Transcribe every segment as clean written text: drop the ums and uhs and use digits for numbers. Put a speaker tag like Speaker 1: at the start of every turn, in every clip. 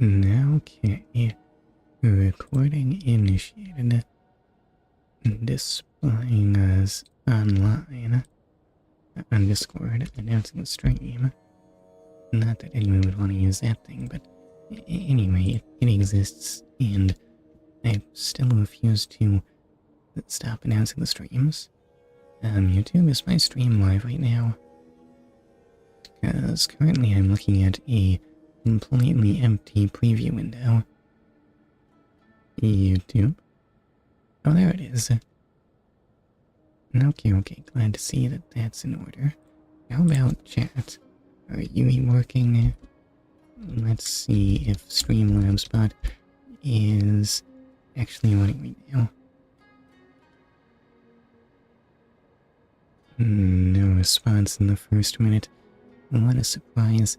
Speaker 1: Okay. Recording initiated. Displaying us online. On Discord, announcing the stream. Not that anyone would want to use that thing, but anyway, it exists, and I still refuse to stop announcing the streams. YouTube is my stream live right now. Because currently I'm looking at a completely empty preview window. YouTube. Oh, there it is. Okay, glad to see that that's in order. How about chat? Are you working? Let's see if Streamlabs bot is actually running right now. No response in the first minute. What a surprise.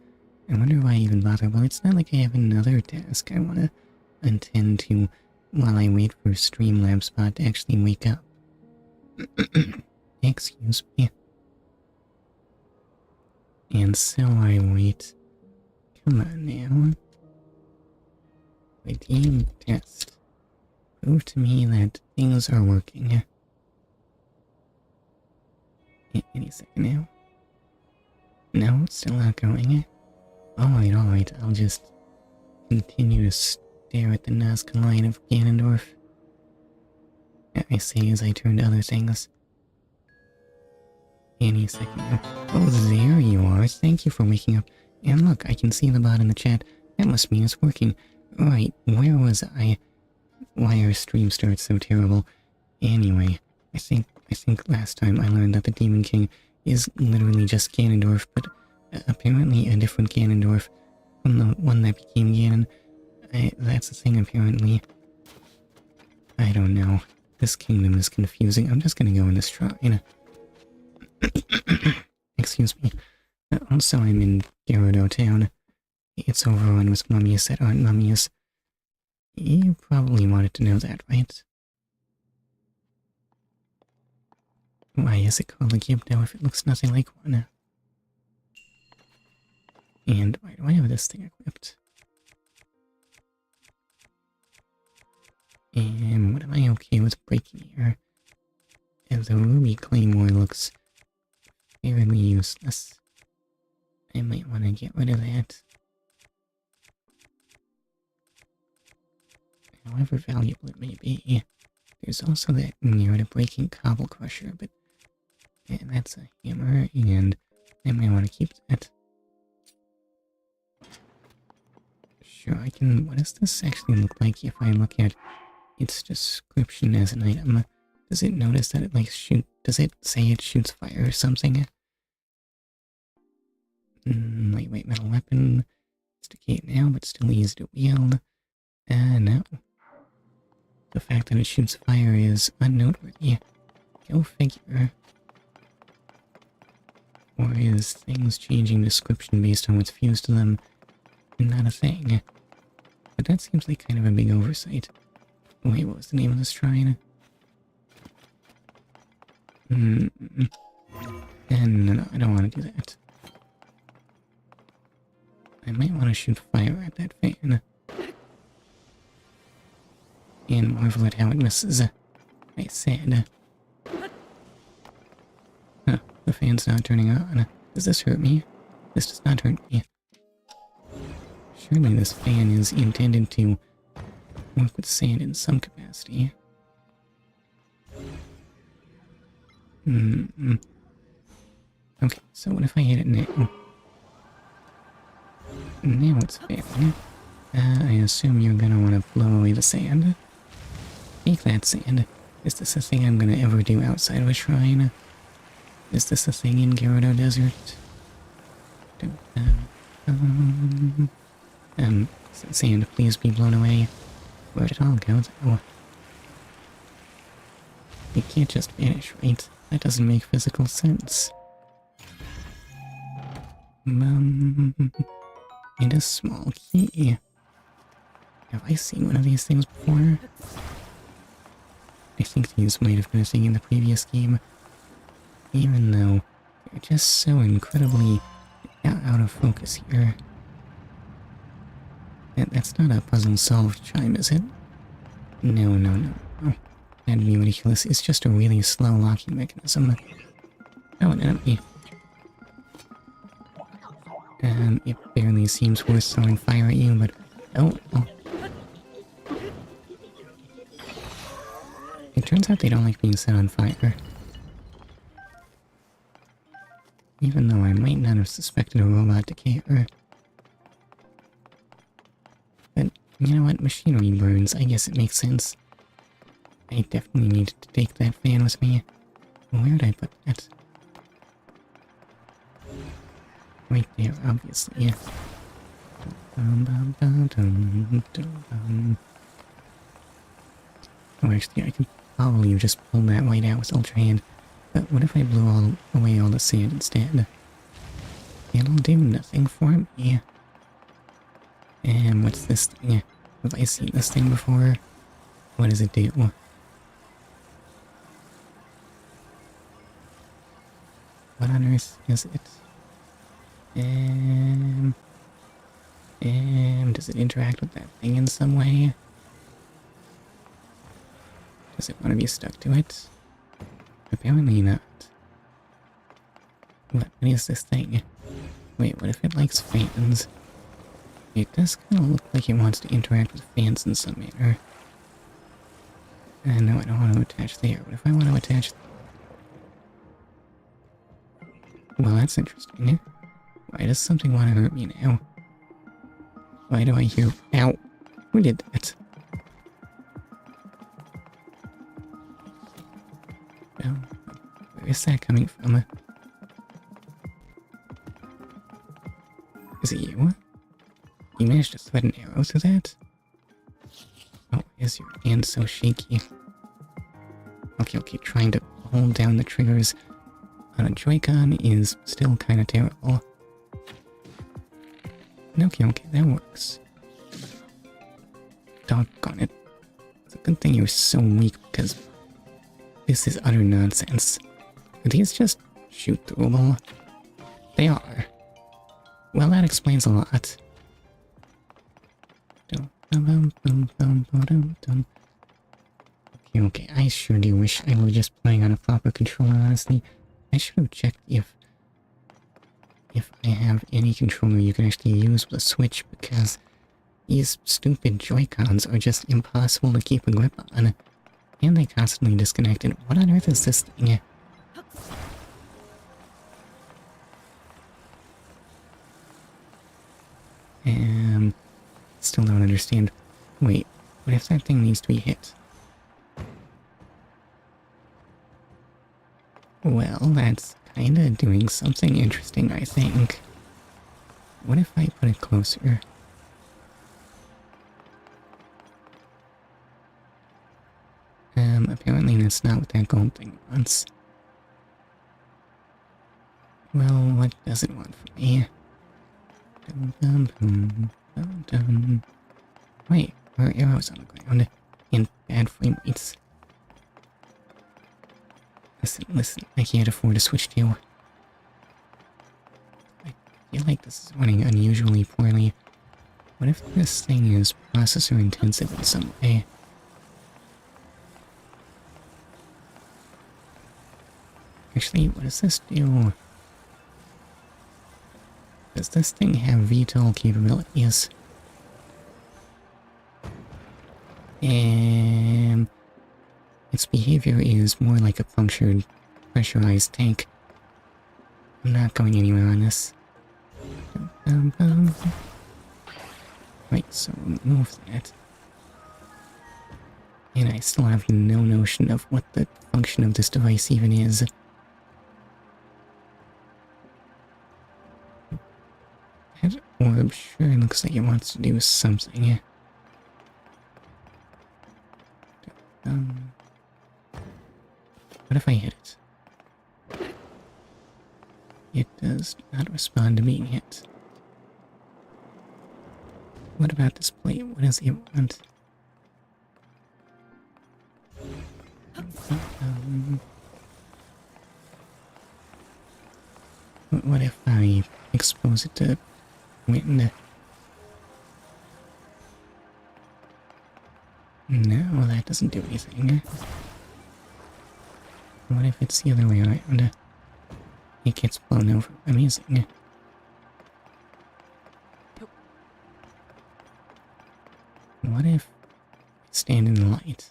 Speaker 1: I wonder why I even bother. Well, it's not like I have another task I want to attend to while I wait for Streamlabs bot to actually wake up. Excuse me. And so I wait. Come on now. Redeem test. Prove to me that things are working. Any second now. No, it's still not going. Alright, I'll just continue to stare at the Nazca line of Ganondorf. I say as I turn to other things. Any second now. Oh, there you are. Thank you for waking up. And look, I can see the bot in the chat. That must mean it's working. Right, where was I? Why are stream starts so terrible? Anyway, I think last time I learned that the Demon King is literally just Ganondorf, but apparently a different Ganondorf from the one that became Ganon. That's the thing, apparently. I don't know. This kingdom is confusing. I'm just gonna go in this shrine. Excuse me. Also, I'm in Gerudo Town. It's overrun with mummies that aren't mummies. You probably wanted to know that, right? Why is it called a Gibdo if it looks nothing like one? And why do I have this thing equipped? And what am I okay with breaking here? And the ruby claymore looks fairly useless. I might want to get rid of that. However valuable it may be. There's also that near to breaking cobble crusher, but that's a hammer, and I might want to keep that. Sure, I can... What does this actually look like if I look at its description as an item? Does it notice that it, like, does it say it shoots fire or something? Lightweight metal weapon. It's decayed now, but still easy to wield. No. The fact that it shoots fire is unnoteworthy. Go figure. Or is things changing description based on what's fused to them not a thing? But that seems like kind of a big oversight. Wait, what was the name of this shrine? No, I don't want to do that. I might want to shoot fire at that fan. And marvel at how it misses. I said. Huh, the fan's not turning on. Does this hurt me? This does not hurt me. Surely this fan is intended to work with sand in some capacity. Okay, so what if I hit it now? Now it's failing. I assume you're gonna want to blow away the sand. Take that sand. Is this a thing I'm gonna ever do outside of a shrine? Is this a thing in Gerudo Desert? Sand, please be blown away. Where'd it all go, though? It can't just vanish, right? That doesn't make physical sense. And a small key. Have I seen one of these things before? I think these might have been a thing in the previous game. Even though they're just so incredibly out of focus here. That's not a puzzle solved chime, is it? No, no, no, no. That'd be ridiculous. It's just a really slow locking mechanism. Oh, an enemy. It barely seems worth throwing fire at you, but... Oh, oh. It turns out they don't like being set on fire. Even though I might not have suspected a robot to care. But, you know what? Machinery burns. I guess it makes sense. I definitely needed to take that fan with me. Where'd I put that? Right there, obviously. Oh, actually, I could probably just pull that right out with Ultra Hand. But what if I blew away all the sand instead? It'll do nothing for me. And what's this thing? Have I seen this thing before? What does it do? What on earth is it? Does it interact with that thing in some way? Does it want to be stuck to it? Apparently not. What is this thing? Wait, what if it likes fans? It does kind of look like it wants to interact with fans in some manner. No, I don't want to attach there. What if I want to attach... Well, that's interesting. Why does something want to hurt me now? Why do I hear... Ow! Who did that? Oh, where is that coming from? Is it you? You managed to thread an arrow through that? Oh, is your hand so shaky? Okay, trying to hold down the triggers on a Joy-Con is still kind of terrible. Okay, that works. Doggone it. It's a good thing you're so weak, because this is utter nonsense. Are these just shoot-throughable? They are. Well, that explains a lot. Okay, I sure do wish I were just playing on a proper controller, honestly. I should have checked if I have any controller you can actually use with a Switch, because these stupid Joy-Cons are just impossible to keep a grip on. And they constantly disconnect. And what on earth is this thing? Still don't understand. Wait, what if that thing needs to be hit? Well, that's kinda doing something interesting, I think. What if I put it closer? Apparently that's not what that gold thing wants. Well, what does it want from me? Wait, there are arrows on the ground and bad frame rates. Listen, I can't afford to switch to you. I feel like this is running unusually poorly. What if this thing is processor intensive in some way? Actually, what does this do? Does this thing have VTOL capabilities? Its behavior is more like a punctured, pressurized tank. I'm not going anywhere on this. Right, so remove that. And I still have no notion of what the function of this device even is. That orb sure looks like it wants to do something. What if I hit it? It does not respond to being hit. What about this plate? What does it want? What if I expose it to wind? No, that doesn't do anything. What if it's the other way around? It gets blown over. Amazing. What if I stand in the light?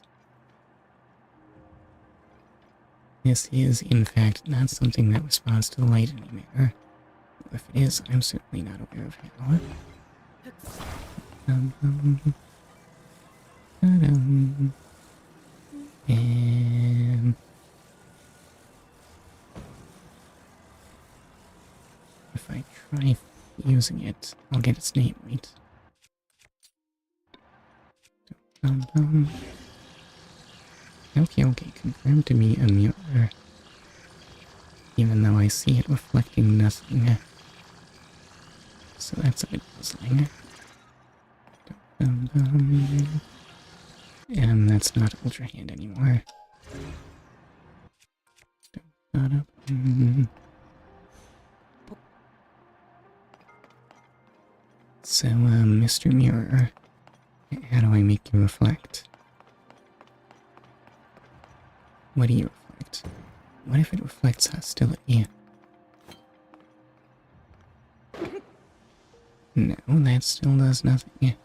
Speaker 1: This is, in fact, not something that responds to the light anymore. Or if it is, I'm certainly not aware of how. And if I try using it, I'll get its name right. Okay, confirm to me a mirror. Even though I see it reflecting nothing. So that's a bit puzzling. And that's not Ultra Hand anymore. So, Mr. Mirror, how do I make you reflect? What do you reflect? What if it reflects hostility? No, that still does nothing.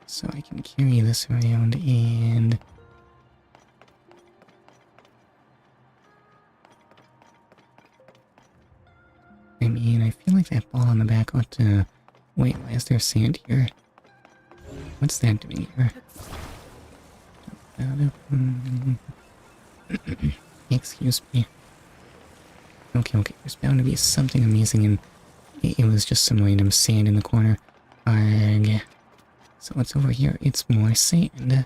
Speaker 1: So I can carry this around and... I mean, I feel like that ball on the back ought to... Wait, why is there sand here? What's that doing here? Excuse me. Okay, there's bound to be something amazing and it was just some random sand in the corner. Arg. So what's over here? It's more sand.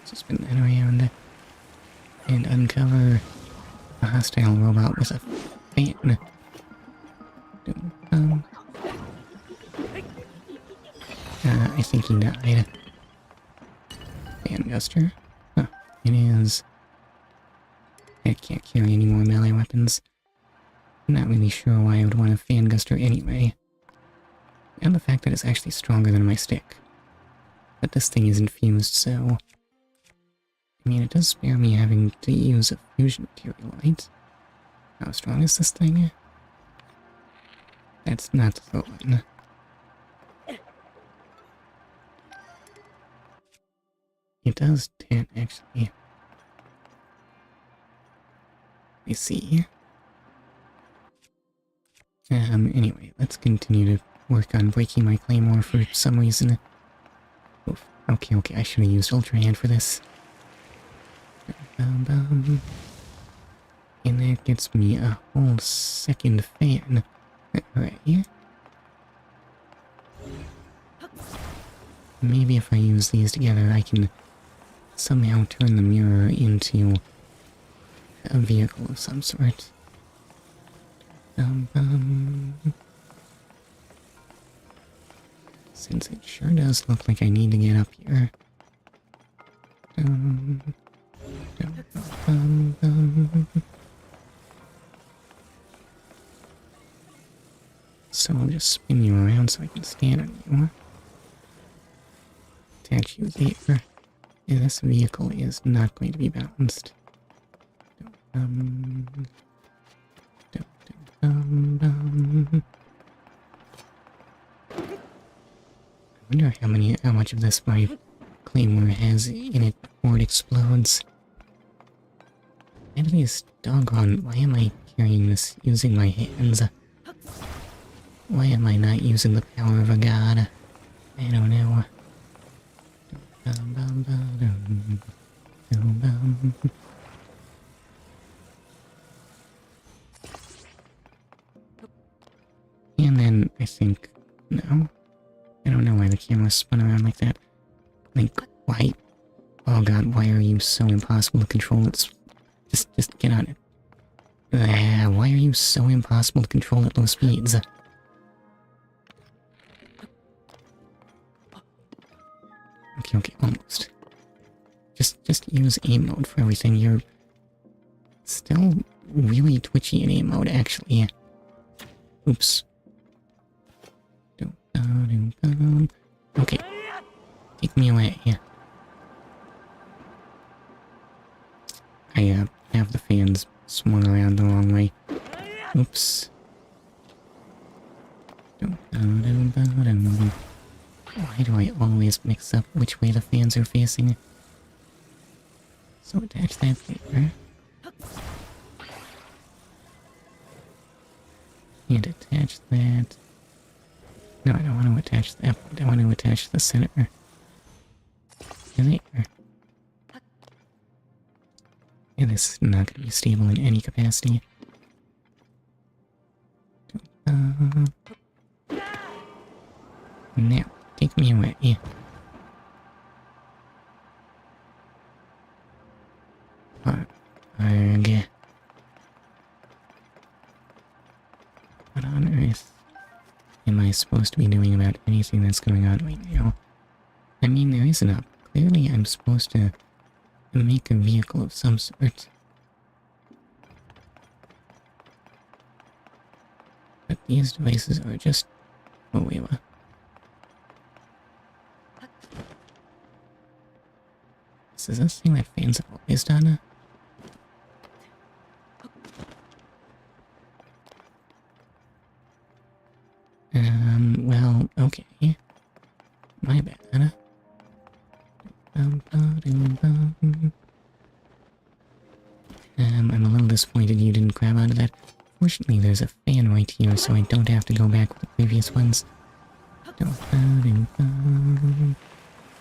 Speaker 1: So spin that around and uncover a hostile robot with a fan. I think he died. Fan Guster? Huh, it is. I can't carry any more melee weapons. I'm not really sure why I would want a Fan Guster anyway. And the fact that it's actually stronger than my stick. But this thing isn't fused, so... I mean, it does spare me having to use a fusion material, right? How strong is this thing? That's not the one. It does 10, actually. I see. Anyway, let's continue to work on breaking my claymore for some reason. Oof. Okay, I should have used Ultra Hand for this. And that gets me a whole second fan. Right. Maybe if I use these together, I can somehow turn the mirror into a vehicle of some sort. Since it sure does look like I need to get up here. So I'll just spin you around so I can stand on you. Attach you there. Yeah, this vehicle is not going to be balanced. I wonder how much of this my claymore has in it before it explodes. And this doggone, why am I carrying this using my hands? Why am I not using the power of a god? I don't know. And then I think, no. I don't know why the camera spun around like that. Like, why? Oh god, why are you so impossible to control? Just get on it. Why are you so impossible to control at low speeds? Okay, almost. Just use aim mode for everything. You're Still really twitchy in aim mode, actually. Oops. Okay. Take me away. I have the fans swung around the wrong way. Oops. Why do I always mix up which way the fans are facing? So attach that there. And attach that. No, I don't want to attach that point. I want to attach the center. There. And this is not going to be stable in any capacity. Now, take me away. Arg. What on earth am I supposed to be doing about anything that's going on right now? I mean, there is an up. Clearly, I'm supposed to make a vehicle of some sort. But these devices are just... Oh, wait, what? Is this thing that fans have always done? Well, okay. My bad. I'm a little disappointed you didn't grab onto that. Fortunately, there's a fan right here, so I don't have to go back with the previous ones.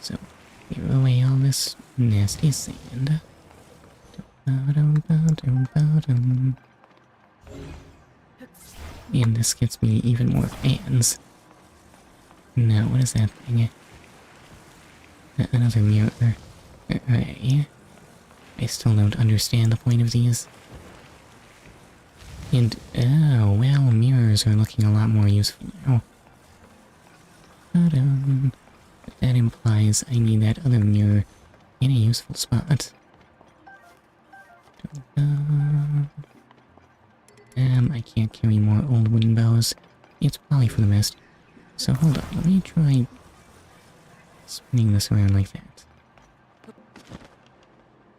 Speaker 1: So, clear away all this nasty sand. And this gets me even more fans. Now, what is that thing? Another mirror. Array. I still don't understand the point of these. And, oh, well, mirrors are looking a lot more useful now. But that implies I need that other mirror in a useful spot. I can't carry more old wooden bows. It's probably for the best. So hold on, let me try spinning this around like that.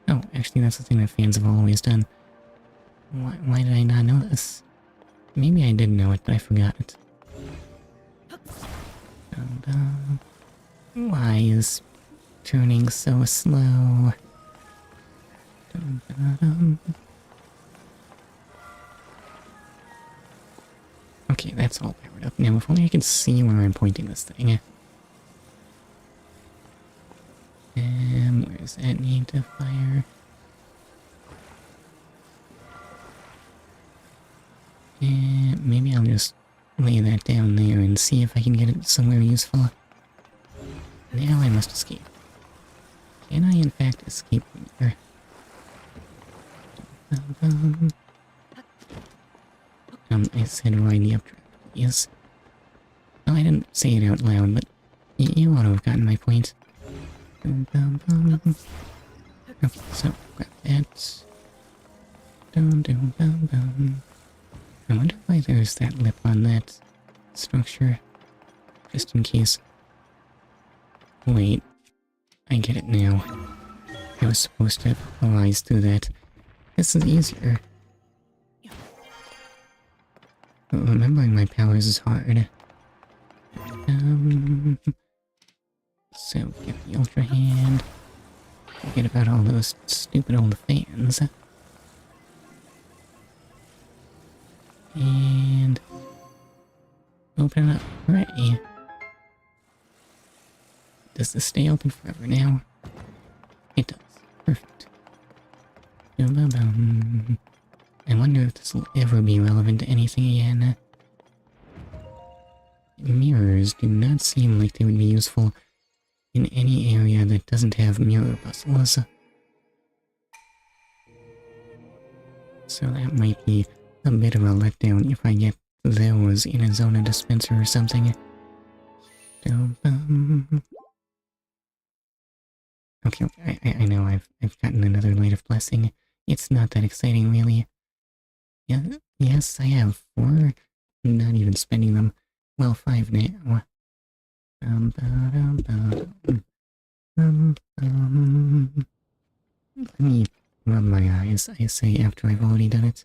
Speaker 1: Oh, actually that's the thing that fans have always done. Why did I not know this? Maybe I did know it, but I forgot it. Why is turning so slow? Okay, that's all powered up. Now, if only I could see where I'm pointing this thing. Where's that need to fire? Maybe I'll just lay that down there and see if I can get it somewhere useful. Now I must escape. Can I in fact escape from here? I said ride the updraft, yes. Well, I didn't say it out loud, but you ought to have gotten my point. Okay, so grab that. I wonder why there's that lip on that structure. Just in case. Wait, I get it now. I was supposed to rise through that. This is easier. But remembering my powers is hard. So, get the Ultra Hand. Forget about all those stupid old fans. And... open it up. Hooray! Does this stay open forever now? It does. Perfect. I wonder if this will ever be relevant to anything again. Mirrors do not seem like they would be useful in any area that doesn't have mirror puzzles. So that might be a bit of a letdown if I get those in a Zona dispenser or something. Okay, I know I've gotten another Light of Blessing. It's not that exciting, really. Yeah, yes, I have 4. Not even spending them. Well, 5 now. Let me rub my eyes, I say, after I've already done it.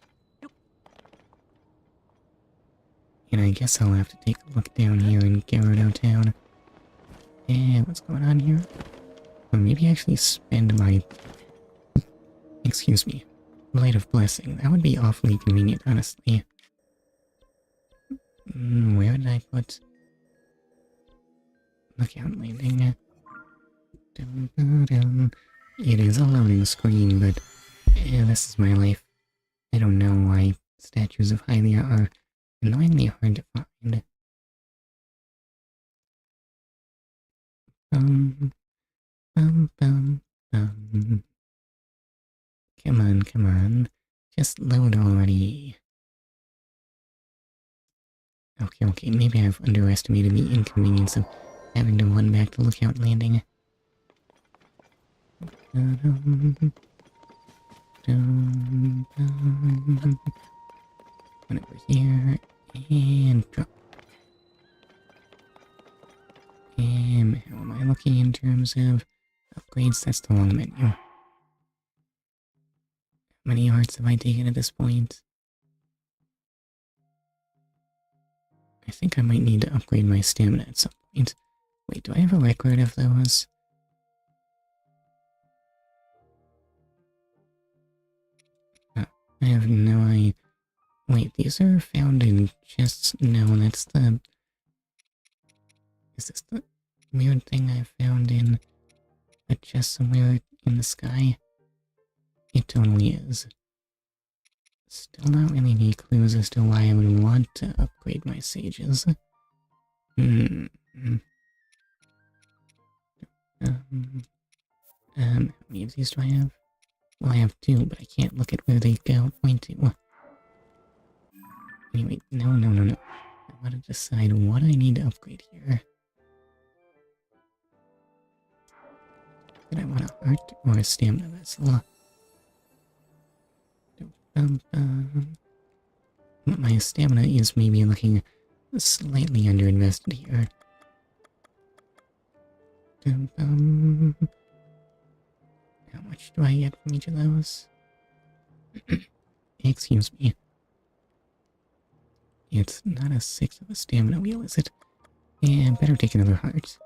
Speaker 1: And I guess I'll have to take a look down here in Gerudo Town. What's going on here? Or maybe actually spend my... Excuse me. Light of Blessing. That would be awfully convenient, honestly. Where did I put... Lookout landing? It is a loading screen, but this is my life. I don't know why statues of Hylia are annoyingly hard to find. Come on, come on. Just load already. Okay, maybe I've underestimated the inconvenience of having to run back to Lookout Landing. Run over here, and drop. And how am I looking in terms of upgrades? That's the wrong menu. How many hearts have I taken at this point? I think I might need to upgrade my stamina at some point. Wait, do I have a record of those? I have no idea. Wait, these are found in chests? No, that's the... Is this the weird thing I found in a chest somewhere in the sky? It totally is. Still not really any clues as to why I would want to upgrade my sages. How many of these do I have? Well, I have 2, but I can't look at where they go, point to. Anyway, no. I want to decide what I need to upgrade here. Did I want a heart or a stamina vessel? My stamina is maybe looking slightly underinvested here. How much do I get from each of those? Excuse me. It's not a 6 of a stamina wheel, is it? Yeah, better take another heart.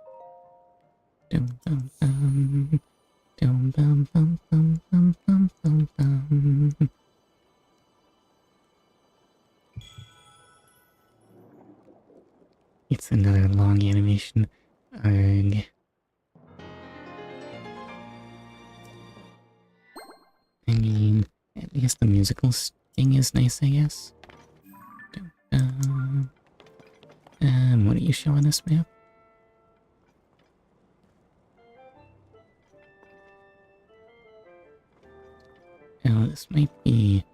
Speaker 1: It's another long animation. Arg. I mean, at least the musical thing is nice, I guess. What do you show on this map? Oh, this might be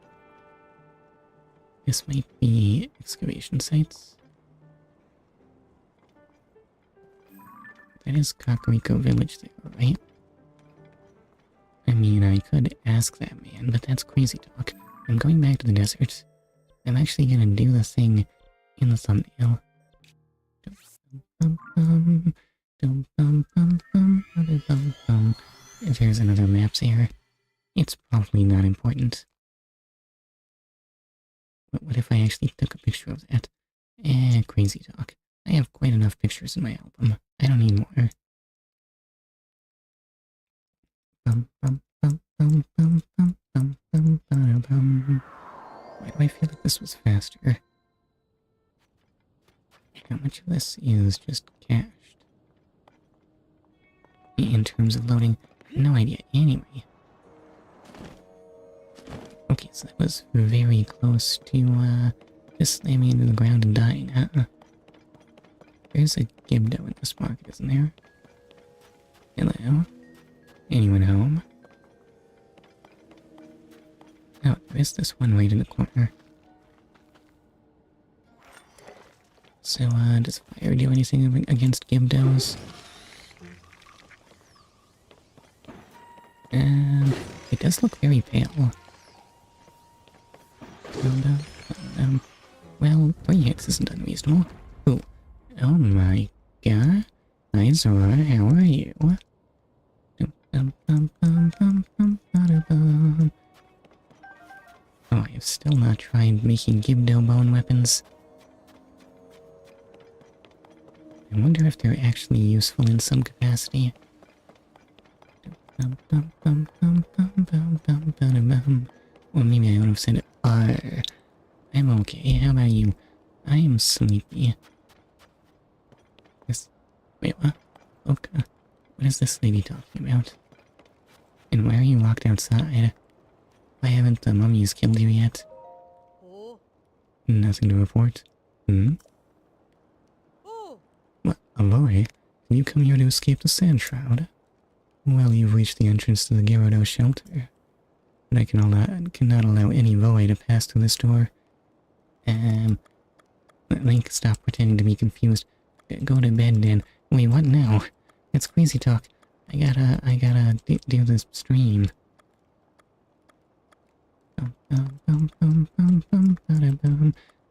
Speaker 1: excavation sites. That is Kakariko Village there, right? I mean, I could ask that man, but that's crazy talk. I'm going back to the desert. I'm actually gonna do the thing in the thumbnail. If there's another maps here, it's probably not important. But what if I actually took a picture of that? Crazy talk. I have quite enough pictures in my album. I don't need more. Why do I feel like this was faster? How much of this is just cached? In terms of loading, no idea anyway. Okay, so that was very close to, just slamming into the ground and dying, huh? There's a Gibdo in this market, isn't there? Hello? Anyone home? Oh, there's this one right in the corner. So, does fire do anything against Gibdos? It does look very pale. Well, 3 hits isn't unreasonable. Ooh. Oh my god. Hi Zora, how are you? Oh, I have still not tried making Gibdo bone weapons. I wonder if they're actually useful in some capacity. Or maybe I would have said R. I'm okay, how about you? I am sleepy. Yes. Wait, what? Okay. What is this lady talking about? And why are you locked outside? Why haven't the mummies killed you yet? Nothing to report. Hmm? What? Aloy? Can you come here to escape the sand shroud? Well, you've reached the entrance to the Gerudo shelter. But I cannot allow any Voe to pass through this door. Link, stop pretending to be confused. Go to bed, then. Wait, what now? It's crazy talk. I gotta do this stream.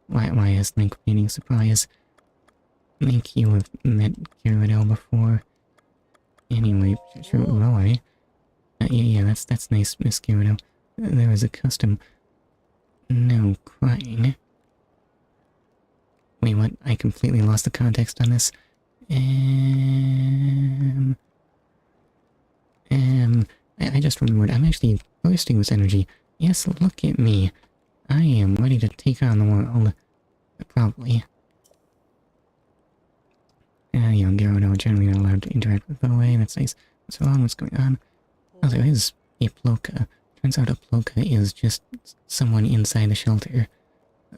Speaker 1: Why is Link feigning surprise? Link, you have met Gerudo before. Anyway, sure, Roy. Yeah, that's nice, Miss Gerudo. There is a custom. No crying. Wait, what? I completely lost the context on this. I just remembered, I'm actually bursting with energy. Yes, look at me. I am ready to take on the world. Probably. You know, Gerudo are generally not allowed to interact with Voe, that's nice. What's wrong? What's going on? Oh, there is a Ploka. Turns out a Ploka is just someone inside the shelter.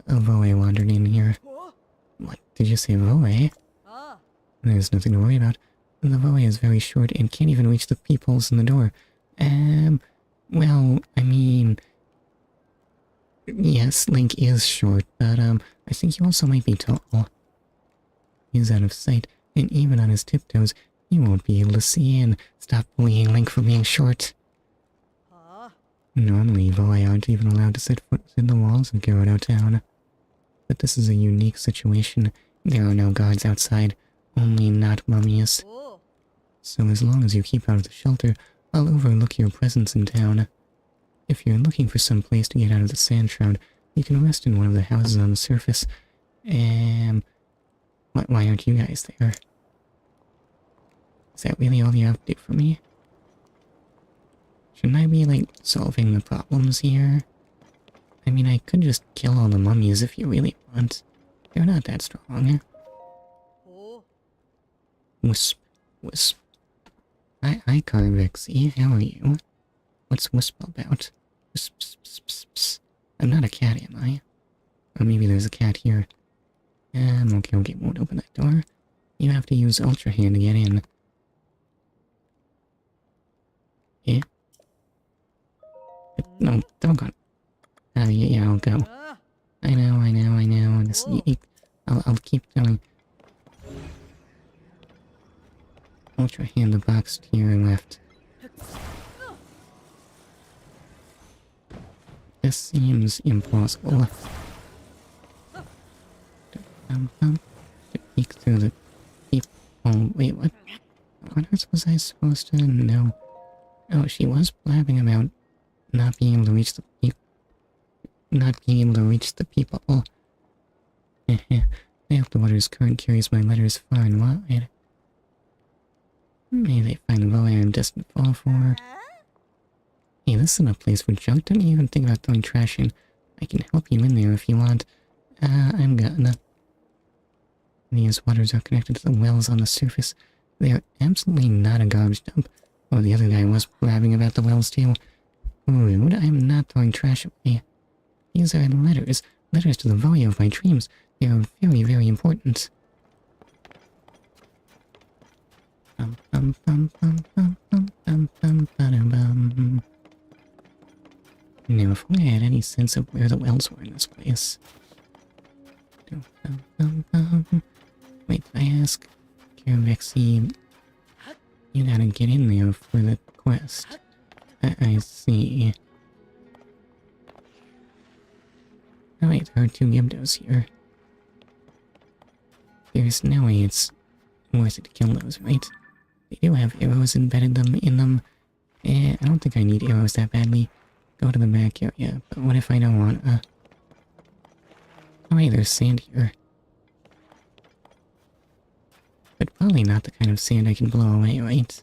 Speaker 1: A Voe wandered in here. What? Did you say Voe? There's nothing to worry about. The Voe is very short and can't even reach the peepholes in the door. Well, I mean... Yes, Link is short, but, I think he also might be tall. He's out of sight, and even on his tiptoes, he won't be able to see in. Stop bullying Link for being short. Normally, Voe aren't even allowed to set foot within the walls of Gerudo Town. But this is a unique situation. There are no guards outside, only not mummies. So as long as you keep out of the shelter, I'll overlook your presence in town. If you're looking for some place to get out of the sand shroud, you can rest in one of the houses on the surface. Why aren't you guys there? Is that really all you have to do for me? Shouldn't I be, like, solving the problems here? I mean, I could just kill all the mummies if you really want. They're not that strong. Wisp. Wisp. Hi, Carvexy. How are you? What's Wisp about? Wisp, pss, pss, pss. I'm not a cat, am I? Or maybe there's a cat here. Okay, won't open that door. You have to use Ultra Hand to get in. Yeah? No, don't go. Yeah, I'll go. I know. I'll keep going. Ultra Hand the box to your left. This seems implausible. To peek through the peephole. Wait, what? What else was I supposed to know? Oh, she was blabbing about not being able to reach the peephole. I hope the water's current carries my letters far and wide. May they find the Voe I'm destined to fall for. Hey, this isn't a place for junk. Don't even think about throwing trash in. I can help you in there if you want. I'm gonna... These waters are connected to the wells on the surface. They are absolutely not a garbage dump. Oh, the other guy was blabbing about the wells too. Rude, I am not throwing trash away. These are letters. Letters to the Voe of my dreams. They are very, very important. Now, if I had any sense of where the wells were in this place. Wait, did I ask Carvexy? You gotta get in there for the quest. I see. our two Gibdos here. There's no way it's worth it to kill those, right? They do have arrows embedded in them. I don't think I need arrows that badly. Go to the back area, but what if I don't want, Oh hey, there's sand here. But probably not the kind of sand I can blow away, right?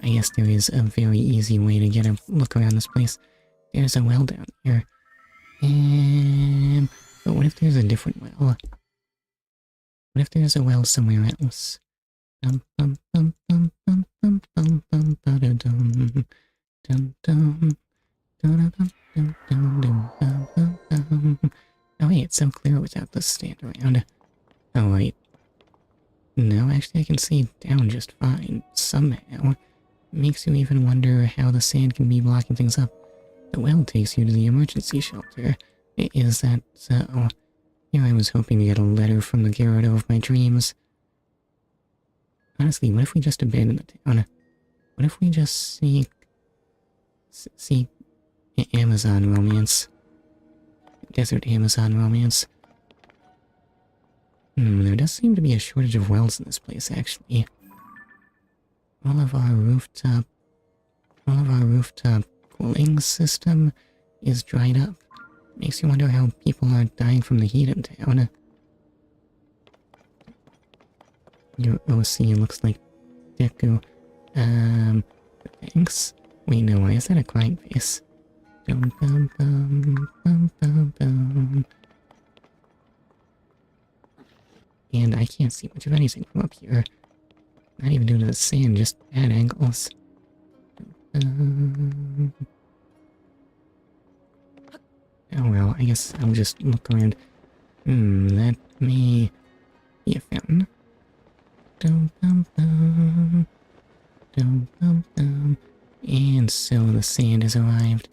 Speaker 1: I guess there is a very easy way to get a look around this place. There's a well down here. But what if there's a different well? What if there's a well somewhere else? Oh wait, it's so clear without the stand around. Oh wait. No, actually I can see down just fine, somehow. Makes you even wonder how the sand can be blocking things up. The well takes you to the emergency shelter. Is that so? Here I was hoping to get a letter from the Gerudo of my dreams. Honestly, what if we just abandon the town? What if we just seek Amazon romance? Desert Amazon romance. There does seem to be a shortage of wells in this place, actually. All of our rooftop cooling system is dried up. Makes you wonder how people are dying from the heat in town. Your OC looks like Deku. Thanks. Wait, no, why is that a crying face? Dum bum bum bum bum bum. And I can't see much of anything from up here. Not even due to the sand, just bad angles. Oh well, I guess I'll just look around. That may be a fountain. Dum bum bum. Dum bum bum. And so the sand has arrived.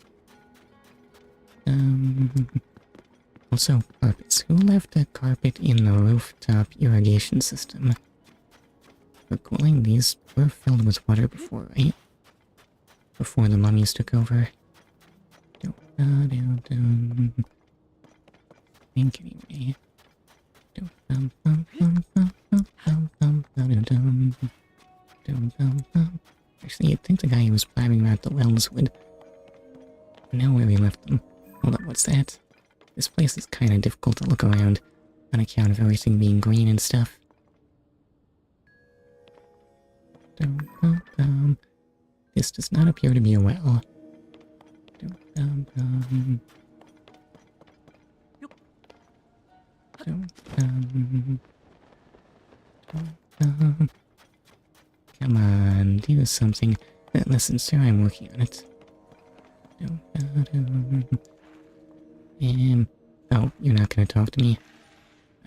Speaker 1: Also, carpets. Who left a carpet in the rooftop irrigation system? For cooling, these were filled with water before, right? Before the mummies took over. Think anyway. Actually, you'd think the guy who was blabbing about the wells would know where we left them. Hold up, what's that? This place is kinda difficult to look around, on account of everything being green and stuff. This does not appear to be a well. Come on, do something. Listen, sir, I'm working on it. Oh, you're not gonna talk to me?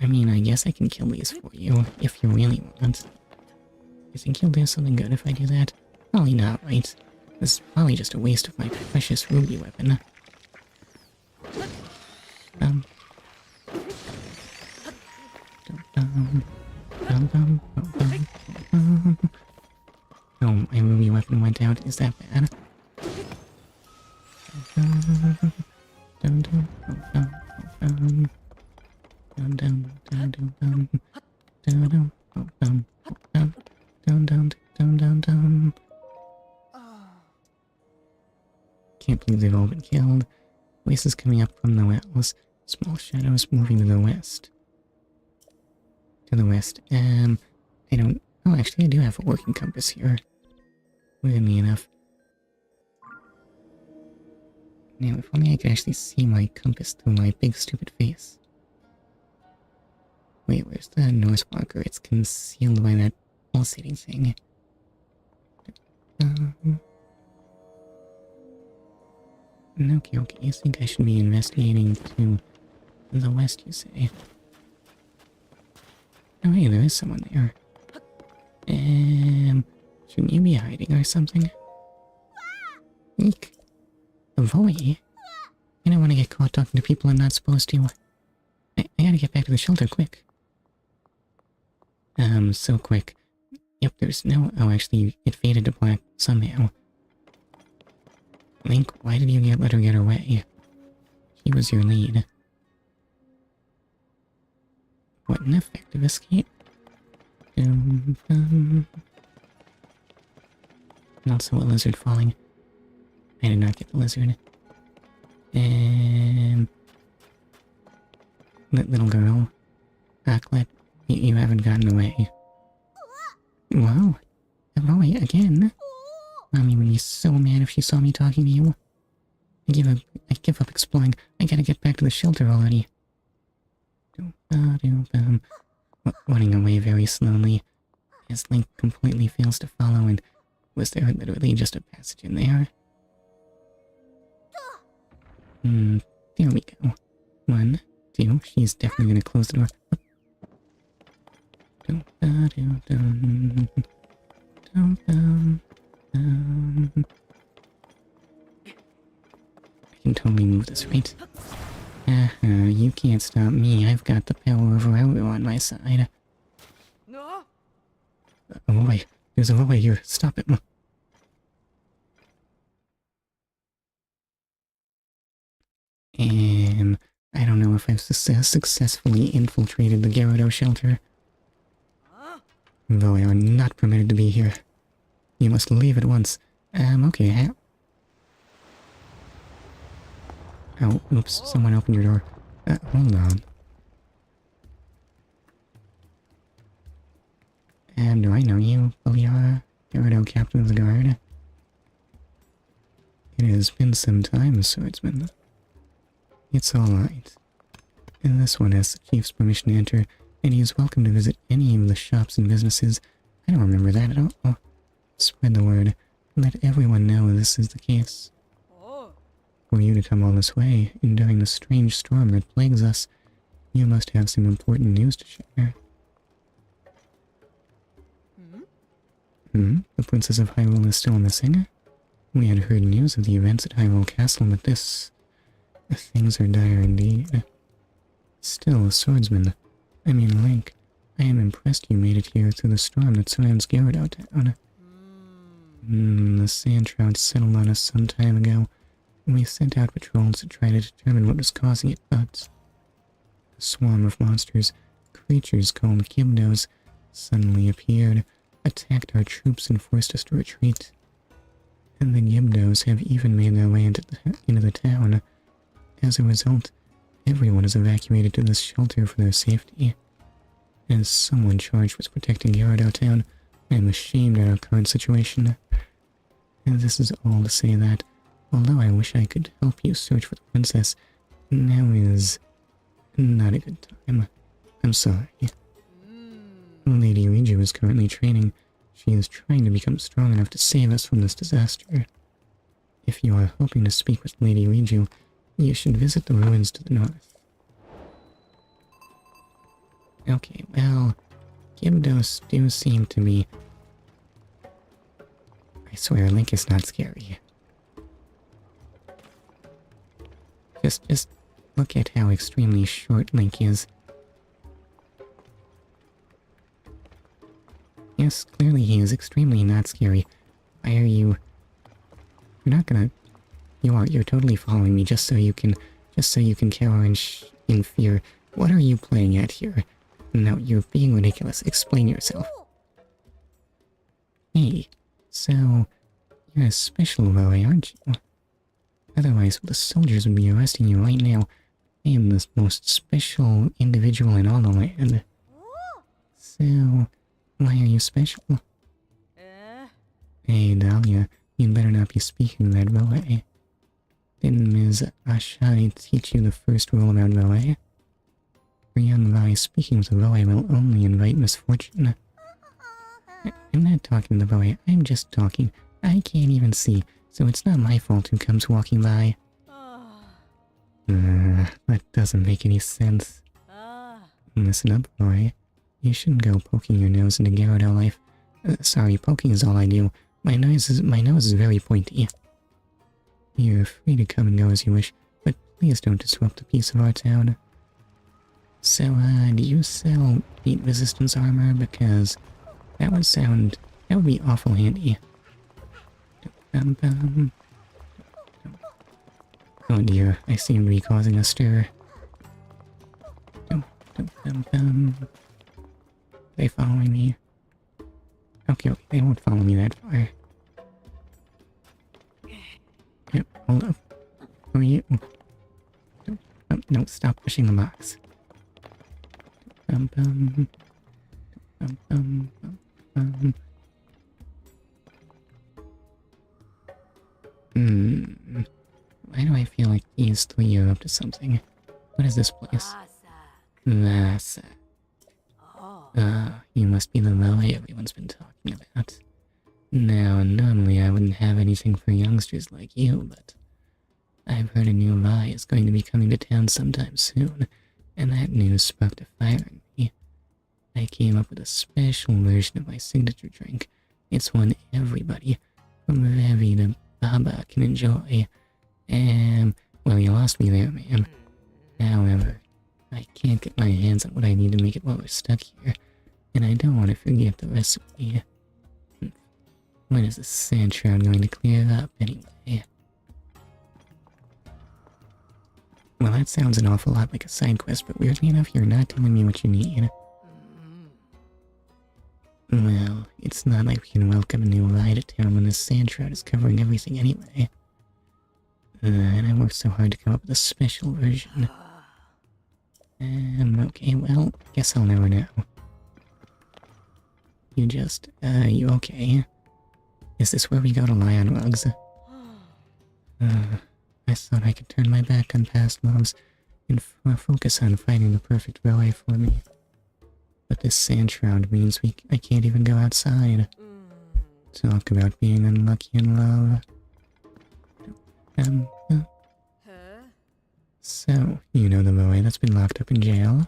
Speaker 1: I mean, I guess I can kill these for you, if you really want. You think you'll do something good if I do that? Probably not, right? This is probably just a waste of my precious ruby weapon. Oh, my ruby weapon went out. Is that bad? Can't believe they've all been killed. Voices coming up from the wells. Small shadows moving to the west. To the west. I don't... Oh, actually, I do have a working compass here. Weirdly enough. Now, if only I could actually see my compass through my big stupid face. Wait, where's the North marker? It's concealed by that pulsating thing. Okay, you think I should be investigating to the west, you say? Oh, hey, there is someone there. Shouldn't you be hiding or something? Eek. A volley? I don't want to get caught talking to people I'm not supposed to. I gotta get back to the shelter, quick. So quick. Yep, there's no... Oh, actually, it faded to black somehow. Link, why did you let her get away? She was your lead. What an effective escape. And also a lizard falling. I did not get the lizard. That little girl. Acklet, you haven't gotten away. Whoa. Roy, again? Mommy would be so mad if she saw me talking to you. I give up exploring. I gotta get back to the shelter already. Running away very slowly, as Link completely fails to follow, and was there literally just a passage in there? There we go. 1, 2, she's definitely gonna close the door. I can totally move this, right? You can't stop me. I've got the power over everyone on my side. Oh boy, there's a way here. Stop it. I don't know if I've successfully infiltrated the Gerudo shelter. Though I are not permitted to be here. You must leave at once. Okay. Oh, oops, someone opened your door. Hold on. Do I know you, Beliara? Gerudo, Captain of the Guard? It has been some time, swordsman. It's alright. And this one has the chief's permission to enter, and he is welcome to visit any of the shops and businesses. I don't remember that at all. Spread the word. Let everyone know this is the case. For you to come all this way, enduring the strange storm that plagues us, you must have some important news to share. The Princess of Hyrule is still missing? We had heard news of the events at Hyrule Castle, but things are dire indeed. Still, swordsman. Link, I am impressed you made it here through the storm that surrounds Gerudo Town. The sand shroud settled on us some time ago. We sent out patrols to try to determine what was causing it, but a swarm of monsters, creatures called Gibdos, suddenly appeared, attacked our troops and forced us to retreat. And the Gibdos have even made their way into the town. As a result, everyone is evacuated to this shelter for their safety. As someone charged with protecting Gerudo Town, I am ashamed at our current situation. And this is all to say that, although I wish I could help you search for the princess, now is not a good time. I'm sorry. Lady Riju is currently training. She is trying to become strong enough to save us from this disaster. If you are hoping to speak with Lady Riju, you should visit the ruins to the north. Okay, well, Gibdos do seem to be... I swear, Link is not scary. Just look at how extremely short Link is. Yes, clearly he is extremely not scary. Why are you... You're not gonna... You're totally following me just so you can cower in fear. What are you playing at here? No, you're being ridiculous. Explain yourself. Hey, so... You're a special boy, aren't you? Otherwise, the soldiers would be arresting you right now. I am the most special individual in all the land. So... Why are you special? Hey, Dahlia, you'd better not be speaking that ballet. Didn't Ms. Ashai teach you the first rule about ballet? For young Vi, speaking with a ballet will only invite misfortune. I'm not talking to the ballet, I'm just talking. I can't even see, so it's not my fault who comes walking by. That doesn't make any sense. Listen up, boy. You shouldn't go poking your nose into Gerudo life. Sorry, poking is all I do. My nose is very pointy. You're free to come and go as you wish, but please don't disrupt the peace of our town. So, do you sell heat resistance armor? Because that would be awful handy. Oh dear, I seem to be causing a stir. Dum, dum, dum, dum. Are they following me? Okay, okay, they won't follow me that far. Yep, hold up. Who are you? No, stop pushing the box. Bum, bum, bum, bum, bum, bum. Why do I feel like these three are up to something? What is this place? Vasak. You must be the Moe everyone's been talking about. Now, normally I wouldn't have anything for youngsters like you, but I've heard a new Mai is going to be coming to town sometime soon, and that news sparked a fire in me. I came up with a special version of my signature drink. It's one everybody, from Revi to Baba, can enjoy. Well, you lost me there, ma'am. However, I can't get my hands on what I need to make it while we're stuck here, and I don't want to forget the recipe. When is the sand shroud going to clear up, anyway? Well, that sounds an awful lot like a side quest, but weirdly enough, you're not telling me what you need. Well, it's not like we can welcome a new ride to town when this sand shroud is covering everything anyway. And I worked so hard to come up with a special version. Okay, well, guess I'll never know. You okay? Is this where we go to lie on rugs? I thought I could turn my back on past loves and focus on finding the perfect Roe for me. But this sand shroud means I can't even go outside. Talk about being unlucky in love. So, you know the Moe that's been locked up in jail?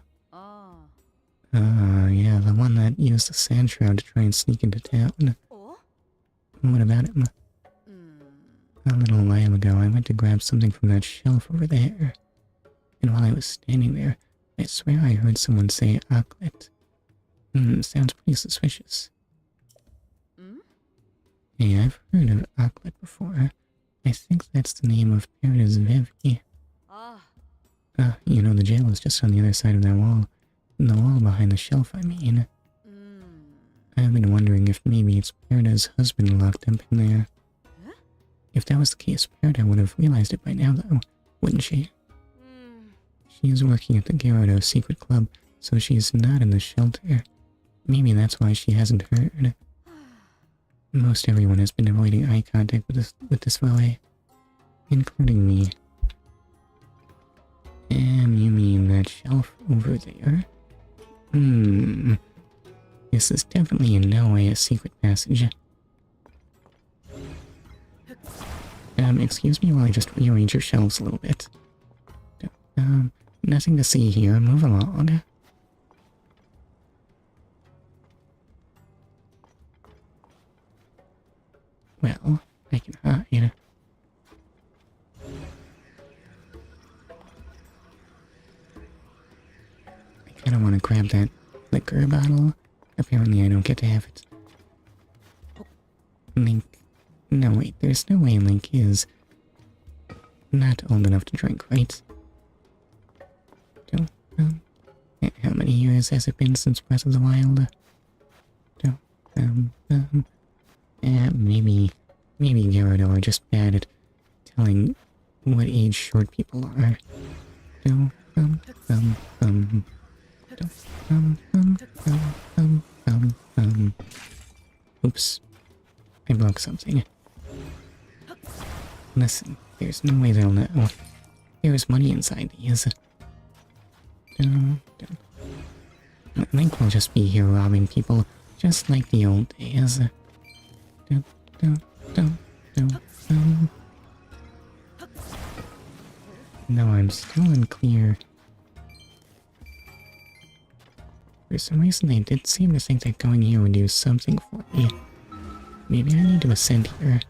Speaker 1: Yeah, the one that used the sand shroud to try and sneak into town. What about him? A little while ago, I went to grab something from that shelf over there. And while I was standing there, I swear I heard someone say Aklet. Sounds pretty suspicious. Hey, I've heard of Aklet before. I think that's the name of Paradise Vivi. You know, the jail is just on the other side of that wall. The wall behind the shelf, I mean. I've been wondering if maybe it's Perida's husband locked up in there. If that was the case, Perida would have realized it by now, though, wouldn't she? She's working at the Gerudo secret club, so she's not in the shelter. Maybe that's why she hasn't heard. Most everyone has been avoiding eye contact with this Roe, including me. You mean that shelf over there? This is definitely in no way a secret passage. Excuse me while I just rearrange your shelves a little bit. Nothing to see here. Move along. Well, I can hide. I kinda wanna grab that liquor bottle. Apparently I don't get to have it. Link. No, wait, there's no way Link is not old enough to drink, right? How many years has it been since Breath of the Wild? Maybe Gerudo are just bad at telling what age short people are. Oops. I broke something. Listen, there's no way they'll know. There's money inside these. Link will just be here robbing people, just like the old days. No, I'm still unclear. For some reason, they did seem to think that going here would do something for me. Maybe I need to ascend here.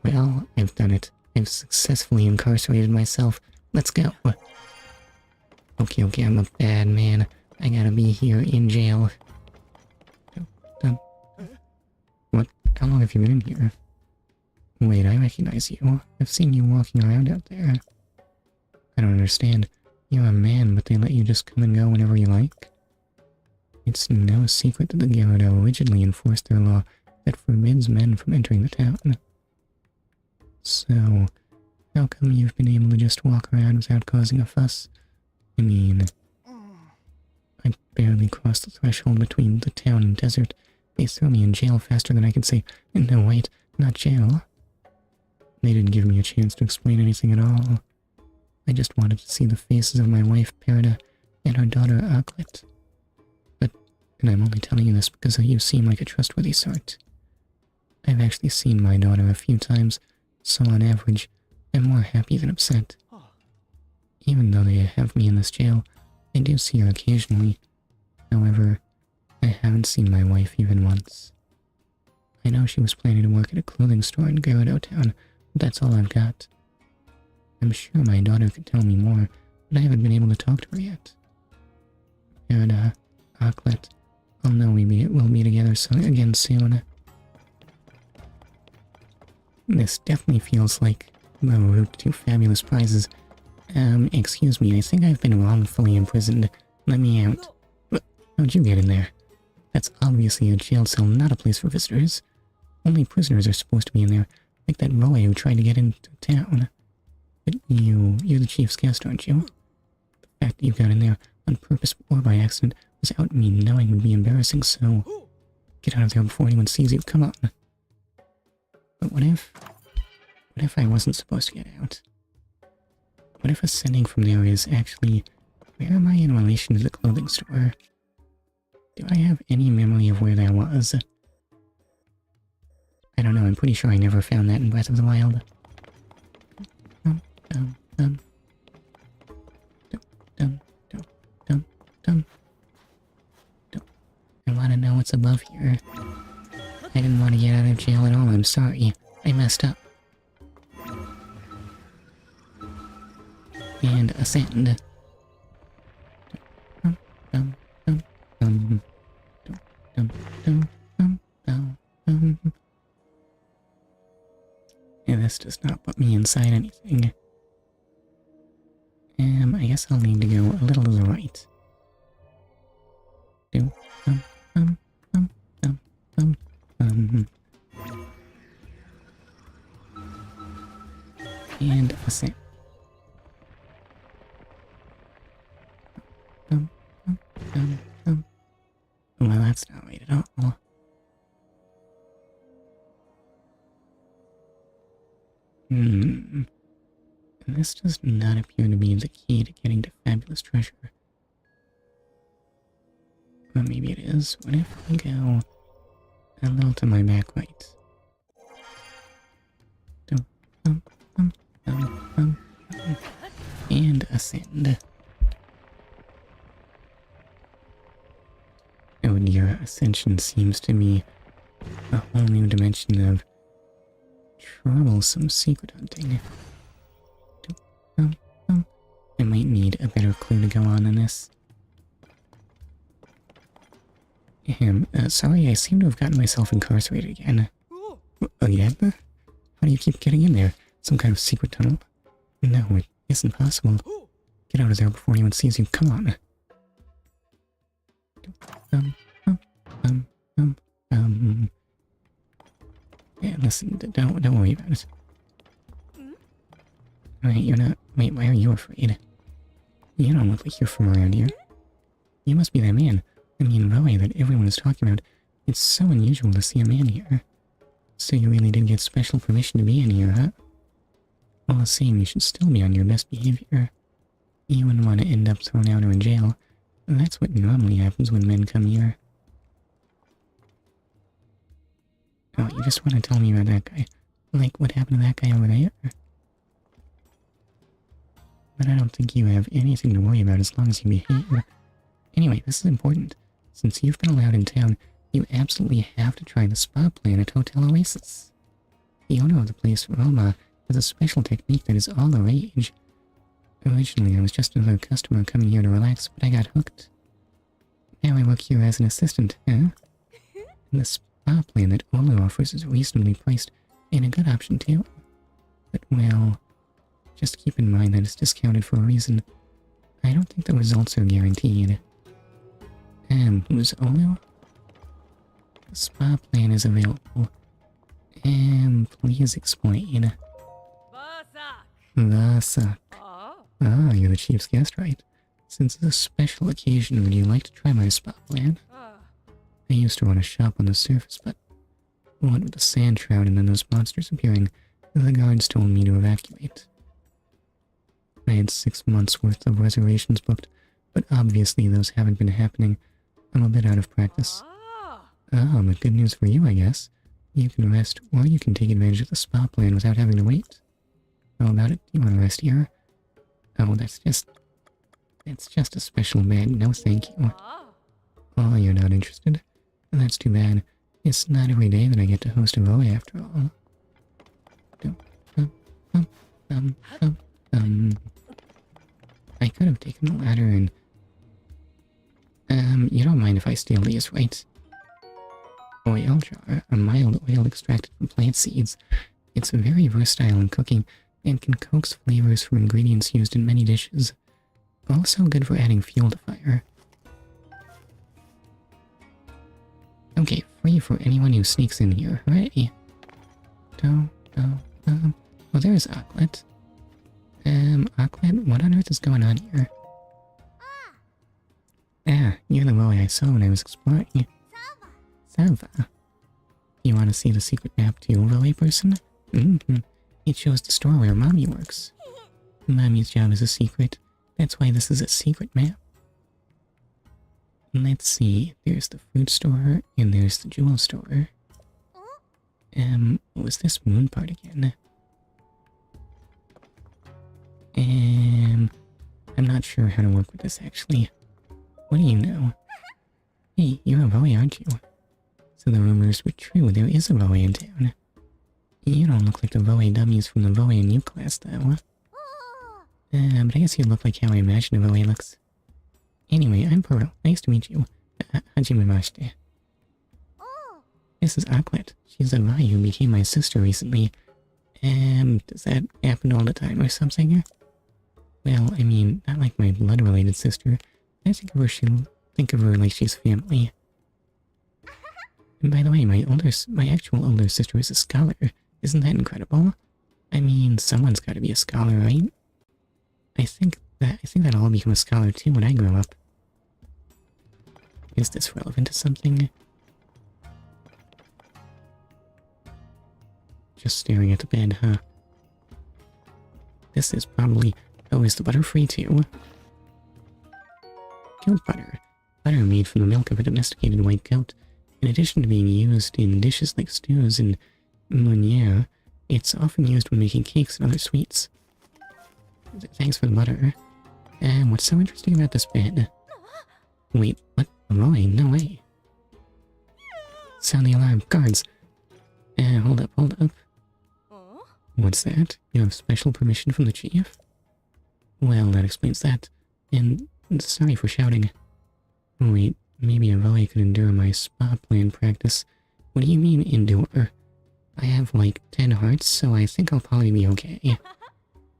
Speaker 1: Well, I've done it. I've successfully incarcerated myself. Let's go. Okay, I'm a bad man. I gotta be here in jail. What? How long have you been in here? Wait, I recognize you. I've seen you walking around out there. I don't understand. You're a man, but they let you just come and go whenever you like? It's no secret that the Gerudo rigidly enforced their law that forbids men from entering the town. So, how come you've been able to just walk around without causing a fuss? I mean, I barely crossed the threshold between the town and desert. They threw me in jail faster than I could say, no wait, not jail. They didn't give me a chance to explain anything at all. I just wanted to see the faces of my wife, Perida, and our daughter, Aklet. And I'm only telling you this because you seem like a trustworthy sort. I've actually seen my daughter a few times, so on average, I'm more happy than upset. Even though they have me in this jail, I do see her occasionally. However, I haven't seen my wife even once. I know she was planning to work at a clothing store in Gerudo Town, but that's all I've got. I'm sure my daughter could tell me more, but I haven't been able to talk to her yet. Perida, Aklet, I'll know we'll be together again soon. This definitely feels like the route to fabulous prizes. Excuse me, I think I've been wrongfully imprisoned. Let me out. How'd you get in there? That's obviously a jail cell, not a place for visitors. Only prisoners are supposed to be in there, like that Roe who tried to get into town. But you're the chief's guest, aren't you? The fact that you got in there on purpose or by accident without me knowing would be embarrassing, so get out of there before anyone sees you, come on. But what if I wasn't supposed to get out? What if ascending from there is actually, where am I in relation to the clothing store? Do I have any memory of where that was? I don't know, I'm pretty sure I never found that in Breath of the Wild. I want to know what's above here. I didn't want to get out of jail at all, I'm sorry. I messed up. And ascend. Yeah, this does not put me inside anything. I guess I'll need to go a little to the right. And ascend. Well, that's not right at all. This does not appear to be the key to getting to fabulous treasure. Well, maybe it is. What if we go a little to my back right? And ascend. Oh dear, ascension seems to be a whole new dimension of troublesome secret hunting. I might need a better clue to go on than this. Sorry, I seem to have gotten myself incarcerated again. Again? How do you keep getting in there? Some kind of secret tunnel? No, it isn't possible. Get out of there before anyone sees you, come on. Yeah, listen, don't worry about it. Wait, you're not... Wait, why are you afraid? You don't look like you're from around here. You must be that man. I mean, Roe that everyone is talking about. It's so unusual to see a man here. So you really did get special permission to be in here, huh? All the same, you should still be on your best behavior. You wouldn't want to end up thrown out or in jail. That's what normally happens when men come here. Oh, you just want to tell me about that guy. Like, what happened to that guy over there? But I don't think you have anything to worry about as long as you behave. Anyway, this is important. Since you've been allowed in town, you absolutely have to try the spa plan at Hotel Oasis. The owner of the place, Roma, has a special technique that is all the rage. Originally, I was just another customer coming here to relax, but I got hooked. Now I work here as an assistant, huh? And the spa plan that Olu offers is reasonably priced and a good option too. But well, just keep in mind that it's discounted for a reason. I don't think the results are guaranteed. Who's Olu? The spa plan is available. Please explain. Vasak. Ah, you're the chief's guest, right? Since it's a special occasion, would you like to try my spa plan? I used to run a shop on the surface, but what with the sand shroud and then those monsters appearing, the guards told me to evacuate. I had 6 months worth of reservations booked, but obviously those haven't been happening. I'm a bit out of practice. Oh, but good news for you, I guess. You can rest, or you can take advantage of the spa plan without having to wait. How about it? Do you want to rest here? Oh, that's just a special bed. No thank you. Oh, you're not interested? That's too bad. It's not every day that I get to host a voe after all. I could have taken the ladder and... you don't mind if I steal these, right? Oil jar, a mild oil extracted from plant seeds. It's very versatile in cooking and can coax flavors from ingredients used in many dishes. Also good for adding fuel to fire. Okay, free for anyone who sneaks in here. Hooray! Well, there's Aklet. Aklet, what on earth is going on here? Ah, you're the voe I saw when I was exploring. Sava. You want to see the secret map too, voe person? It shows the store where Mommy works. Mommy's job is a secret. That's why this is a secret map. Let's see, there's the food store, and there's the jewel store. What was this moon part again? I'm not sure how to work with this actually. What do you know? Hey, you're a voe, aren't you? So the rumors were true, there is a voe in town. You don't look like the voe dummies from the voe and you class though. But I guess you look like how I imagine a voe looks. Anyway, I'm Pearl. Nice to meet you. Hajimemashite. This is Aklet. She's a vai who became my sister recently. Does that happen all the time or something? Well, I mean, not like my blood-related sister. I think of her like she's family. And by the way, my actual older sister is a scholar. Isn't that incredible? I mean, someone's got to be a scholar, right? I think that I'll become a scholar too when I grow up. Is this relevant to something? Just staring at the bed, huh? This is probably... Oh, is the butter free too? Goat butter. Butter made from the milk of a domesticated white goat. In addition to being used in dishes like stews and meunier, it's often used when making cakes and other sweets. Thanks for the butter. What's so interesting about this bed? Wait, what? Roy, no way. Sound the alarm, guards! Hold up. What's that? You have special permission from the chief? Well, that explains that. And sorry for shouting. Wait, maybe a voe could endure my spa plan practice. What do you mean, endure? I have like 10 hearts, so I think I'll probably be okay.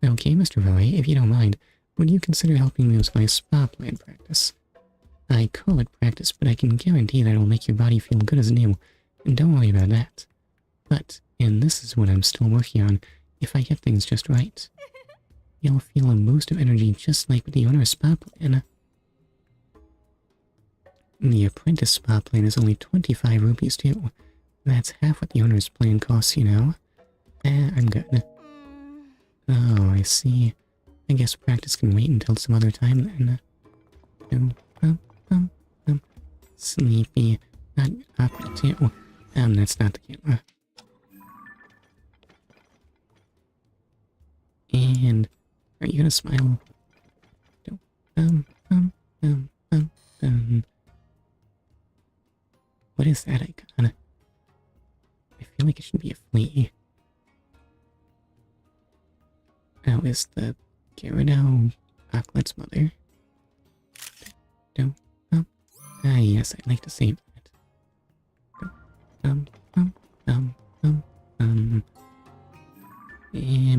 Speaker 1: Okay, Mr. Voe, if you don't mind, would you consider helping me with my spa plan practice? I call it practice, but I can guarantee that it'll make your body feel good as new, and don't worry about that. But, and this is what I'm still working on, if I get things just right. You'll feel a boost of energy just like with the owner's spa plan. The apprentice spa plan is only 25 rupees too. That's half what the owner's plan costs, you know? I'm good. Oh, I see. I guess practice can wait until some other time then. Sleepy. Not up too. That's not the camera. And are you gonna smile? What is that icon? I feel like it should be a flea. Oh, is the Gerudo Aklet's mother? Ah, yes, I'd like to save that. um, um, um, um.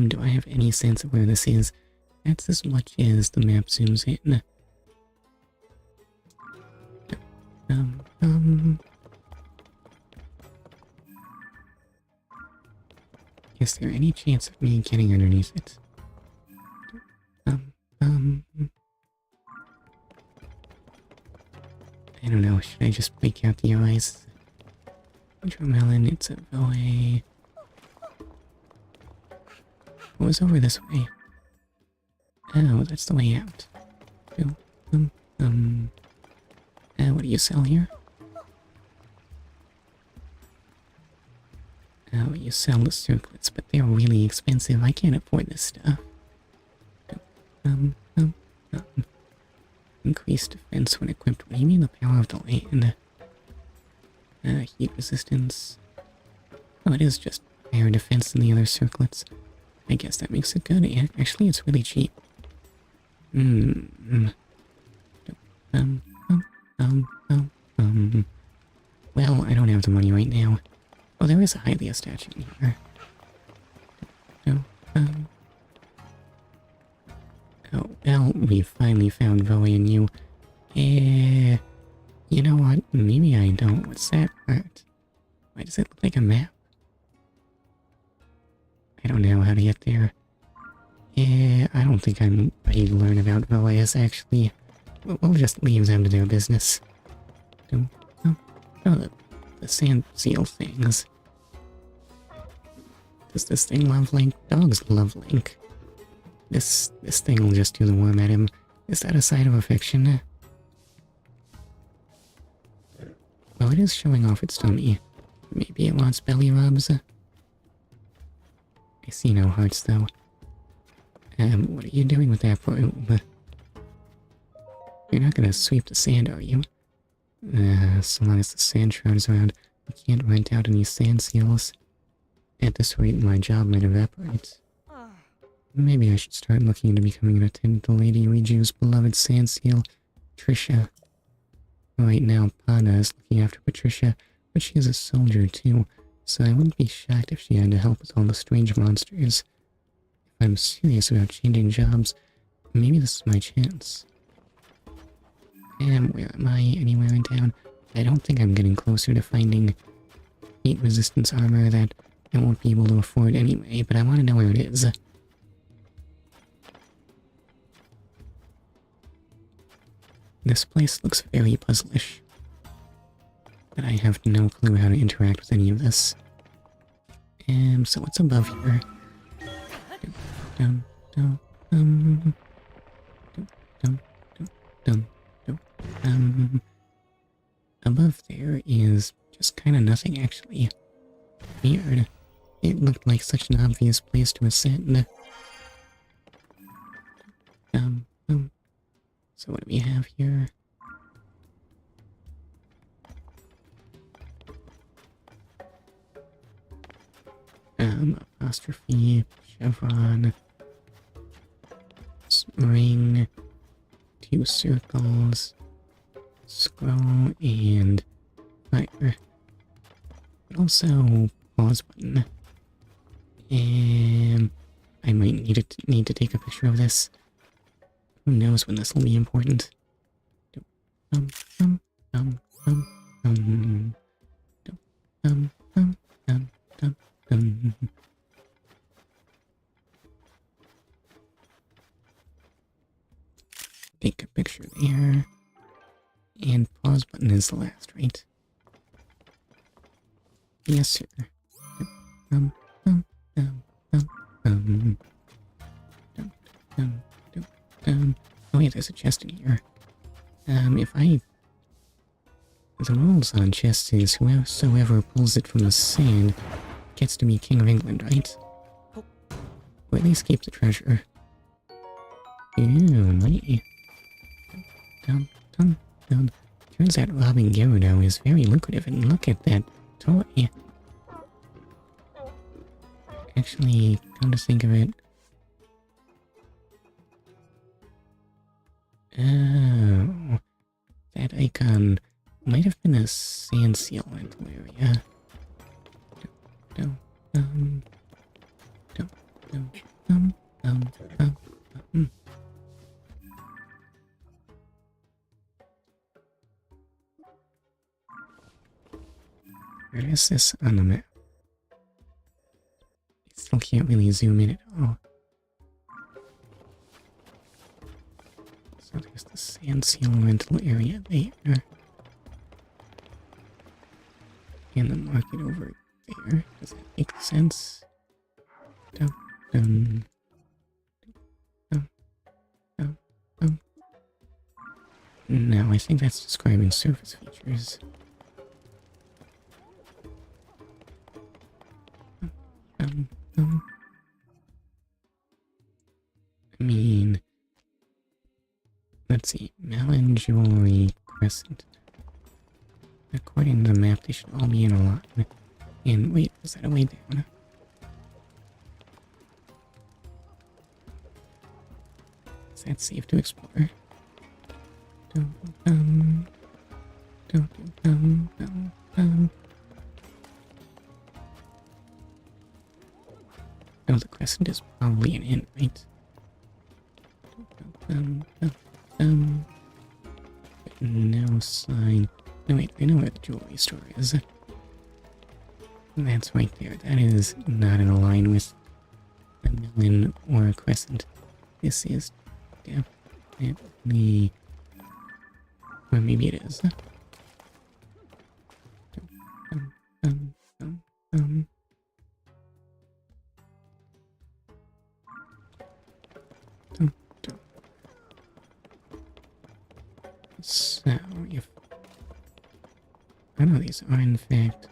Speaker 1: Do I have any sense of where this is? That's as much as the map zooms in. Is there any chance of me getting underneath it? I don't know, should I just break out the eyes? Melon, it's a boy. What was over this way? Oh, that's the way out. What do you sell here? Oh, you sell the circlets, but they're really expensive. I can't afford this stuff. Increased defense when equipped. What do you mean the power of the land? Heat resistance. Oh, it is just higher defense than the other circlets. I guess that makes it good. Actually, it's really cheap. Well, I don't have the money right now. Oh, there is a Hylia statue here. Oh, well, we finally found Voe and you. You know what? Maybe I don't. What's that part? Why does it look like a map? I don't know how to get there. I don't think I'm ready to learn about Voe's, actually. We'll just leave them to their business. Oh, the sand seal things. Does this thing love Link? Dogs love Link. This thing will just do the worm at him. Is that a sign of affection? Well, it is showing off its tummy. Maybe it wants belly rubs. I see no hearts, though. What are you doing with that broom? You're not gonna sweep the sand, are you? So long as the sand shroud's around, I can't rent out any sand seals. At this rate, my job might evaporate. Maybe I should start looking into becoming an attendant to Lady Riju's beloved sand seal, Patricia. Right now, Pana is looking after Patricia, but she is a soldier too, so I wouldn't be shocked if she had to help with all the strange monsters. If I'm serious about changing jobs, maybe this is my chance. Where am I? Anywhere in town? I don't think I'm getting closer to finding heat resistance armor that I won't be able to afford anyway, but I want to know where it is. This place looks very puzzlish, but I have no clue how to interact with any of this. So what's above here? Above there is just kind of nothing, actually. Weird. It looked like such an obvious place to ascend. So what do we have here? Apostrophe, chevron, ring, 2 circles, scroll, and fire. But also pause button. I might need to take a picture of this. Who knows when this will be important? Take a picture there. And pause button is the last, right? Yes, sir. Oh wait, there's a chest in here. The rules on chests is whoever pulls it from the sand gets to be King of England, right? Or at least keep the treasure. Ooh, money. Turns out robbing Gerudo is very lucrative, and look at that toy. Actually, come to think of it... Oh, that icon might have been a sand seal rental area. dum, dum, dum, dum, dum, dum, dum. Where is this on the map? I still can't really zoom in at all. So there's the sand seal rental area there. And the market over there. Does that make sense? Dum, dum, dum, dum, dum. No, I think that's describing surface features. I mean, let's see, Melancholy Crescent. According to the map, they should all be in a line. And wait, is that a way down? Is that safe to explore? Dum dum dum dum dum dum. Oh, the crescent is probably an inn, right? But no sign. No, wait, I know where the jewelry store is. That's right there. That is not in line with a melon or a crescent. This is definitely... Or maybe it is. So, if... I know these are in fact...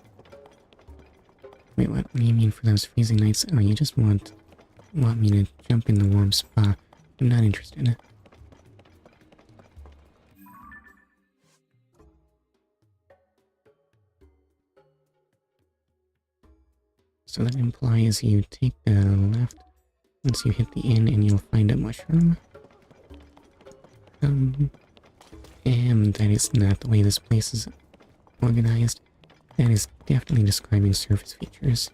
Speaker 1: Wait, what do you mean for those freezing nights? Oh, you just want me to jump in the warm spa. I'm not interested. So that implies you take the left once you hit the inn and you'll find a mushroom. And that is not the way this place is organized. That is definitely describing surface features.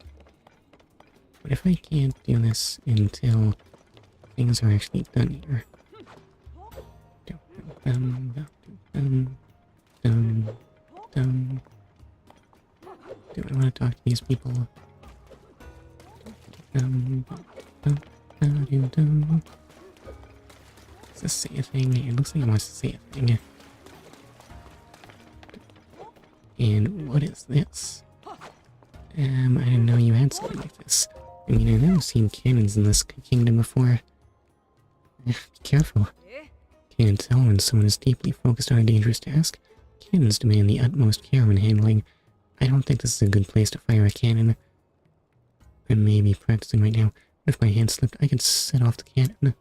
Speaker 1: But if I can't do this until things are actually done here. Do I want to talk to these people? Does this say a thing? It looks like it wants to say a thing. And what is this? I didn't know you had something like this. I mean, I've never seen cannons in this kingdom before. Be careful. Can't tell when someone is deeply focused on a dangerous task. Cannons demand the utmost care when handling. I don't think this is a good place to fire a cannon. I may be practicing right now, but if my hand slipped, I could set off the cannon.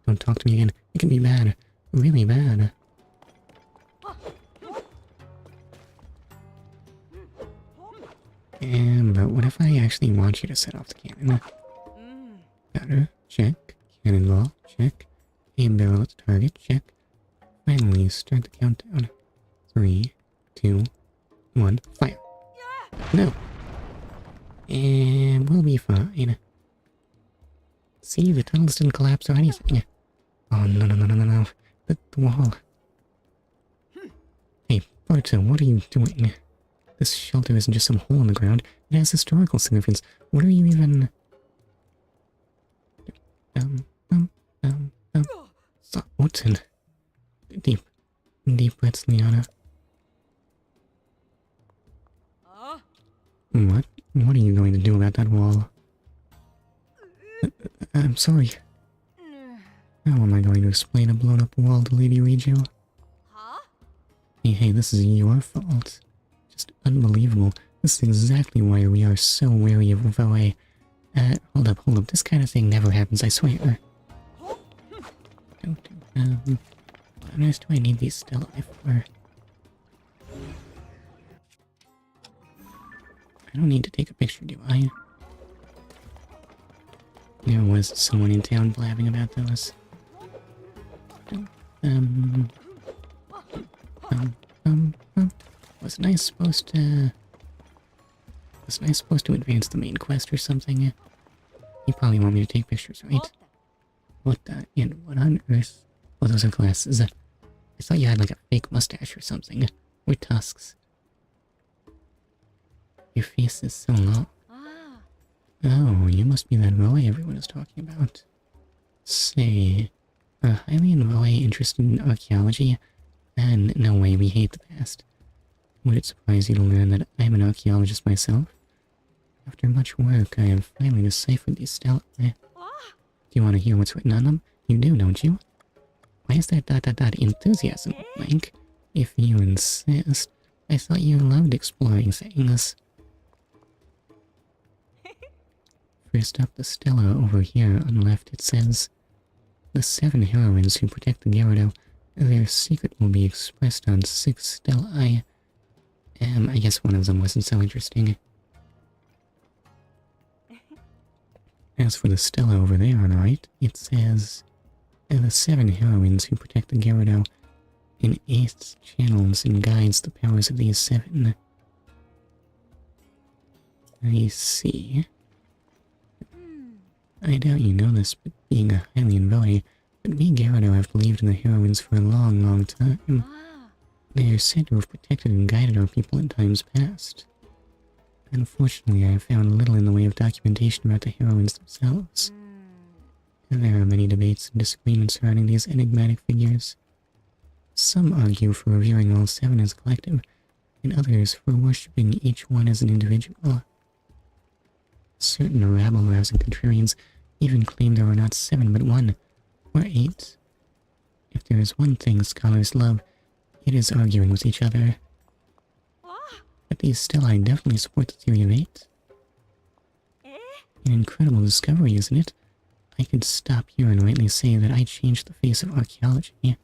Speaker 1: Don't talk to me again. It can be bad. Really bad. But what if I actually want you to set off the cannon? Powder, check. Cannonball, check. Aim barrel at the target, check. Finally, start the countdown. 3, 2, 1, fire. No. And we'll be fine. See, the tunnels didn't collapse or anything. Oh, no. The wall. Hey, Barto, what are you doing? This shelter isn't just some hole in the ground. It has historical significance. What are you even... Stop, Woodson. Deep breaths, Liana. What? What are you going to do about that wall? I'm sorry. How am I going to explain a blown-up wall to Lady Regio? Hey, this is your fault. Just unbelievable. This is exactly why we are so wary of Voe. Hold up. This kind of thing never happens, I swear. What on earth do I need these still alive for? I don't need to take a picture, do I? There was someone in town blabbing about those. Wasn't I supposed to... Wasn't I supposed to advance the main quest or something? You probably want me to take pictures, right? What the... and what on earth? Oh, those are glasses. I thought you had like a fake mustache or something. Or tusks. Your face is so long. Oh, you must be that Roy everyone is talking about. Say, a highly in Roy interested in archaeology? And no way, we hate the past. Would it surprise you to learn that I'm an archaeologist myself? After much work, I have finally deciphered these stelae. Do you want to hear what's written on them? You do, don't you? Why is there ... enthusiasm, Link? If you insist. I thought you loved exploring things. First up, the stela over here on the left, it says, the 7 heroines who protect the Gerudo, their secret will be expressed on 6 stelae. I guess one of them wasn't so interesting. As for the stela over there on the right, it says, the 7 heroines who protect the Gerudo, in 8 channels and guides the powers of these 7. I see. I doubt you know this, but being a Hylian boy, but me Gerudo have believed in the heroines for a long, long time. They are said to have protected and guided our people in times past. Unfortunately, I have found little in the way of documentation about the heroines themselves. And there are many debates and disagreements surrounding these enigmatic figures. Some argue for reviewing all 7 as a collective, and others for worshipping each one as an individual. Certain rabble-rousing contrarians even claim there are not 7 but 1, or 8. If there is one thing scholars love, it is arguing with each other. But these stelae definitely support the theory of 8. An incredible discovery, isn't it? I could stop here and rightly say that I changed the face of archaeology.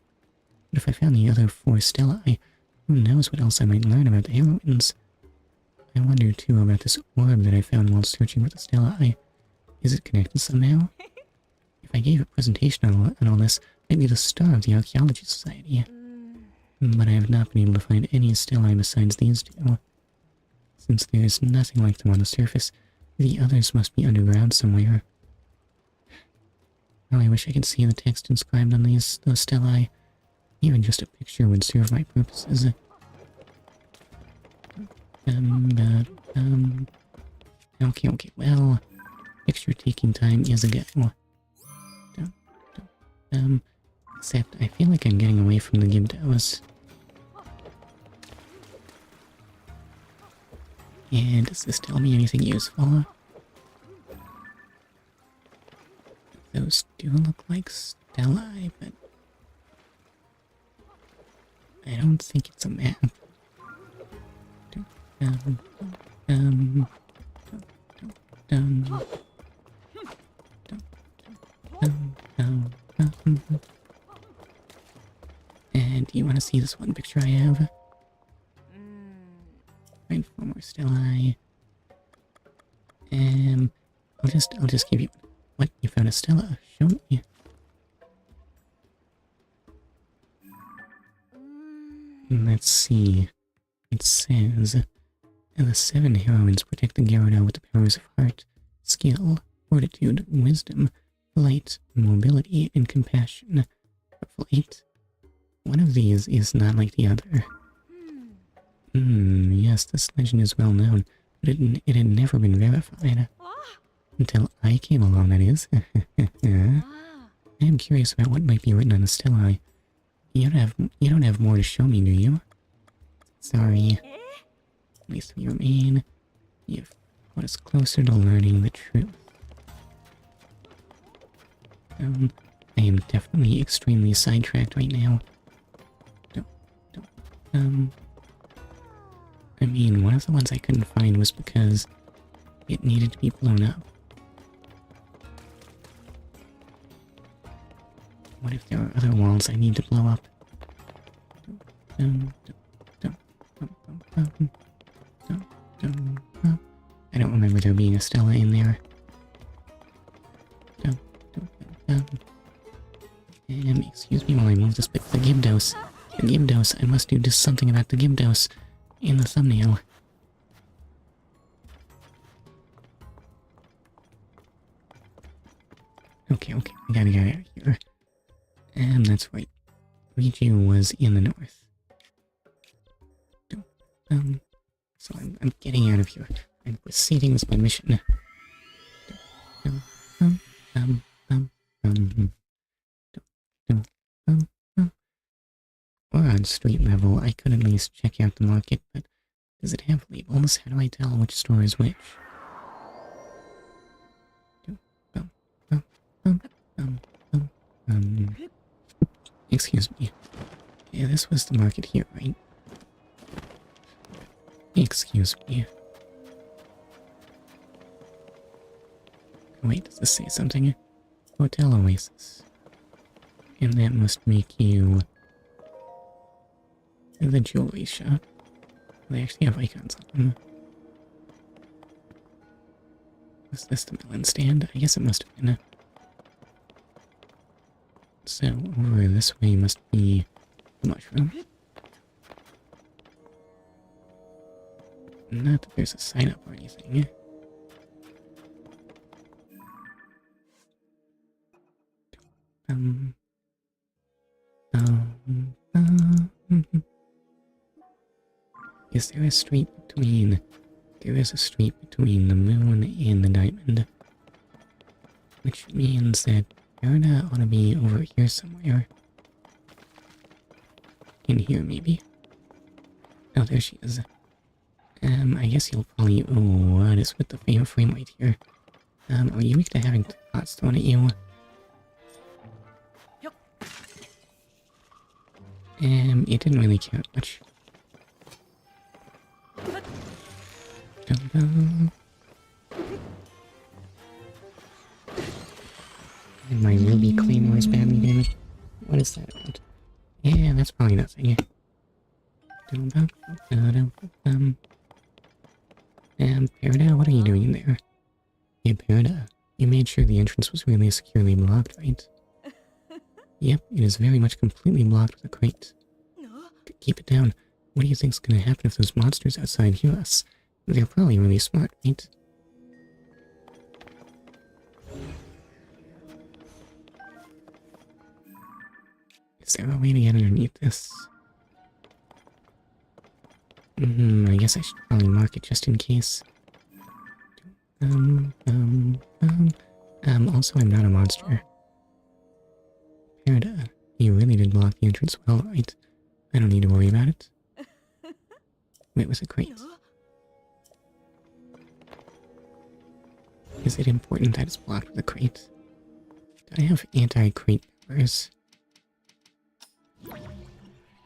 Speaker 1: But if I found the other 4 stelae, who knows what else I might learn about the heroines. I wonder too about this orb that I found while searching for the stelae. Is it connected somehow? If I gave a presentation on all this, I'd be the star of the Archaeology Society. But I have not been able to find any stelae besides these 2. Since there is nothing like them on the surface, the others must be underground somewhere. Oh, I wish I could see the text inscribed on those stelae. Even just a picture would serve my purposes. Okay, well, picture taking time is a go. Except I feel like I'm getting away from the Gibdos. And does this tell me anything useful? Those do look like stelae, but I don't think it's a map. And do you want to see this one picture I have? Find 4 more stelae. I'll just give you... What? You found a stela? Show me. Let's see. It says, the 7 heroines protect the Gerudo with the powers of heart, skill, fortitude, wisdom, light, mobility, and compassion. But light? One of these is not like the other. Yes, this legend is well known, but it had never been verified. Until I came along, that is. I am curious about what might be written on the stelae. You don't have more to show me, do you? Sorry. At least we remain. You've brought us closer to learning the truth. I am definitely extremely sidetracked right now. I mean, one of the ones I couldn't find was because it needed to be blown up. What if there are other walls I need to blow up? I don't remember there being a stela in there. Excuse me while I move this bit. The Gibdos. The Gibdos. I must do just something about the Gibdos in the thumbnail. I gotta get out of here. That's right. Riju was in the north. So I'm getting out of here. I'm proceeding with my mission. Or on street level, I could at least check out the market, but does it have labels? How do I tell which store is which? Excuse me. Yeah, this was the market here, right? Excuse me. Wait, does this say something? Hotel Oasis. And that must make you the jewelry shop. They actually have icons on them. Was this the melon stand? I guess it must have been. So, over this way must be the mushroom. Not that there's a sign up or anything. Is there a street between... There is a street between the moon and the diamond. Which means that Gerudo ought to be over here somewhere. In here, maybe. Oh, there she is. I guess you'll probably... Oh, what is with the frame rate here? Are you weak to having pots thrown at you? It didn't really count much. And my ruby claymore is badly damaged. What is that about? Yeah, that's probably nothing. Gerudo, what are you doing in there? Yeah, Gerudo, you made sure the entrance was really securely blocked, right? Yep, it is very much completely blocked with a crate. Keep it down. What do you think's gonna happen if those monsters outside hear us? They're probably really smart, right? Is there a way to get underneath this? I guess I should probably mark it just in case. Also, I'm not a monster. Gerudo, you really did block the entrance well, right? I don't need to worry about it. Wait, was it crate? Is it important that it's blocked with a crate? Do I have anti-crate powers?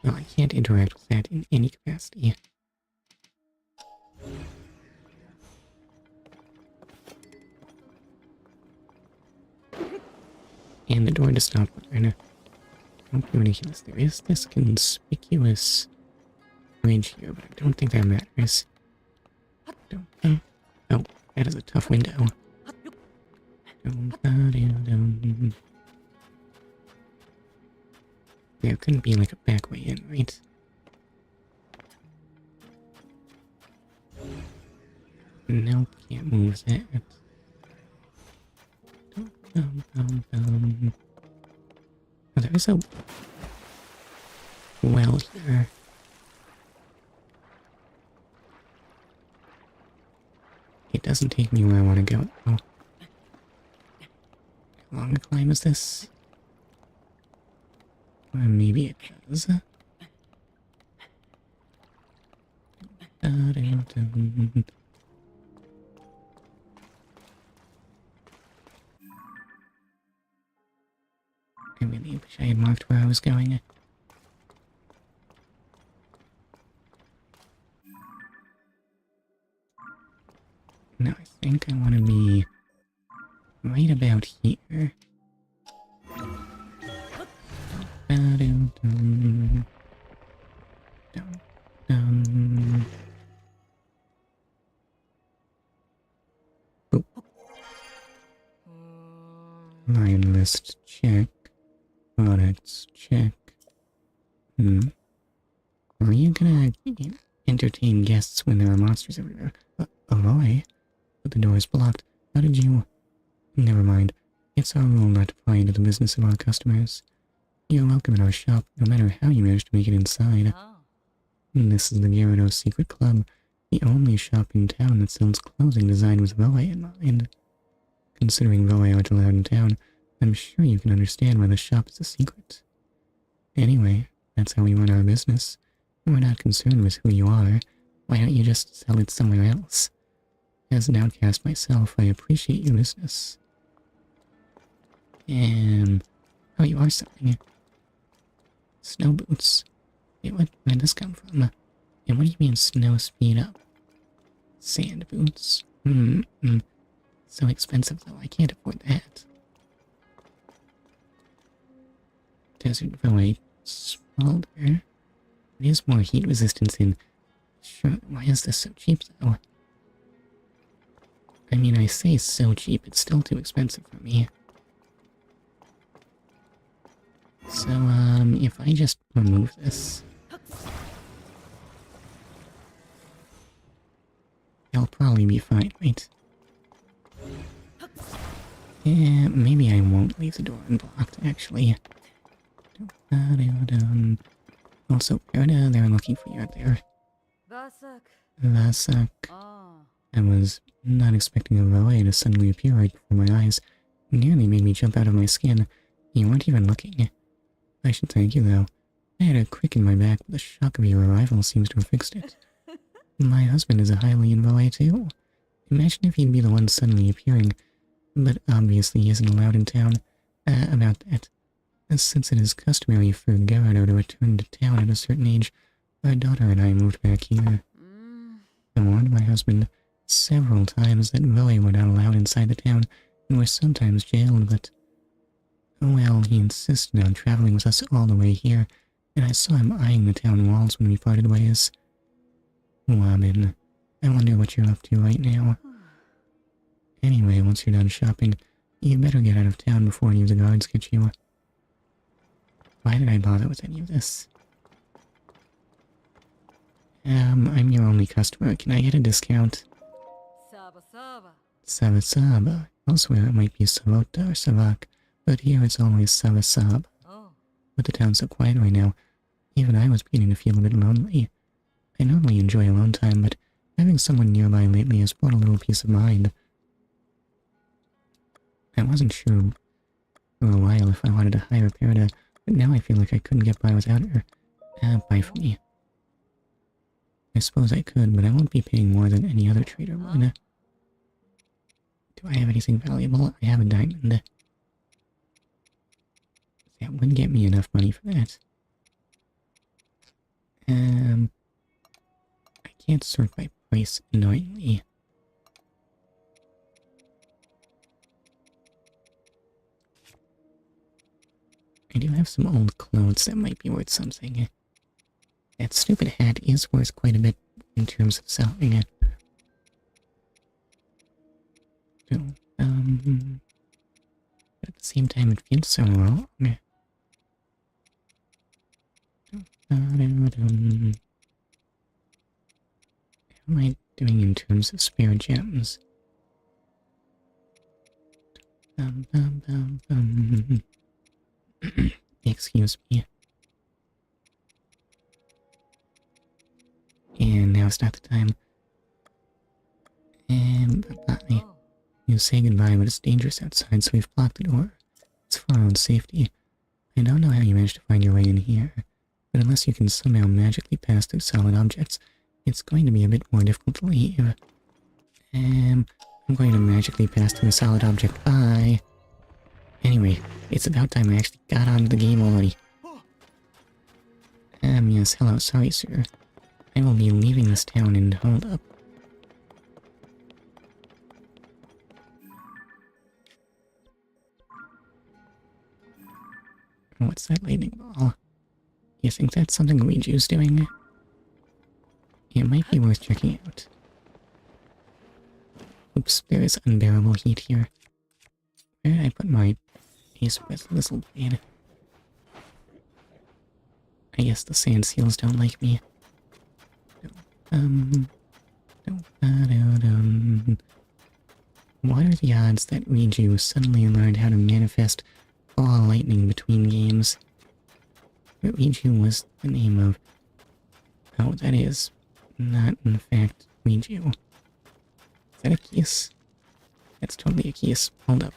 Speaker 1: No, I can't interact with that in any capacity. And the door to stop button. How ridiculous. There is this conspicuous bridge here, but I don't think that matters. Oh, that is a tough window. There couldn't be like a back way in, right? Nope, can't move that. Oh, there is a well here. It doesn't take me where I want to go. Oh. How long a climb is this? Well, maybe it does. I really wish I had marked where I was going. No, I think I want to be right about here. Oh. Line list check. Products check. Are you gonna entertain guests when there are monsters everywhere? Oh boy. But the door is blocked. How did you... Never mind. It's our rule not to pry into the business of our customers. You're welcome in our shop, no matter how you manage to make it inside. This is the Gerudo Secret Club, the only shop in town that sells clothing designed with Voe in mind. Considering Voe aren't allowed in town, I'm sure you can understand why the shop is a secret. Anyway, that's how we run our business. We're not concerned with who you are. Why don't you just sell it somewhere else? As an outcast myself, I appreciate your business. Oh, you are selling snow boots. Wait, where did this come from? And what do you mean snow speed up? Sand boots. So expensive though, I can't afford that. Desert Valley Smolder. It is more heat resistance in... Sure, why is this so cheap though? I mean, I say so cheap, it's still too expensive for me. So, if I just remove this... I'll probably be fine, right? Yeah, maybe I won't leave the door unblocked, actually. Also, Gerda, they're looking for you out there. Vasak. I was not expecting a valet to suddenly appear right before my eyes. Nearly made me jump out of my skin. You weren't even looking. I should thank you, though. I had a crick in my back, but the shock of your arrival seems to have fixed it. My husband is a Hylian valet, too. Imagine if he'd be the one suddenly appearing. But obviously he isn't allowed in town. About that. Since it is customary for Gerudo to return to town at a certain age, our daughter and I moved back here. I warned my husband several times that Voe were not allowed inside the town and were sometimes jailed, but... Well, he insisted on traveling with us all the way here, and I saw him eyeing the town walls when we parted ways. Woman, I wonder what you're up to right now. Anyway, once you're done shopping, you better get out of town before any of the guards catch you. Why did I bother with any of this? I'm your only customer. Can I get a discount? Saba. Elsewhere it might be Savota or Savak, but here it's always Saba. With the town so quiet right now, even I was beginning to feel a bit lonely. I normally enjoy alone time, but having someone nearby lately has brought a little peace of mind. I wasn't sure for a while if I wanted to hire Perida, but now I feel like I couldn't get by without her. Buy for me. I suppose I could, but I won't be paying more than any other trader would. Do I have anything valuable? I have a diamond. That wouldn't get me enough money for that. I can't sort by price annoyingly. I do have some old clothes that might be worth something. That stupid hat is worth quite a bit in terms of selling it. So, but at the same time it feels so wrong. How am I doing in terms of spare gems? Excuse me. And now it's not the time. And bye-bye. You say goodbye, but it's dangerous outside, so we've blocked the door. It's for our own safety. I don't know how you managed to find your way in here, but unless you can somehow magically pass through solid objects, it's going to be a bit more difficult to leave. I'm going to magically pass through a solid object. Bye. Anyway, it's about time I actually got onto the game already. Yes, hello, sorry sir. I will be leaving this town and hold up. What's that lightning ball? You think that's something Luigi's doing? It might be worth checking out. Oops, there is unbearable heat here. Where did I put my ace with this little blade? I guess the sand seals don't like me. Water are the odds that Riju suddenly learned how to manifest ball lightning between games? But Riju was the name of... Oh, that is not, in fact, Riju. Is that a kiss? That's totally a kiss. Hold up.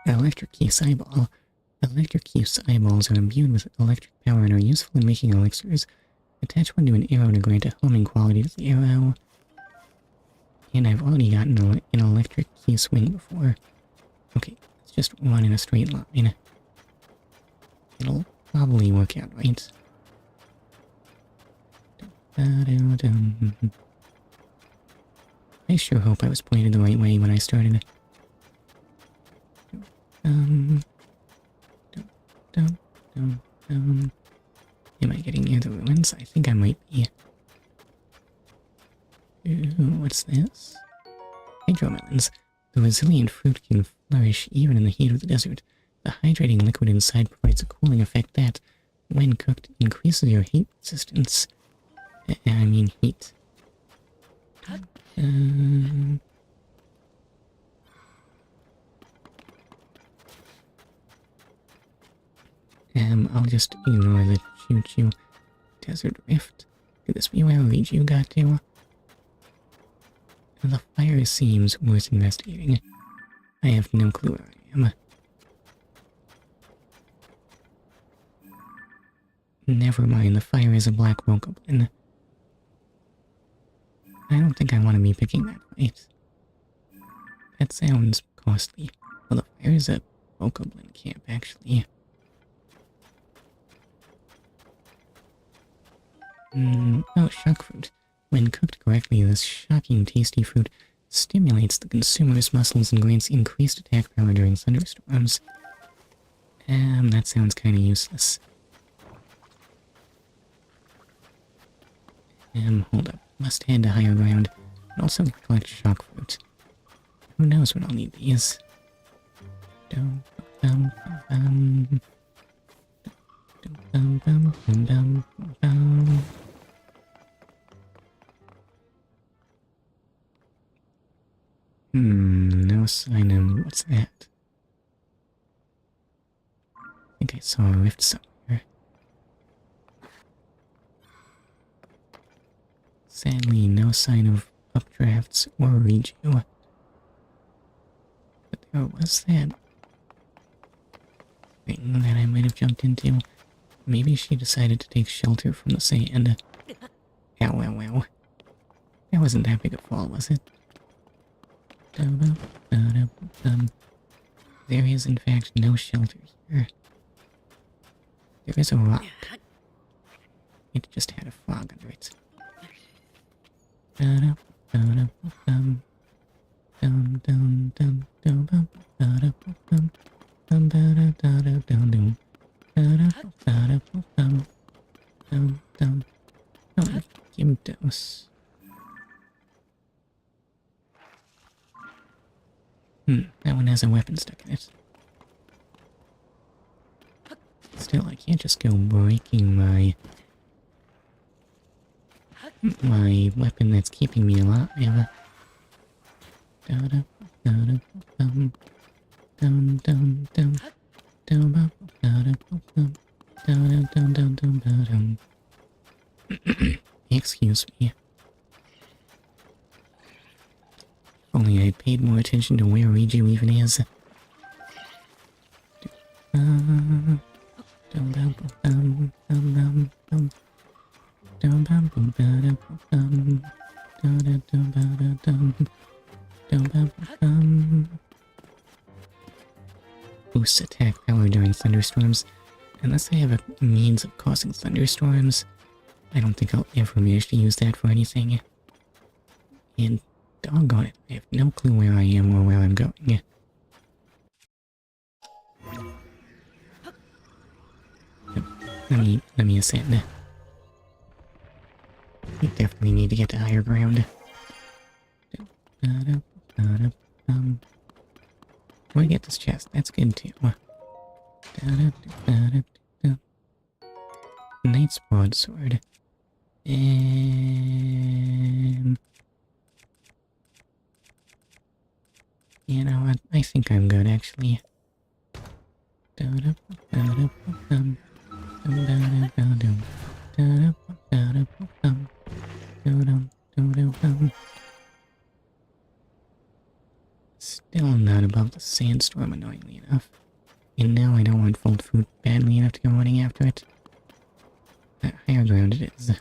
Speaker 1: Electric Kiss Eyeball. Electric Kiss eyeballs are imbued with electric power and are useful in making elixirs. Attach one to an arrow to grant a homing quality to the arrow. And I've already gotten an electric key swing before. Okay, let's just run in a straight line. It'll probably work out right. I sure hope I was pointed the right way when I started. Am I getting near the ruins? I think I might be. Ooh, what's this? Hydromelons. The resilient fruit can flourish even in the heat of the desert. The hydrating liquid inside provides a cooling effect that, when cooked, increases your heat resistance. I mean heat. I'll just ignore the choo-choo. Desert Rift. Could this be where Riju got to? The fire seems worth investigating. I have no clue where I am. Never mind, the fire is a black bokoblin. I don't think I want to be picking that fight. That sounds costly. Well, the fire is a bokoblin camp, actually. Oh, shock fruit. When cooked correctly, this shocking tasty fruit stimulates the consumer's muscles and grants increased attack power during thunderstorms. That sounds kinda useless. Hold up. Must head to higher ground, and also collect shock fruit. Who knows when I'll need these. No sign of... what's that? I think I saw a rift somewhere. Sadly, no sign of updrafts or Riju. But there was that thing that I might have jumped into. Maybe she decided to take shelter from the sand. Ow, ow, ow. That wasn't that big a fall, was it? There is, in fact, no shelter here. There is a rock. It just had a fog under it. Oh, Gimdos. That one has a weapon stuck in it. Still, I can't just go breaking my weapon that's keeping me alive. Excuse me. Only I paid more attention to where Riju even is. Boosts attack power during thunderstorms. Unless I have a means of causing thunderstorms, I don't think I'll ever manage to use that for anything. And doggone it, I have no clue where I am or where I'm going. Let me ascend. We definitely need to get to higher ground. Where to get this chest? That's good too. Knight's broadsword. You know what? I think I'm good, actually. Still not above the sandstorm, annoyingly enough. And now I don't want fold food badly enough to go running after it. The higher ground it is.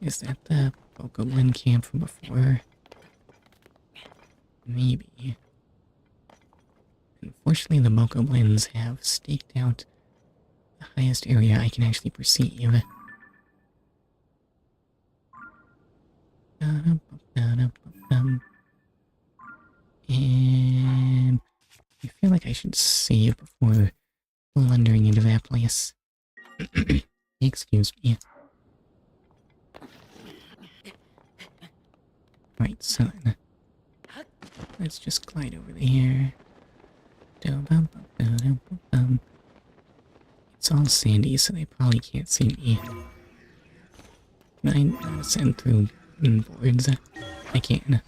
Speaker 1: Is that the Bokoblin camp from before? Maybe. Unfortunately, the Bokoblins have staked out the highest area I can actually perceive. And I feel like I should save before blundering into that place. Excuse me. Right, so then, let's just glide over here. It's all sandy, so they probably can't see me. Can I ascend through boards? I can.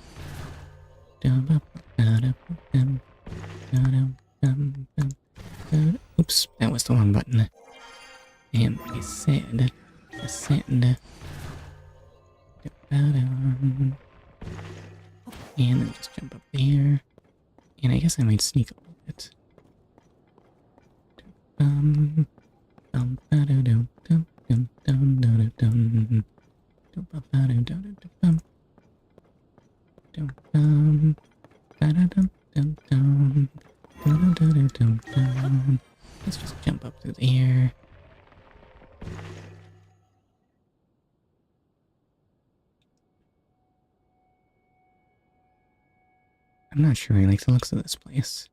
Speaker 1: Oops, that was the wrong button. And I said ascend. And then just jump up there. And I guess I might sneak a little bit. Let's just jump up through the air. I'm not sure I like the looks of this place.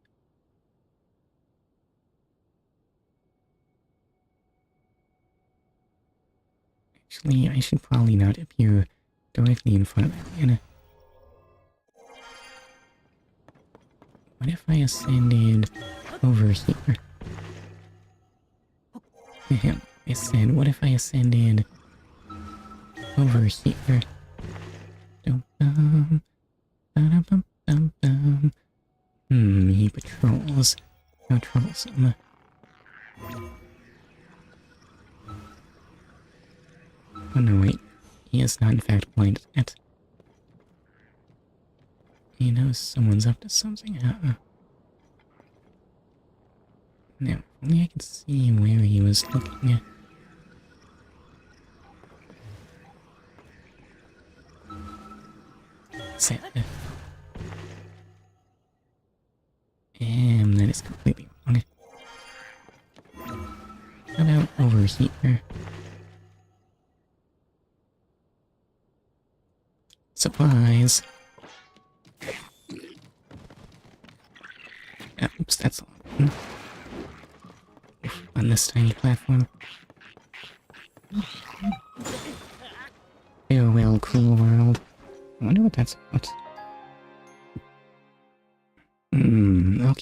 Speaker 1: Actually, I should probably not appear directly in front of that man. What if I ascended over here? I said, what if I ascended over here? He patrols. How troublesome. Oh no, wait. He is not in fact blind yet. He knows someone's up to something. Now, if only I could see where he was looking. Set. That is completely wrong. How about over here? Supplies. Oops, that's a lot. On this tiny platform. Farewell, cruel world. I wonder what that's about.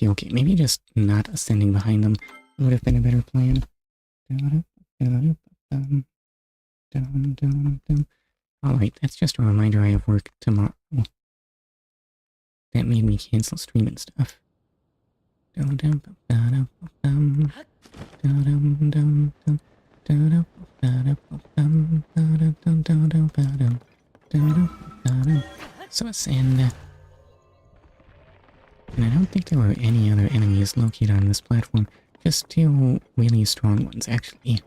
Speaker 1: Okay. Maybe just not ascending behind them would have been a better plan. Alright, that's just a reminder I have work tomorrow. That made me cancel stream and stuff. So ascend. And I don't think there were any other enemies located on this platform. Just two really strong ones, actually.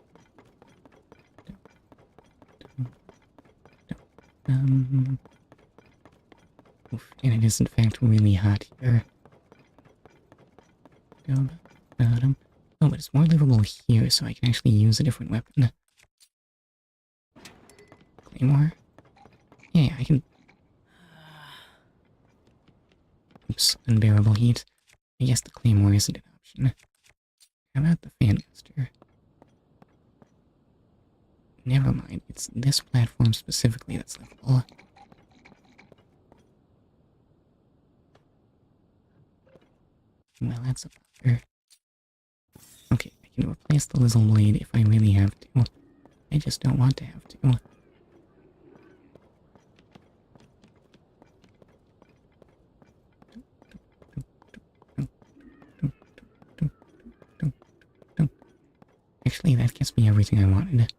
Speaker 1: Oof, and it is in fact really hot here. Oh, but it's more livable here, so I can actually use a different weapon. Claymore? Yeah, I can... Oops, unbearable heat. I guess the Claymore isn't an option. How about the Fancaster? Never mind, it's this platform specifically that's livable. Well, that's a bugger. Okay, can replace the Lizzle Blade if I really have to. I just don't want to have to. Actually, that gets me everything I wanted.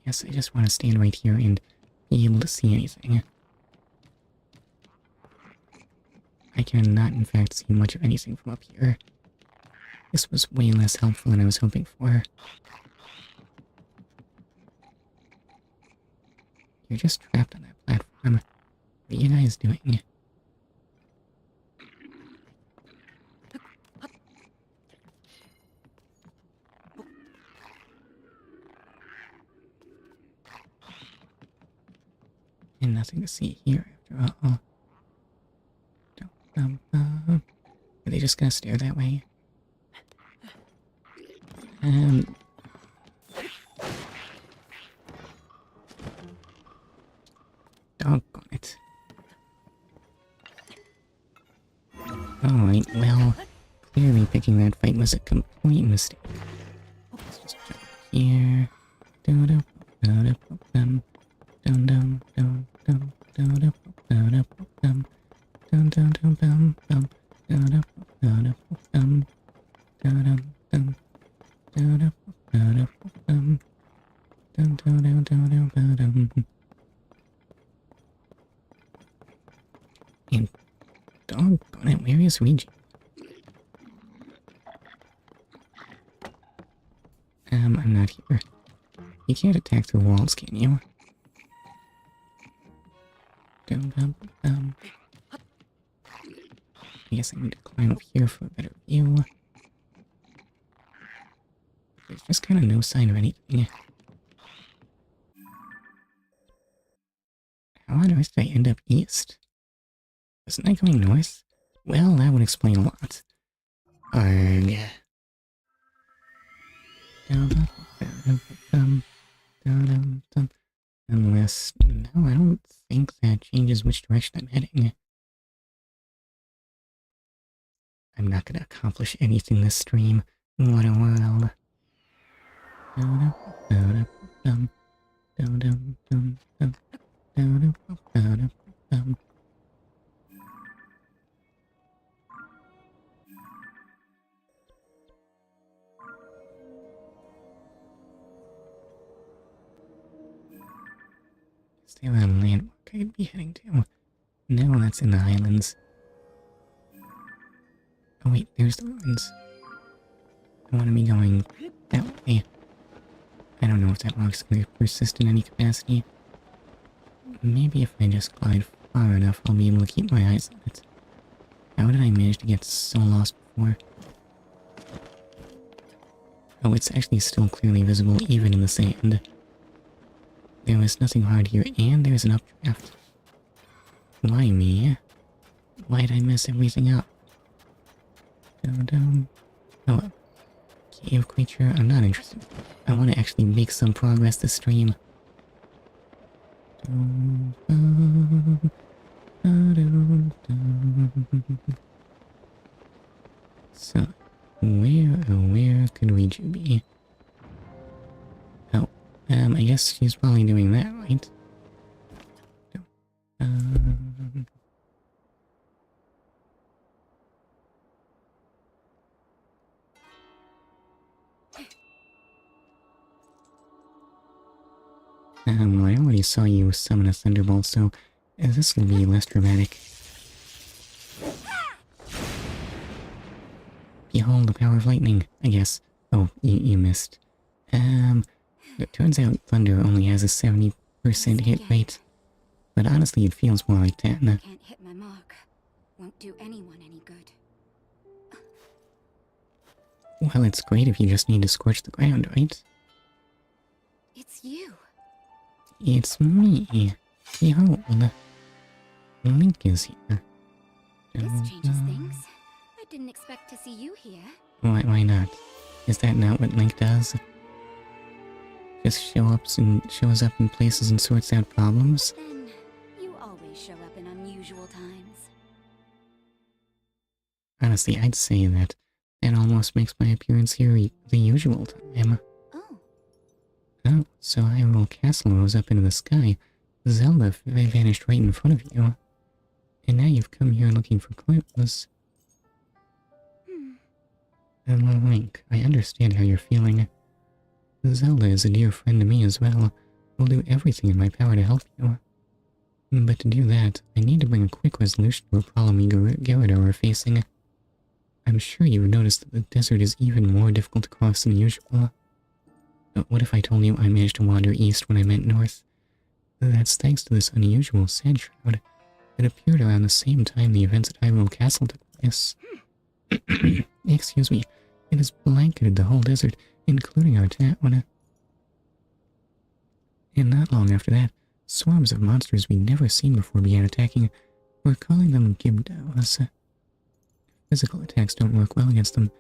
Speaker 1: Yes, I just want to stand right here and be able to see anything. I cannot, in fact, see much of anything from up here. This was way less helpful than I was hoping for. You're just trapped on that platform. What are you guys doing? And nothing to see here after all. Are they just gonna stare that way? Doggone it. Alright, well, clearly picking that fight was a complete mistake. Let's just jump here. And doggone it, where is Ouija? I'm not here. You can't attack through walls, can you? I guess I need to climb up here for a better view. There's just kind of no sign of anything. How on earth did I end up east? Wasn't I going north? Well, that would explain a lot. Arg. Unless... No, I don't think that changes which direction I'm heading. I'm not gonna accomplish anything this stream. What a world. Is there a landmark I'd be heading to? No, that's in the Highlands. Oh wait, there's the ruins. I want to be going that way. I don't know if that rock's going to persist in any capacity. Maybe if I just glide far enough, I'll be able to keep my eyes on it. How did I manage to get so lost before? Oh, it's actually still clearly visible even in the sand. There was nothing hard here, and there's an updraft. Why me? Why'd I mess everything up? Oh, cave creature, I'm not interested. I want to actually make some progress this stream. So, where could Ouija be? Oh, I guess she's probably doing that, right? Well, I already saw you summon a thunderbolt, so this will be less dramatic. Behold the power of lightning, I guess. Oh, you missed. It turns out thunder only has a 70% hit rate. But honestly, it feels more like that.
Speaker 2: Can't hit my mark. Won't do anyone any good.
Speaker 1: Well, it's great if you just need to scorch the ground, right?
Speaker 2: It's you.
Speaker 1: It's me. Behold. Link is here.
Speaker 2: This changes things. I didn't expect to see you here.
Speaker 1: Why not? Is that not what Link does? Just shows up in places and sorts out problems?
Speaker 2: Then you always show up in unusual times.
Speaker 1: Honestly, I'd say that almost makes my appearance here the usual time.
Speaker 2: Oh,
Speaker 1: Oh, so Hyrule Castle rose up into the sky. Zelda vanished right in front of you. And now you've come here looking for clues. Link, I understand how you're feeling. Zelda is a dear friend to me as well. I'll do everything in my power to help you. But to do that, I need to bring a quick resolution to a problem me and Gerudo are facing. I'm sure you've noticed that the desert is even more difficult to cross than usual. But what if I told you I managed to wander east when I meant north? That's thanks to this unusual sand shroud that appeared around the same time the events at Hyrule Castle took place. Excuse me, it has blanketed the whole desert, including our town. And not long after that, swarms of monsters we'd never seen before began attacking. We're calling them Gibdos. Physical attacks don't work well against them.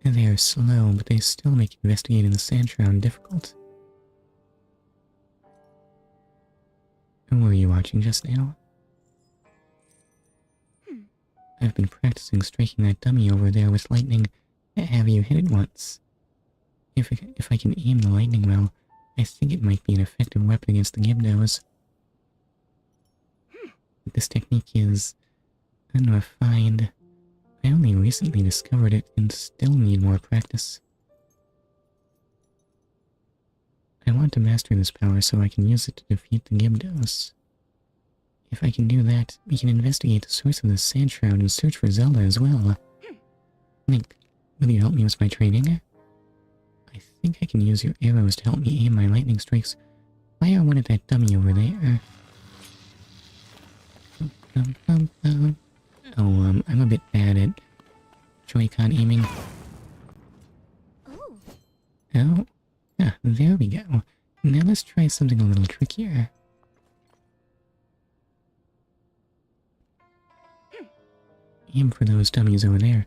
Speaker 1: They are slow, but they still make investigating the sand shroud difficult. Who were you watching just now? I've been practicing striking that dummy over there with lightning. Have you hit it once? If I can aim the lightning well, I think it might be an effective weapon against the Gibdos. This technique is unrefined. I only recently discovered it and still need more practice. I want to master this power so I can use it to defeat the Gibdos. If I can do that, we can investigate the source of the sand shroud and search for Zelda as well. Link, will you help me with my training? I think I can use your arrows to help me aim my lightning strikes. Fire one at that dummy over there. Oh, I'm a bit bad at Joy-Con aiming.
Speaker 2: oh.
Speaker 1: Oh, there we go. Now let's try something a little trickier. Aim for those dummies over there.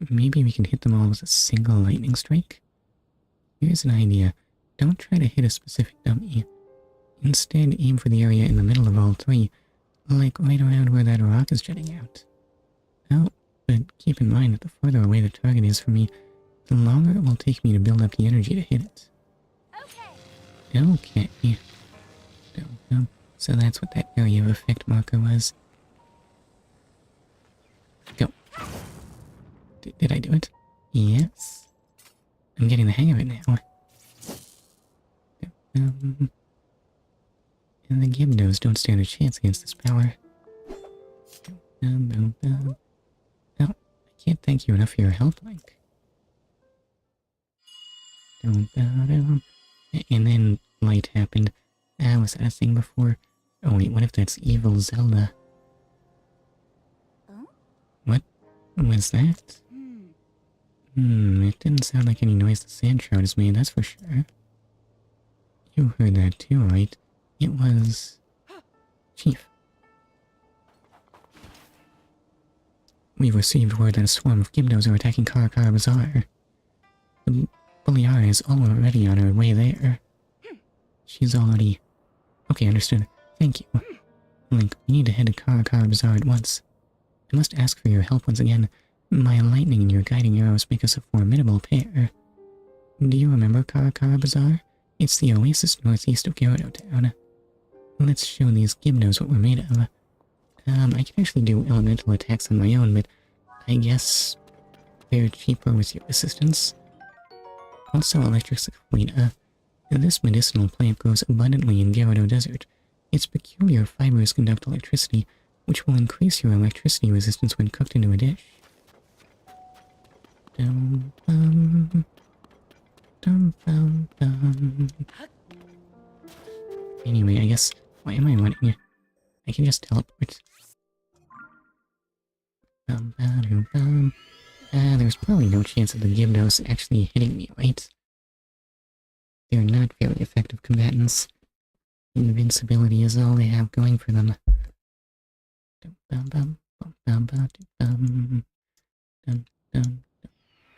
Speaker 1: Maybe we can hit them all with a single lightning strike? Here's an idea. Don't try to hit a specific dummy. Instead, aim for the area in the middle of all three, like right around where that rock is jutting out. Oh, but keep in mind that the farther away the target is from me, the longer it will take me to build up the energy to hit it. Okay. So that's what that area of effect marker was. Go. Did I do it? Yes. I'm getting the hang of it now. And the Gibdos don't stand a chance against this power. Oh, I can't thank you enough for your help, Link. And then light happened. Was that a thing before? Oh wait, what if that's evil Zelda?
Speaker 2: Oh?
Speaker 1: What was that? It didn't sound like any noise the sand shroud has made, that's for sure. You heard that too, right? It was... Chief. We've received word that a swarm of Gibdos are attacking Karakara Bazaar. The Boliara is already on her way there. She's already... Okay, understood. Thank you. Link, we need to head to Karakara Bazaar at once. I must ask for your help once again. My lightning and your guiding arrows make us a formidable pair. Do you remember Karakara Bazaar? It's the oasis northeast of Gerudo Town. Let's show these Gibdos what we're made of. I can actually do elemental attacks on my own, but I guess they're cheaper with your assistance. Also, electric sequoia. This medicinal plant grows abundantly in Gerudo Desert. Its peculiar fibers conduct electricity, which will increase your electricity resistance when cooked into a dish. Dum bum. Dum bum bum. Anyway, I guess, why am I running? I can just teleport. Bum ba dum bum. There's probably no chance of the Gibdos actually hitting me, right? They're not very effective combatants. Invincibility is all they have going for them. Dum bum bum bum bum ba dum dum dum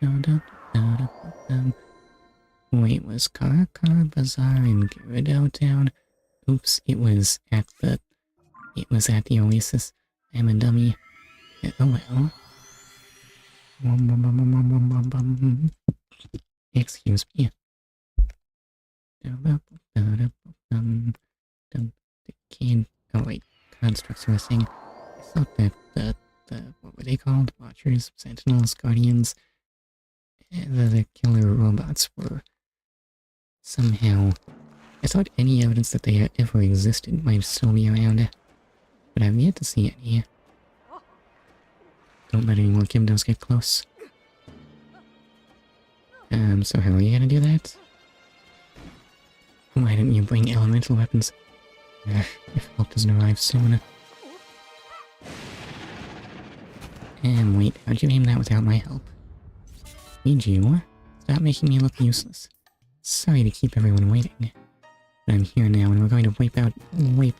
Speaker 1: dum dum dum dum. Wait, was Karakara Bazaar in Gerudo Town? Oops, it was at the Oasis. I'm a dummy. Oh well. Excuse me. Can't. Oh wait, constructs were a thing. I thought that what were they called? Watchers, Sentinels, Guardians. The killer robots were somehow. I thought any evidence that they ever existed might still be around, but I've yet to see any. Don't let any more Gimdos get close. So how are you gonna do that? Why didn't you bring elemental weapons? If help doesn't arrive soon. Wait, how'd you aim that without my help? Need you? Stop making me look useless. Sorry to keep everyone waiting. But I'm here now and we're going to wipe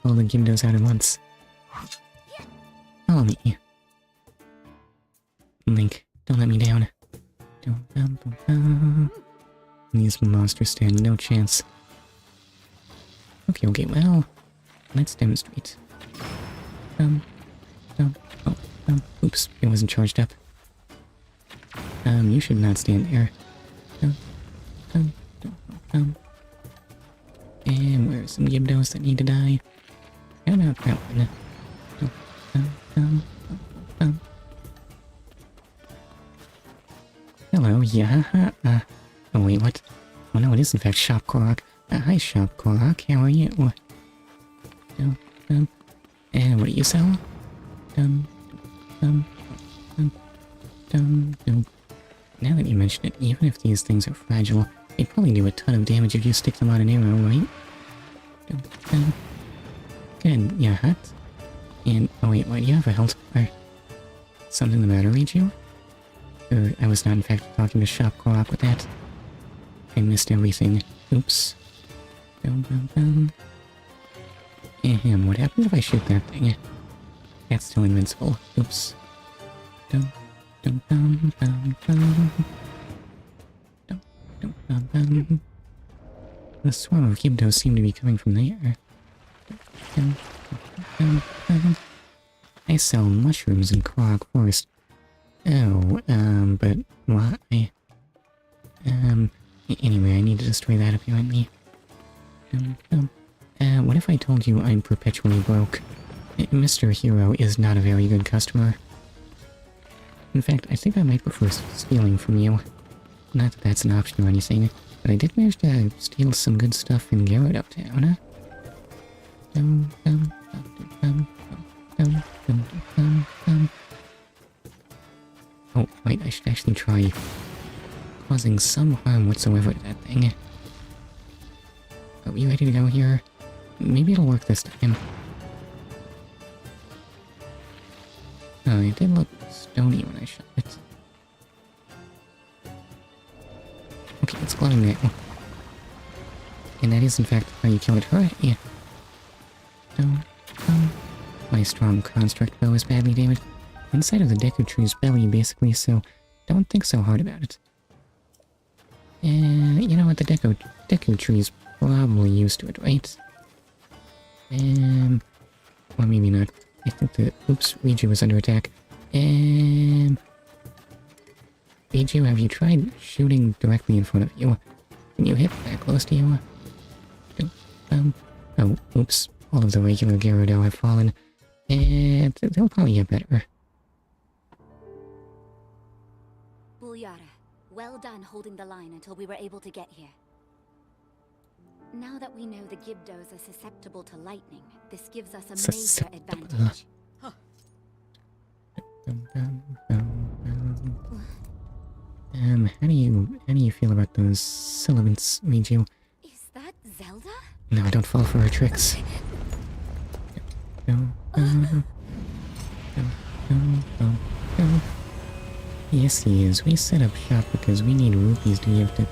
Speaker 1: all the Gimdos out at once. Follow me. Link, don't let me down. These monsters stand no chance. Okay, well, let's demonstrate. Oops, it wasn't charged up. You should not stand there. And where are some Gimdos that need to die? How about that one? Hello, yeah, oh wait, what? Oh no, it is in fact Shop Korok. Hi Shop Korok, how are you? And what do you sell? Now that you mention it, even if these things are fragile, they probably do a ton of damage if you stick them on an arrow, right? Good, yeah, hot. And, oh wait, why do you have a health bar? Something the matter, Riju? Or, I was not in fact talking to Shop Co-op with that. I missed everything. Oops. What happens if I shoot that thing? That's still invincible. Oops. The swarm of Gimdos seem to be coming from there. I sell mushrooms in Korok Forest. Oh, but why? Anyway, I need to destroy that apparently. What if I told you I'm perpetually broke? Mr. Hero is not a very good customer. In fact, I think I might prefer stealing from you. Not that that's an option or anything, but I did manage to steal some good stuff in Gerudo Town. Oh, wait, I should actually try causing some harm whatsoever to that thing. Are we ready to go here? Maybe it'll work this time. Oh, it did look stony when I shot it. Okay, it's glowing now. And that is in fact how you kill it. Right, yeah. My strong construct bow is badly damaged. Inside of the Deku Tree's belly, basically, so don't think so hard about it. You know what, the Deku Tree's probably used to it, right? Or maybe not. I think the... Oops, Riju was under attack. Riju, have you tried shooting directly in front of you? Can you hit that close to you? Oh, oops. All of the regular Gerudo have fallen. And they'll probably get better.
Speaker 2: Bulyara, well done holding the line until we were able to get here. Now that we know the Gibdos are susceptible to lightning, this gives us a major advantage.
Speaker 1: How do you feel about those syllabants, Riju?
Speaker 2: Is that Zelda?
Speaker 1: No, don't fall for her tricks. Yes, he is. We set up shop because we need rupees to give to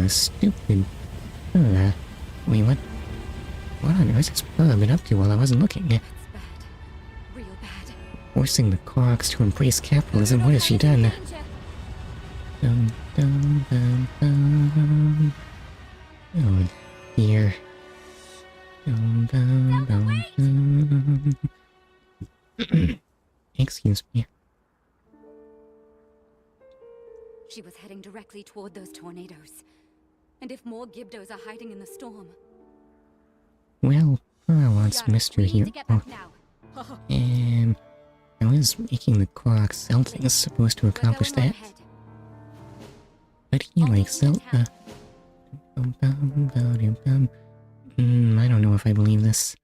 Speaker 1: stupid. Wait, what? What on earth has Purr been up to while I wasn't looking?
Speaker 2: It's bad. Real bad.
Speaker 1: Forcing the Koroks to embrace capitalism. What has she done? Oh dear. Excuse me.
Speaker 2: She was heading directly toward those tornadoes. And if more Gibdos are hiding in the storm...
Speaker 1: Well, Cora wants
Speaker 2: Yara,
Speaker 1: Mister
Speaker 2: we need
Speaker 1: here.
Speaker 2: to get back now.
Speaker 1: I was making the Korok Cell thing is supposed to accomplish that. But he likes Zelda. I don't know if I believe this.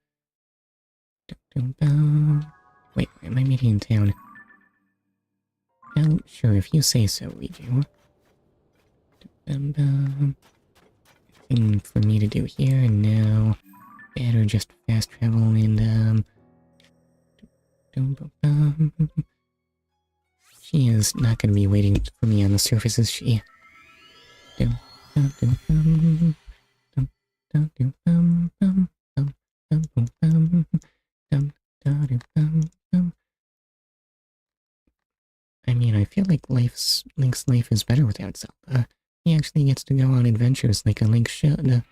Speaker 1: Wait, am I meeting in town? Well, sure, if you say so, we do. Thing for me to do here, and now... Better just fast travel and, She is not gonna be waiting for me on the surface, is she? I mean, I feel like Link's life is better without Zelda. He actually gets to go on adventures like a Link should.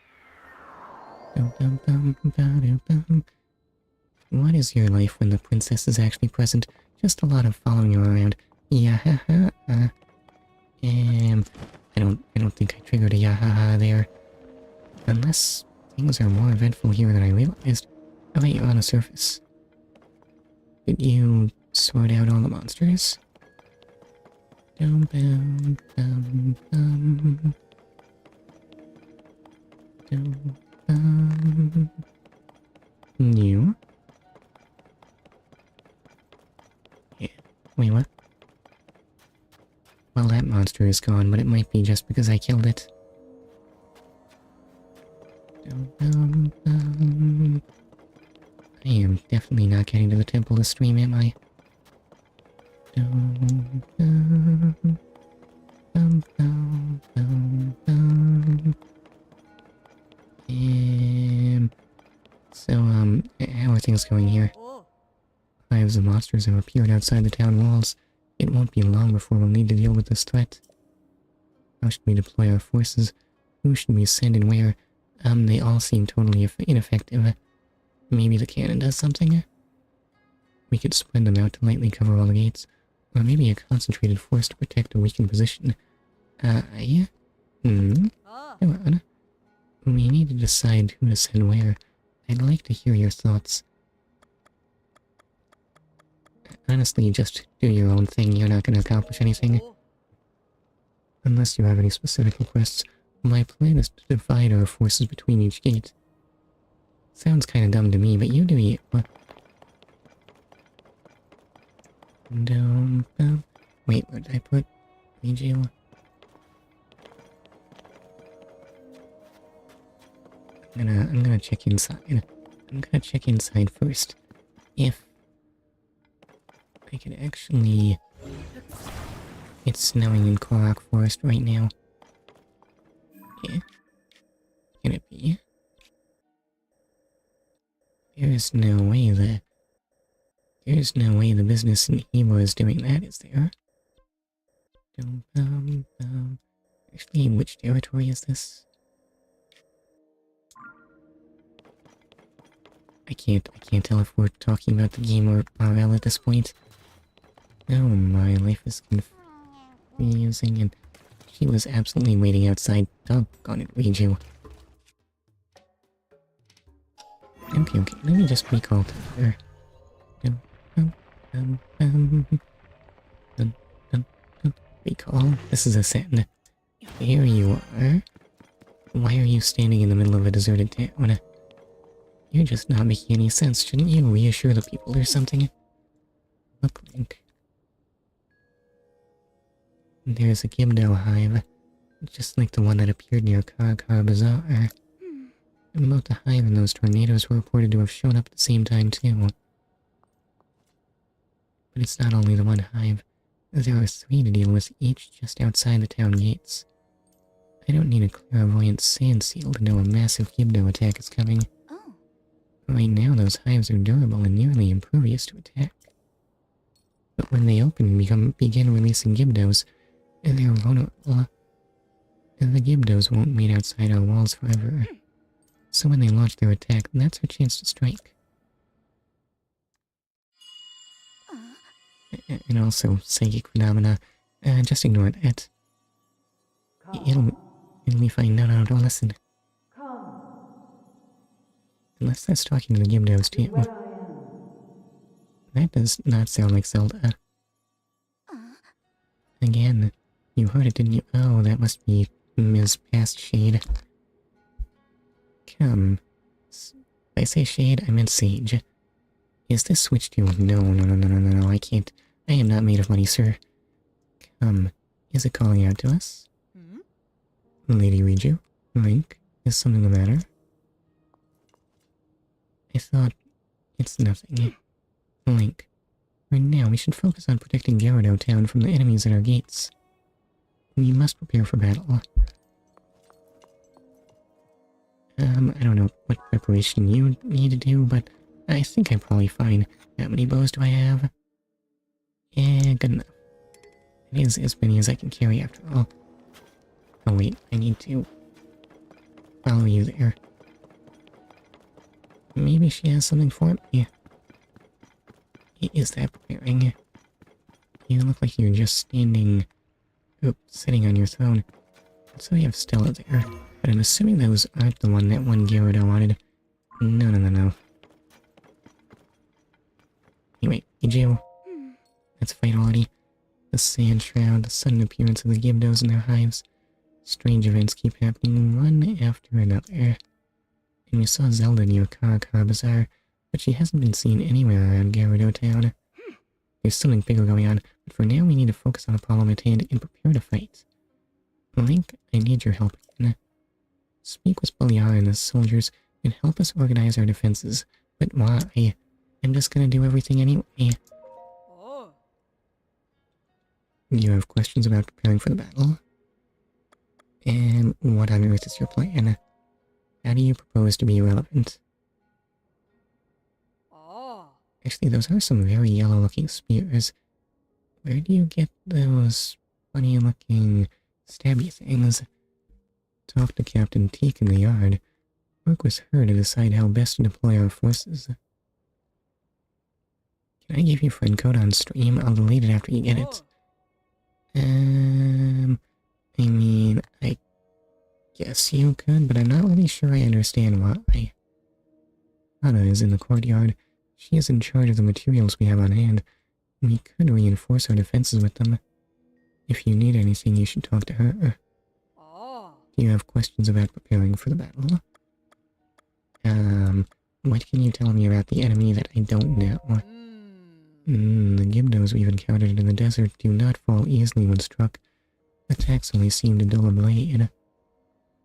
Speaker 1: What is your life when the princess is actually present? Just a lot of following you around. Yahaha. I don't think I triggered a yahaha there. Unless things are more eventful here than I realized. How about you on the surface? Did you sort out all the monsters? You? Yeah. Wait, what? Well, that monster is gone, but it might be just because I killed it. I am definitely not getting to the temple to stream, am I? How are things going here? Hives of monsters have appeared outside the town walls. It won't be long before we'll need to deal with this threat. How should we deploy our forces? Who should we send and where? They all seem totally ineffective. Maybe the cannon does something? We could spread them out to lightly cover all the gates. Or maybe a concentrated force to protect a weakened position. Yeah? Come on. We need to decide who to send where. I'd like to hear your thoughts. Honestly, just do your own thing. You're not going to accomplish anything. Unless you have any specific requests, my plan is to divide our forces between each gate. Sounds kinda dumb to me, but you do you. Wait, where did I put Riju? I'm gonna check inside. I'm gonna check inside first. If I could actually... It's snowing in Korok Forest right now. Yeah. Can it be? There's no way the business in Hilo is doing that, is there? Actually, which territory is this? I can't tell if we're talking about the game or RL at this point. Oh, my life is confusing, and she was absolutely waiting outside. Doggone it, Riju. Okay, let me just recall to her. Recall? This is a send. Here you are. Why are you standing in the middle of a deserted town? You're just not making any sense. Shouldn't you reassure the people or something? Look, Link. There's a Gibdo hive, just like the one that appeared near Karakara Bazaar. And both the hive and those tornadoes were reported to have shown up at the same time too. But it's not only the one hive. There are 3 to deal with, each just outside the town gates. I don't need a clairvoyant sand seal to know a massive Gibdo attack is coming. Right now, those hives are durable and nearly impervious to attack. But when they open and begin releasing Gibdos, they're vulnerable. The Gibdos won't wait outside our walls forever. So when they launch their attack, that's our chance to strike. And also, psychic phenomena. Just ignore that. It'll be fine. No, don't listen. Unless that's talking to the Gibdos too. That does not sound like Zelda. Again, you heard it, didn't you? Oh, that must be Ms. Past Shade. Come. If I say Shade, I meant Sage. Is this switched to? No, I can't. I am not made of money, sir. Come. Is it calling out to us? Lady Riju? Link? Is something the matter? I thought... It's nothing. Link. Right now, we should focus on protecting Gerudo Town from the enemies at our gates. We must prepare for battle. I don't know what preparation you need to do, but I think I'm probably fine. How many bows do I have? Yeah, good enough. It is as many as I can carry after all. Oh wait, I need to follow you there. Maybe she has something for me. Is that preparing? You look like you're just standing... sitting on your throne. So you have Stella there. But I'm assuming those aren't the one that one Gerudo wanted. No. Anyway, Iju. Let's fight already. The Sand Shroud, the sudden appearance of the Gibdos in their hives. Strange events keep happening one after another. And we saw Zelda near Karakara Bazaar, but she hasn't been seen anywhere around Gerudo Town. There's something bigger going on, but for now we need to focus on the problem at hand and prepare to fight. Link, I need your help again. Speak with Boliara and the soldiers and help us organize our defenses. But why? I'm just gonna do everything anyway. You have questions about preparing for the battle? And what on earth is your plan? How do you propose to be relevant? Actually, those are some very yellow-looking spears. Where do you get those funny-looking stabby things? Talk to Captain Teak in the yard. Work with her to decide how best to deploy our forces. Can I give you friend code on stream? I'll delete it after you get it. I mean, I guess you could, but I'm not really sure I understand why. Hana is in the courtyard. She is in charge of the materials we have on hand. We could reinforce our defenses with them. If you need anything, you should talk to her. Do you have questions about preparing for the battle? What can you tell me about the enemy that I don't know? The Gibdos we've encountered in the desert do not fall easily when struck. Attacks only seem to dull a blade.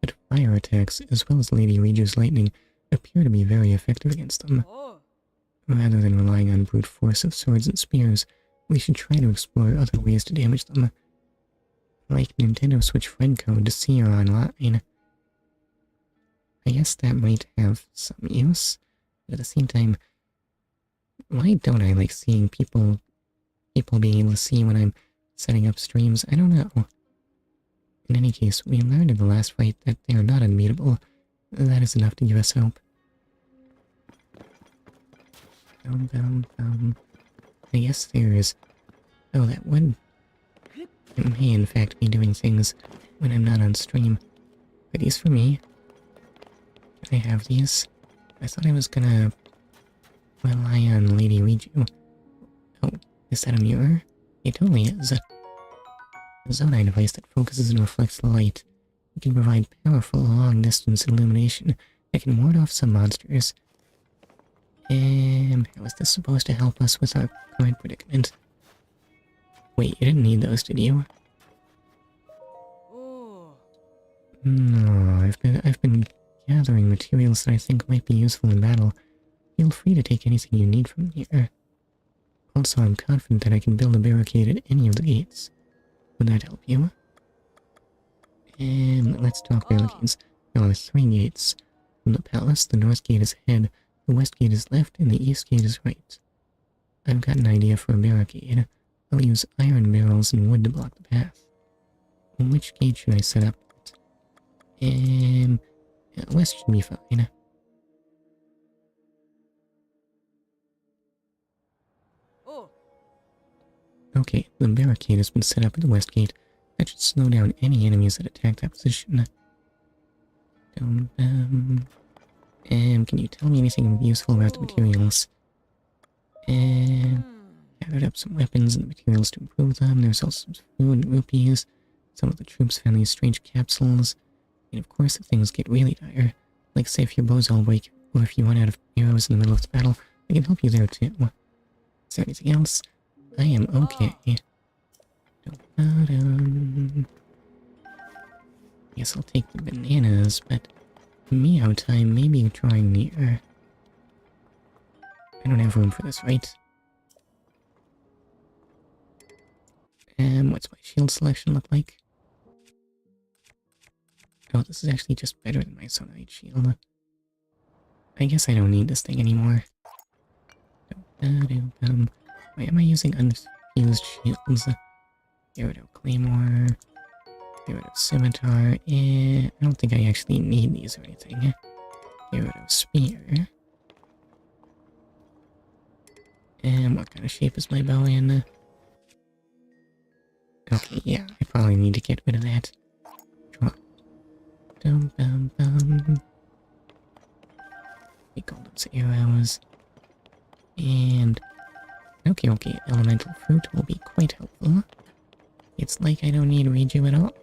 Speaker 1: But fire attacks, as well as Lady Riju's lightning, appear to be very effective against them. Rather than relying on brute force of swords and spears, we should try to explore other ways to damage them. Like Nintendo Switch friend code to see her online. I guess that might have some use, but at the same time, why don't I like seeing people being able to see when I'm setting up streams? I don't know. In any case, we learned in the last fight that they are not unbeatable. That is enough to give us hope. I guess there's... Oh, that would... It may in fact be doing things when I'm not on stream. Are these for me? Can I have these? I thought I was gonna rely on Lady Riju. Oh, is that a mirror? It totally is. A Zonai device that focuses and reflects the light. It can provide powerful long-distance illumination that can ward off some monsters. How is this supposed to help us with our current predicament? Wait, you didn't need those, did you? No, I've been gathering materials that I think might be useful in battle. Feel free to take anything you need from here. Also, I'm confident that I can build a barricade at any of the gates. Would that help you? Let's talk barricades. There are 3 gates. From the palace, the north gate is ahead, the west gate is left, and the east gate is right. I've got an idea for a barricade. I'll use iron barrels and wood to block the path. Which gate should I set up? West should be fine. Okay, the barricade has been set up at the west gate. That should slow down any enemies that attack that position. Can you tell me anything useful about the materials? Gathered up some weapons and materials to improve them. There's also some food and rupees. Some of the troops found these strange capsules. And of course, if things get really dire, like say if your bow's all break, or if you run out of arrows in the middle of the battle, I can help you there too. Is there anything else? I am okay. Guess I'll take the bananas, but Mio time may be drawing near. I don't have room for this, right? What's my shield selection look like? Oh, this is actually just better than my Sonite shield. I guess I don't need this thing anymore. Why am I using unfused shields? Gerudo Claymore. Gerudo Scimitar. I don't think I actually need these or anything. Gerudo Spear. And what kind of shape is my bow in? Okay, yeah, I probably need to get rid of that. Draw. We call those arrows. And... Okay, elemental fruit will be quite helpful. It's like I don't need redo at all.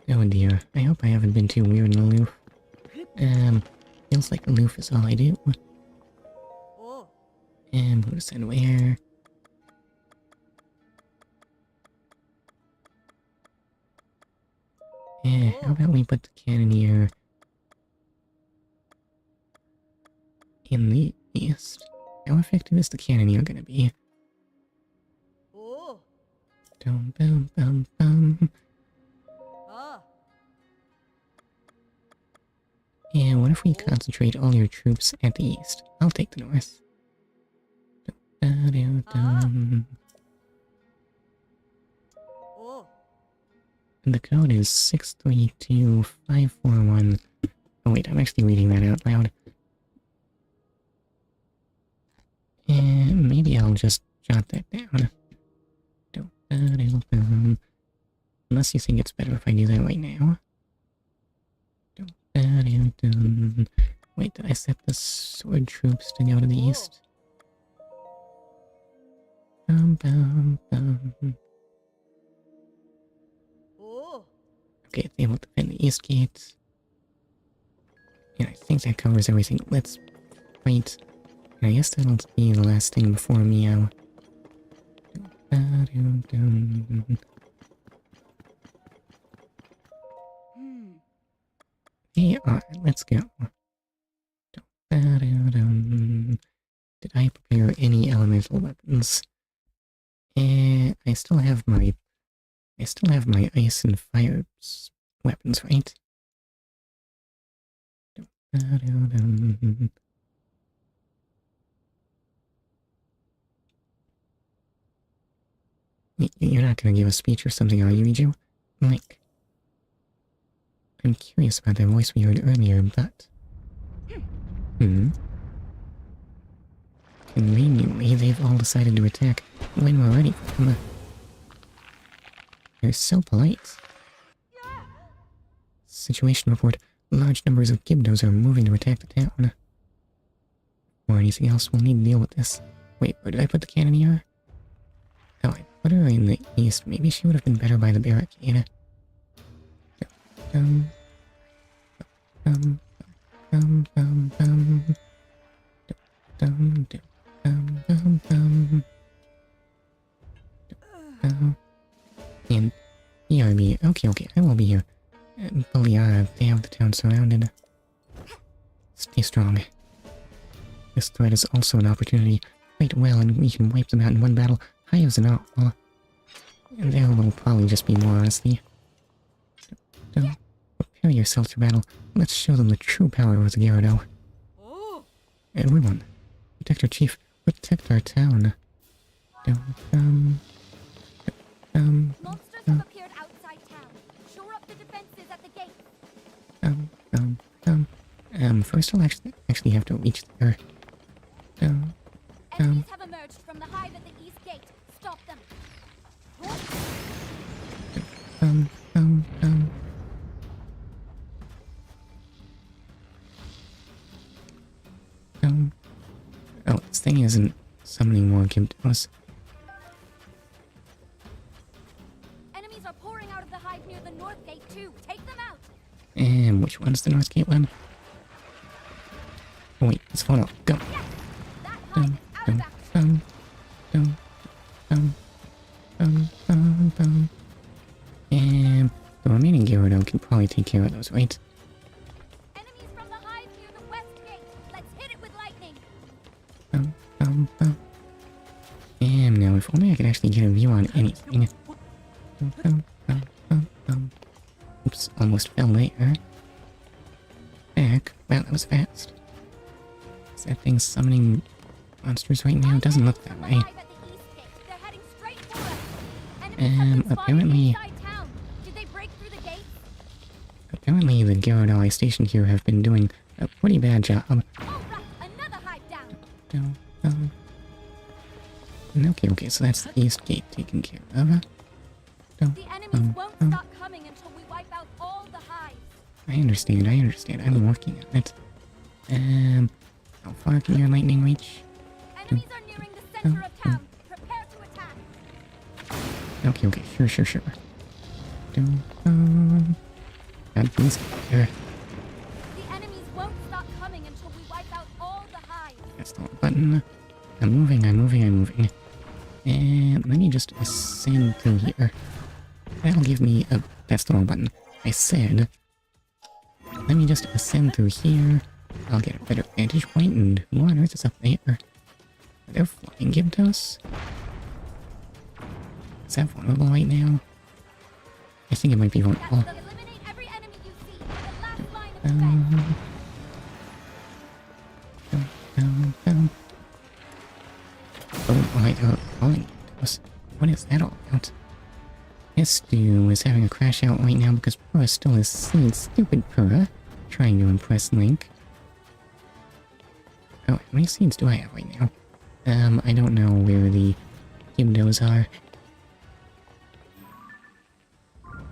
Speaker 1: Oh dear, I hope I haven't been too weird and aloof. Feels like aloof is all I do. And who to send where? How about we put the cannoneer in the east? How effective is the cannoneer gonna be? Dum bum bum bum. And what if we concentrate all your troops at the east? I'll take the north. And the code is 632541. Oh wait, I'm actually reading that out loud. And maybe I'll just jot that down. Unless you think it's better if I do that right now. Wait, did I set the sword troops to go to the east? Okay, they will defend the east gate. Yeah, I think that covers everything. Let's wait. I guess that'll be the last thing before Mio. Hey, let's go. Did I prepare any elemental weapons? I still have my ice and fire weapons, right? You're not gonna give a speech or something, are you, Riju? Like, I'm curious about that voice we heard earlier, but... Conveniently, they've all decided to attack when we're ready for them. They're so polite. Situation report. Large numbers of Gibdos are moving to attack the town. Or anything else, we'll need to deal with this. Wait, where did I put the cannoneer? Oh, I put her in the east. Maybe she would have been better by the barricade. And ERB. Okay, I will be here. Beliara, they have the town surrounded. Stay strong. This threat is also an opportunity. Fight well and we can wipe them out in one battle. Hives and all. And there will probably just be more, honestly. Prepare yourself for battle. Let's show them the true power of the Gerudo. Everyone, protect our chief. Protect our town.
Speaker 2: Monsters have appeared outside town. Shore up the defenses at the gate.
Speaker 1: First I'll actually have to reach there.
Speaker 2: Enemies have emerged from the hive at the east gate. Stop them.
Speaker 1: Um, um, um. Oh, this thing isn't summoning more Gyarados.
Speaker 2: Enemies are pouring out of the hive near the north gate too. Take them out.
Speaker 1: And which one's the north gate one? Oh wait, it's falling out. Go.
Speaker 2: Yes, that hive is out of action.
Speaker 1: Bum, bum, bum, bum, bum, bum. And the remaining Gerudo can probably take care of those, right?
Speaker 2: Enemies from the hive near the west gate. Let's hit it with lightning.
Speaker 1: Bum, bum, bum. And now, if only I could actually get a view on anything. Bum, bum, bum, bum, bum. Oops, almost fell there. Back. Wow, that was fast. Is that thing summoning monsters right now? It doesn't look that way. Apparently...
Speaker 2: Did they break through the gate?
Speaker 1: Apparently the Gerudo I stationed here have been doing a pretty bad job.
Speaker 2: All right, another hive down.
Speaker 1: Okay, so that's the east gate taken care of.
Speaker 2: The enemies won't stop coming until we wipe out all the hives.
Speaker 1: I understand. I'm working on it. How far can your lightning reach?
Speaker 2: Enemies are nearing the center of town. Prepare to attack.
Speaker 1: Okay, sure. God, please get there.
Speaker 2: The enemies won't stop coming until we wipe out all the hives.
Speaker 1: That's the wrong button. I'm moving. And let me just ascend through here. That'll give me a... That's the wrong button. I said... Let me just ascend through here. I'll get a better vantage point, and who on earth is up there? Are there flying Gyarados? Is that vulnerable right now? I think it might be vulnerable.
Speaker 2: Eliminate every enemy you see. The last line of defense.
Speaker 1: Oh, right, flying Gyarados. What is that all about? This dude is having a crash out right now because Purah stole his seed. Stupid Purah. Trying to impress Link. Oh, how many seeds do I have right now? I don't know where the Gyarados are.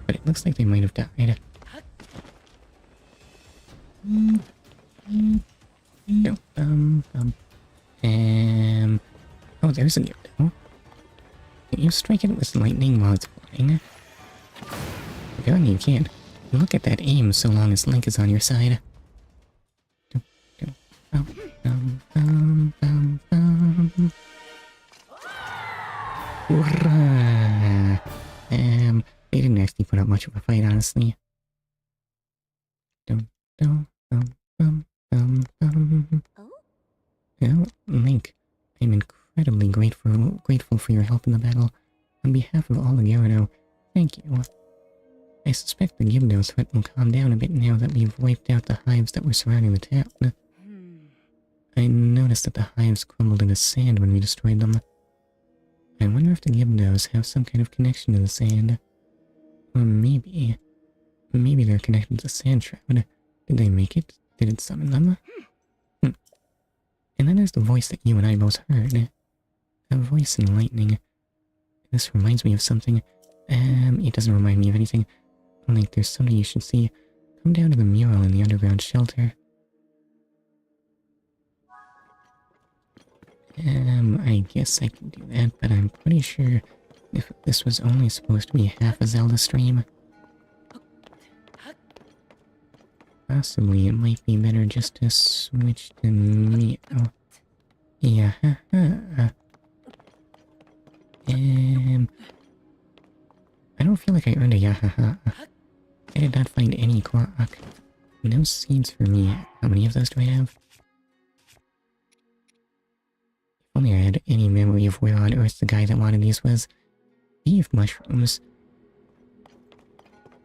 Speaker 1: But it looks like they might have died. No, oh, there's a Gyarados. Can you strike it with lightning while it's flying? Apparently you can. Look at that aim so long as Link is on your side. Hurrah! They didn't actually put up much of a fight, honestly. Well, Link, I'm incredibly grateful for your help in the battle. On behalf of all the Gerudo, thank you. I suspect the Gyarados threat will calm down a bit now that we've wiped out the hives that were surrounding the town. I noticed that the hives crumbled into sand when we destroyed them. I wonder if the Gyarados have some kind of connection to the sand. Or maybe they're connected to the sand shroud. Did they make it? Did it summon them? And then there's the voice that you and I both heard. A voice in lightning. This reminds me of something. It doesn't remind me of anything. Link, there's something you should see. Come down to the mural in the underground shelter. I guess I can do that, but I'm pretty sure if this was only supposed to be half a Zelda stream, possibly it might be better just to switch to Mio. Yeah, I don't feel like I earned a yahaha. I did not find any Korok. No seeds for me. How many of those do I have? If only I had any memory of where on earth the guy that wanted these was. Beef mushrooms.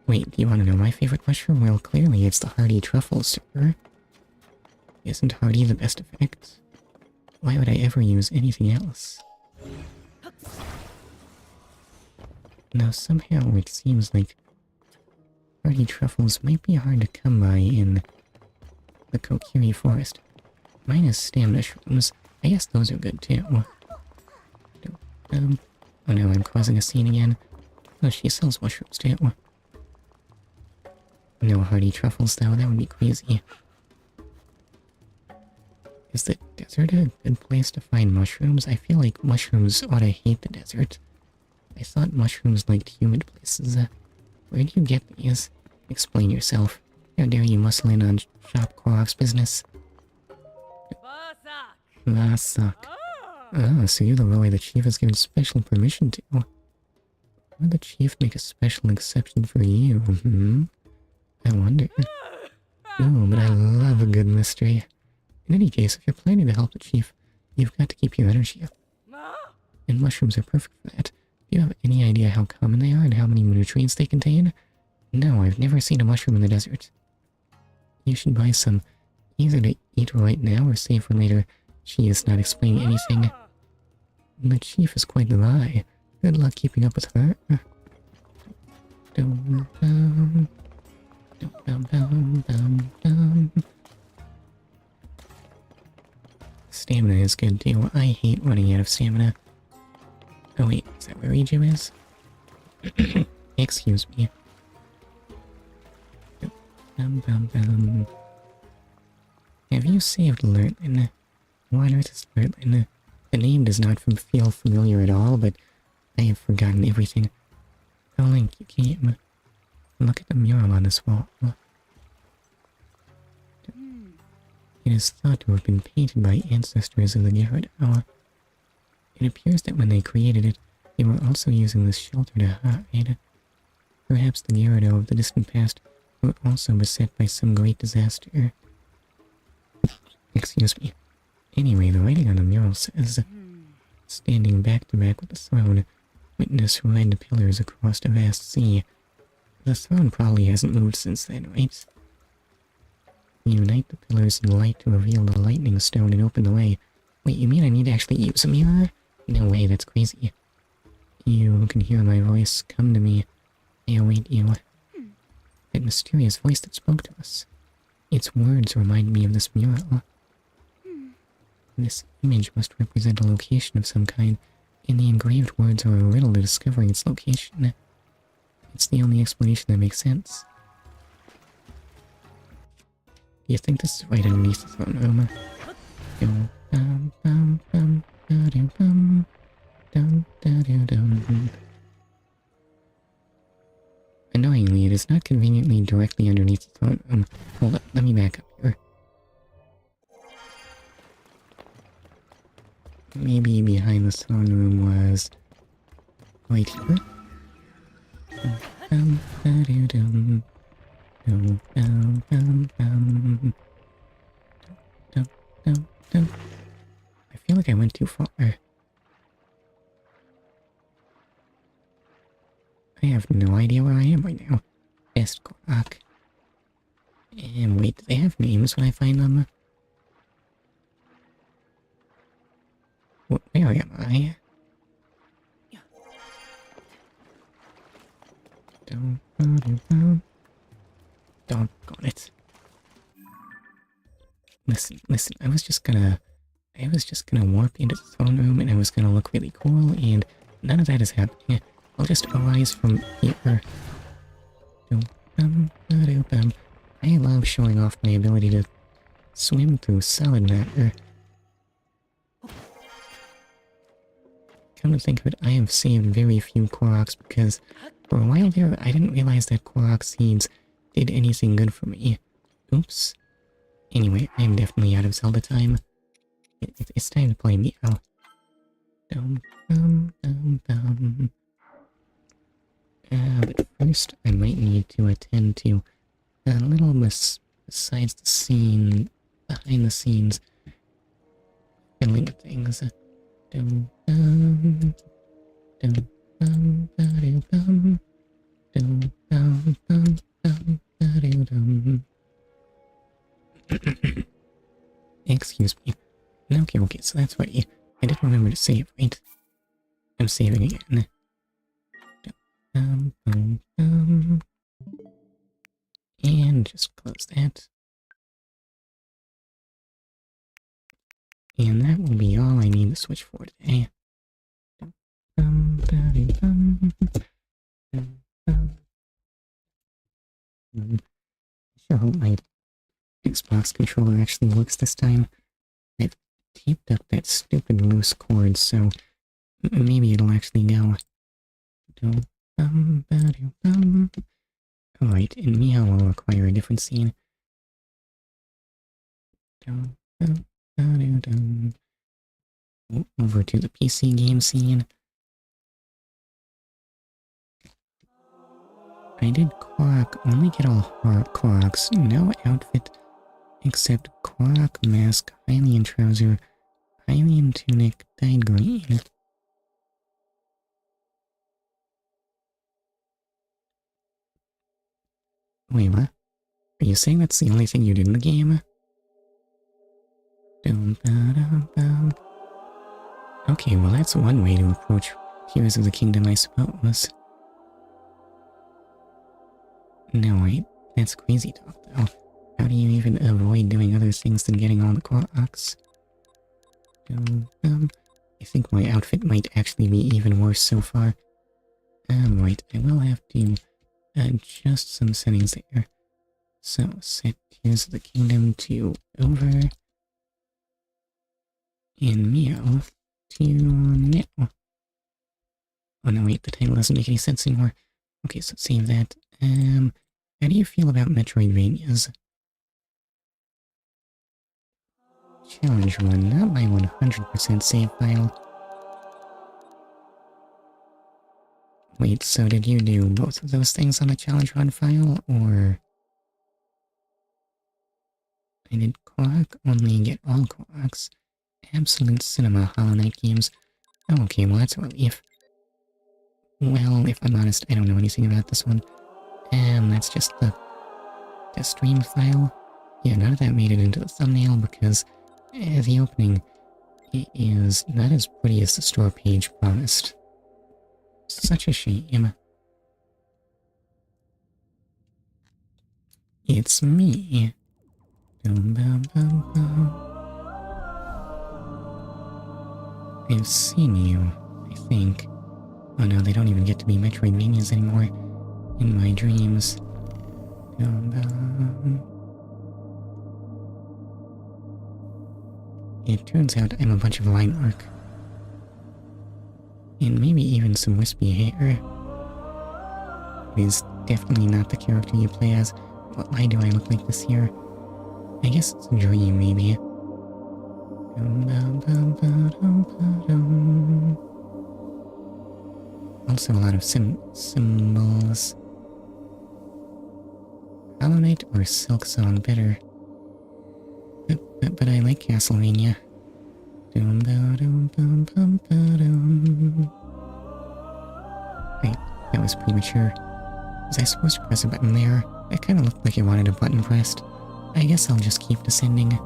Speaker 1: Wait, do you want to know my favorite mushroom? Well, clearly it's the hardy truffle, sir. Isn't hardy the best effect? Why would I ever use anything else? Now somehow it seems like hardy truffles might be hard to come by in the Kokiri forest. Minus stamina shrooms. I guess those are good too. Oh no, I'm causing a scene again. Oh, she sells mushrooms too. No hardy truffles though, that would be crazy. Is the desert a good place to find mushrooms? I feel like mushrooms ought to hate the desert. I thought mushrooms liked humid places. Where do you get these? Explain yourself. How dare you muscle in on Shop Korok's business? Vasak. Ah, so you're the boy the chief has given special permission to. Would the chief make a special exception for you? I wonder. Oh, but I love a good mystery. In any case, if you're planning to help the chief, you've got to keep your energy up. And mushrooms are perfect for that. Do you have any idea how common they are and how many nutrients they contain? No, I've never seen a mushroom in the desert. You should buy some, either to eat right now or save for later. She is not explaining anything. The chief is quite the lie. Good luck keeping up with her. Stamina is good too. I hate running out of stamina. Oh wait, is that where Egypt is? Excuse me. Have you saved Lertlin? What is Lertlin? The name does not feel familiar at all, but I have forgotten everything. Oh, Link, you came. Look at the mural on this wall. It is thought to have been painted by ancestors of the Gerudo. It appears that when they created it, they were also using this shelter to hide. Perhaps the Gerudo of the distant past were also beset by some great disaster. Excuse me. Anyway, the writing on the mural says, standing back to back with the throne, witness red pillars across a vast sea. The throne probably hasn't moved since then, right? Unite the pillars in light to reveal the lightning stone and open the way. Wait, you mean I need to actually use a mirror? No way, that's crazy. You can hear my voice. Come to me. I await you. That mysterious voice that spoke to us. Its words remind me of this mural. This image must represent a location of some kind, and the engraved words are a riddle to discovering its location. It's the only explanation that makes sense. Do you think this is right underneath the throne room? Annoyingly, it is not conveniently directly underneath the throne room. Hold up, let me back up here. Maybe behind the throne room was right here. I feel like I went too far. I have no idea where I am right now. Best Korok. And wait, do they have names when I find them? Where am I? Doggone it. Listen, I was just gonna warp into the throne room and I was gonna look really cool, and none of that is happening. I'll just arise from here. I love showing off my ability to swim through solid matter. Come to think of it, I have saved very few Koroks because for a while there, I didn't realize that Korok seeds did anything good for me. Oops. Anyway, I am definitely out of Zelda time. It's time to play Mio. But first, I might need to attend to a little besides the scene, behind the scenes, fiddling with things. Excuse me. Okay, so that's right. I didn't remember to save, right? I'm saving again. And just close that. And that will be all I need to switch for today. Sure hope my Xbox controller actually works this time. I've taped up that stupid loose cord, so maybe it'll actually go. Alright, and Mio will require a different scene. Over to the PC game scene. I did Korok, only get all Koroks, no outfit except Korok mask, Hylian trouser, Hylian tunic, dyed green. Wait, what? Are you saying that's the only thing you did in the game? Okay, well that's one way to approach Heroes of the Kingdom, I suppose. No, wait, that's crazy talk though. How do you even avoid doing other things than getting all the Koroks? I think my outfit might actually be even worse so far. Right, I will have to adjust some settings there. So, set Tears of the Kingdom to over, and Mio to now. Oh no, wait, the title doesn't make any sense anymore. Okay, so save that. How do you feel about Metroidvanias? Challenge run, not my 100% save file. Wait, so did you do both of those things on the challenge run file, or... I did Korok, only get all Koroks. Absolute Cinema Hollow Knight games. Oh, okay, well that's a relief. Well, if I'm honest, I don't know anything about this one. That's just the stream file. Yeah, none of that made it into the thumbnail because the opening is not as pretty as the store page promised. Such a shame. It's me. I've seen you, I think. Oh no, they don't even get to be Metroidvanias anymore. In my dreams. It turns out I'm a bunch of line work. And maybe even some wispy hair. It is definitely not the character you play as. Why do I look like this here? I guess it's a dream, maybe. Also a lot of symbols. Hollow Knight or Silk Song better. But I like Castlevania. Wait, that was premature. Was I supposed to press a button there? That kinda looked like it wanted a button pressed. I guess I'll just keep descending.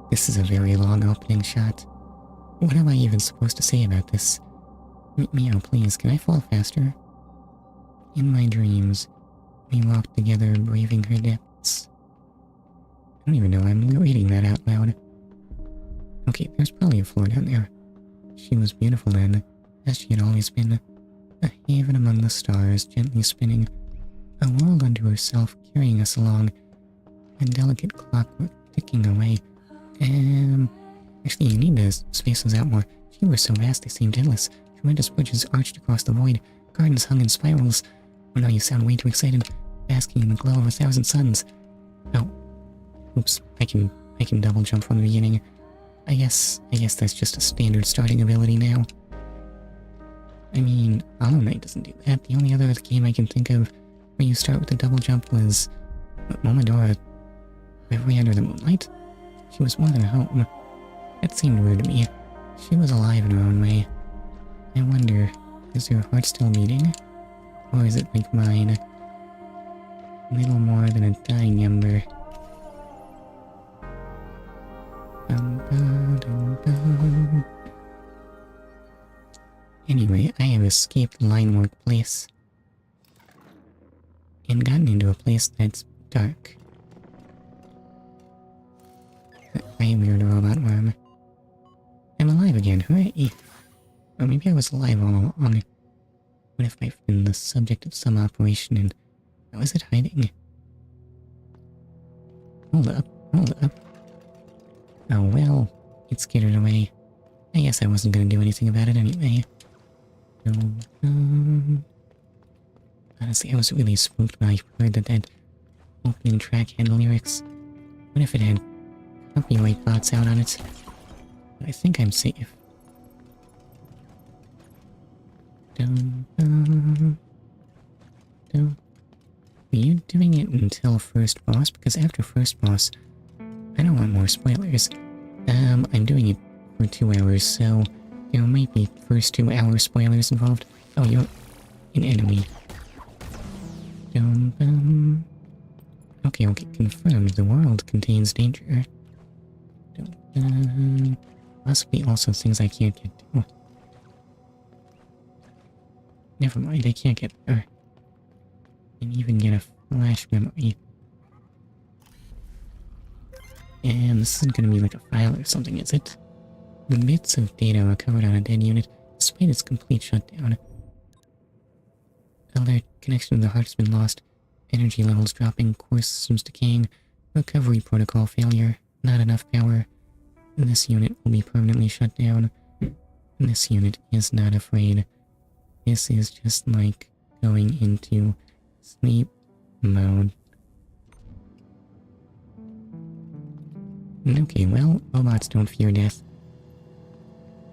Speaker 1: This is a very long opening shot. What am I even supposed to say about this? Mio, please, can I fall faster? In my dreams, we walked together, braving her depths. I don't even know I'm reading that out loud. Okay, there's probably a floor down there. She was beautiful then, as she had always been. A haven among the stars, gently spinning. A world unto herself, carrying us along. A delicate clockwork ticking away. Actually, you need to space those out more. She was so vast they seemed endless. Tremendous bridges arched across the void. Gardens hung in spirals. Oh no, you sound way too excited. Basking in the glow of 1,000 suns. Oh. Oops, I can double jump from the beginning. I guess that's just a standard starting ability now. I mean, Hollow Knight doesn't do that. The only other game I can think of where you start with a double jump was Momodora, Reverie Under the Moonlight. She was more than home. That seemed weird to me. She was alive in her own way. I wonder, is her heart still beating? Or is it like mine? Little more than a dying ember. Anyway, I have escaped line workplace and gotten into a place that's dark. I am weird robot worm. I'm alive again, hooray! Or maybe I was alive all along. What if I've been the subject of some operation and how is it hiding? Hold up, hold up. Oh well, it skithered away. I guess I wasn't gonna do anything about it anyway. Honestly, I was really spooked when I heard that opening track had lyrics. What if it had copyright bots out on it? But I think I'm safe. Were you doing it until first boss? Because after first boss, I don't want more spoilers. I'm doing it for 2 hours, so there might be first 2 hour spoilers involved. Oh, you're an enemy. Okay, confirmed. The world contains danger. Possibly also things I can't get to. Never mind, I can't get there. And even get a flash memory. And this isn't gonna be like a file or something, is it? The bits of data recovered on a dead unit, despite its complete shutdown. Alert, connection to the heart's been lost. Energy levels dropping, core systems decaying. Recovery protocol failure. Not enough power. This unit will be permanently shut down. This unit is not afraid. This is just like going into sleep mode. Okay, well, robots don't fear death.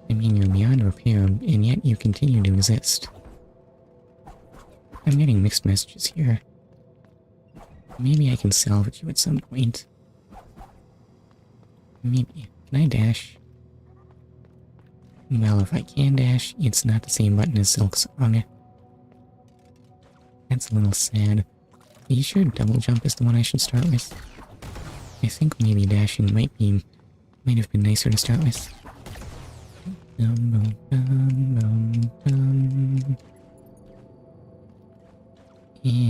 Speaker 1: I mean, you're beyond repair, and yet you continue to exist. I'm getting mixed messages here. Maybe I can salvage you at some point. Maybe. Can I dash? Well, if I can dash, it's not the same button as Silk Song. That's a little sad. Are you sure double jump is the one I should start with? I think maybe dashing might have been nicer to start with. And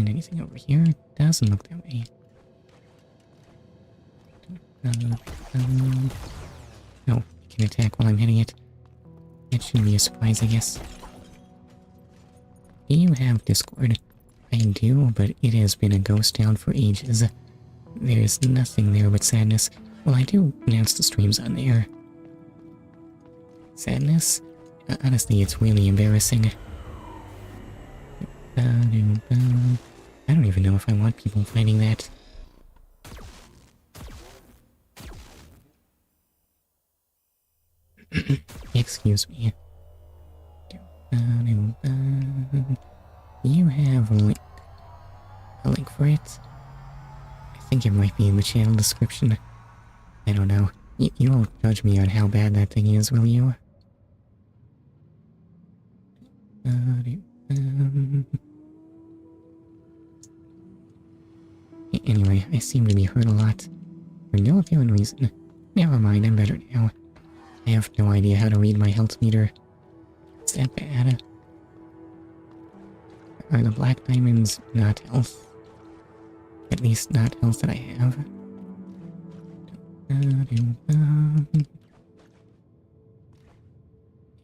Speaker 1: anything over here? Doesn't look that way. Oh, you can attack while I'm hitting it. That shouldn't be a surprise, I guess. Do you have Discord? I do, but it has been a ghost town for ages. There's nothing there but sadness. Well, I do announce the streams on there. Sadness? Honestly, it's really embarrassing. I don't even know if I want people finding that. Excuse me. You have a link for it? I think it might be in the channel description. I don't know. You won't judge me on how bad that thing is, will you? Anyway, I seem to be hurt a lot. For no apparent reason. Never mind, I'm better now. I have no idea how to read my health meter. Is that bad? Are the black diamonds not health? At least not health that I have.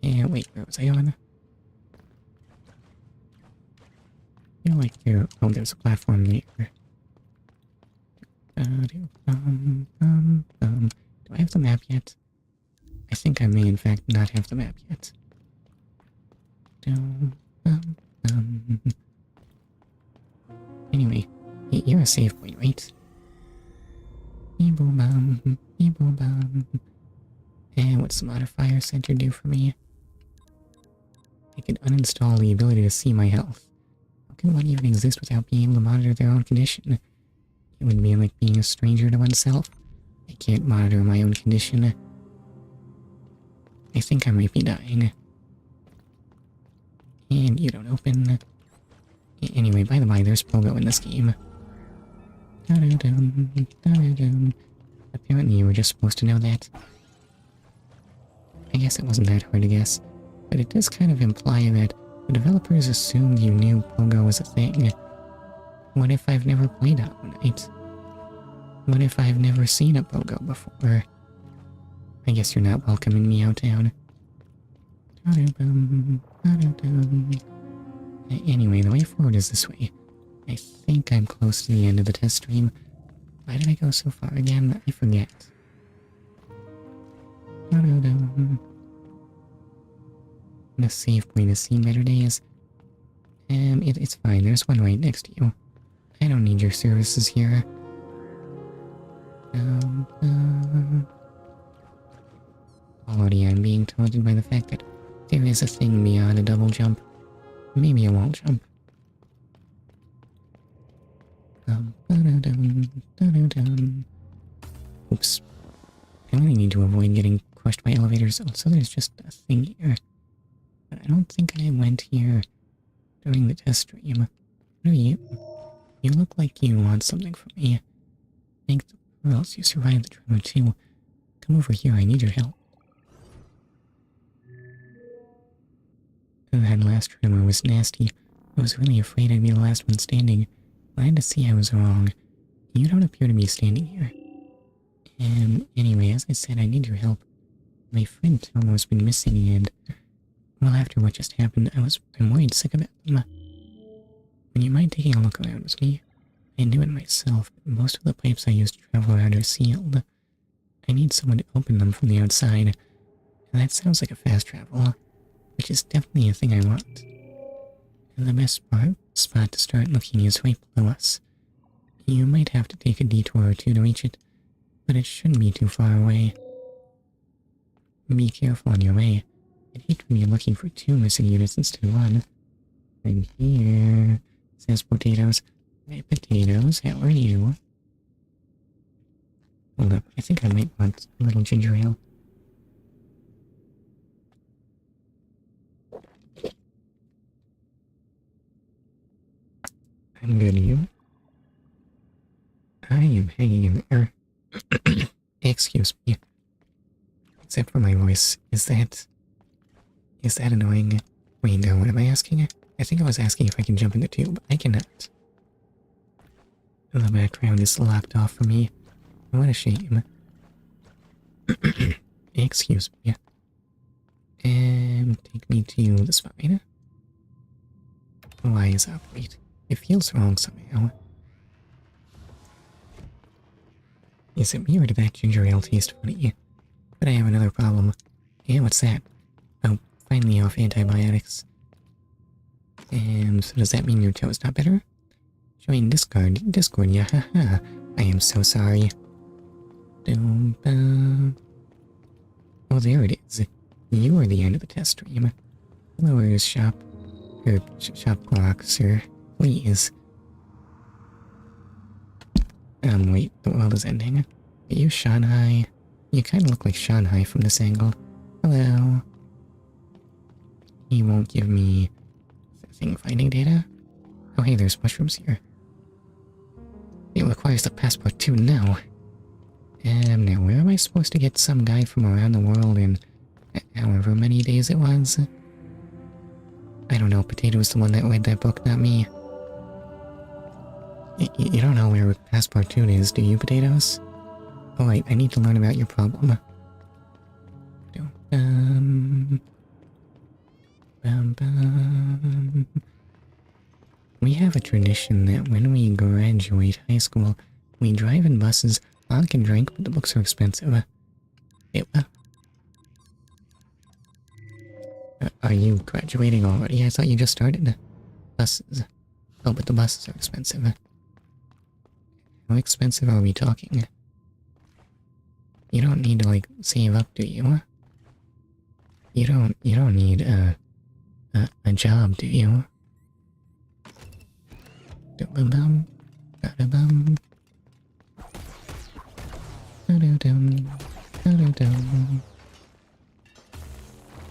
Speaker 1: Yeah, wait, where was I on? I feel like there's a platform there. Do I have the map yet? I think I may in fact not have the map yet. Anyway, you're a save point, right? And what's the modifier center do for me? I could uninstall the ability to see my health. How can one even exist without being able to monitor their own condition? It would be like being a stranger to oneself. I can't monitor my own condition. I think I might be dying. And you don't open. Anyway, by the by, there's Pogo in this game. Apparently you were just supposed to know that. I guess it wasn't that hard to guess. but it does kind of imply that the developers assumed you knew Pogo was a thing. What if I've never played Hollow Knight? What if I've never seen a Pogo before? I guess you're not welcome in Mio Town. Anyway, the way forward is this way. I think I'm close to the end of the test stream. Why did I go so far again? I forget. The save point is seen better days. It's fine. There's one right next to you. I don't need your services here. Already I'm being taunted by the fact that there is a thing beyond a double jump. Maybe I won't jump. Oops. I only need to avoid getting crushed by elevators. Also, there's just a thing here. But I don't think I went here during the test stream. What are you? You look like you want something from me. Thanks, or else you survived the tremor too. Come over here, I need your help. That last tremor was nasty. I was really afraid I'd be the last one standing. Glad to see I was wrong. You don't appear to be standing here. Anyway, as I said, I need your help. My friend Tomo's been missing and... Well, after what just happened, I'm worried sick about them. Would you mind taking a look around with me? I knew it myself, but most of the pipes I use to travel around are sealed. I need someone to open them from the outside. And that sounds like a fast travel, which is definitely a thing I want. And the best spot to start looking is right below us. You might have to take a detour or two to reach it, but it shouldn't be too far away. Be careful on your way. I'd hate to be looking for 2 missing units instead of 1. I'm here, says Potatoes. Hey, Potatoes, how are you? Hold up, I think I might want a little ginger ale. I'm good, you? I am hanging in there. Excuse me. Except for my voice, is that annoying? Wait, no, what am I asking? I think I was asking if I can jump in the tube. I cannot. The background is locked off for me. What a shame. Excuse me. Take me to the spine. Why is operate? It feels wrong somehow. Is it me or did that ginger ale taste funny? But I have another problem. Yeah, what's that? Oh, finally off antibiotics. So does that mean your toe's not better? Join Discord, yeah, haha. I am so sorry. Oh, there it is. You are the end of the test stream. Hello, where's shop clock, sir? Please. Wait, the world is ending. Are you Shanghai? You kinda look like Shanghai from this angle. Hello. He won't give me thing finding data? Oh hey, there's mushrooms here. It requires the passport too now. Now where am I supposed to get some guy from around the world in however many days it was? I don't know, Potato's the one that read that book, not me. You don't know where Passport 2 is, do you, Potatoes? Oh wait, I need to learn about your problem. We have a tradition that when we graduate high school, we drive in buses, honk and drink, but the books are expensive. Are you graduating already? I thought you just started. Buses. Oh, but the buses are expensive. How expensive are we talking? You don't need to, like, save up, do you? You don't need a job, do you?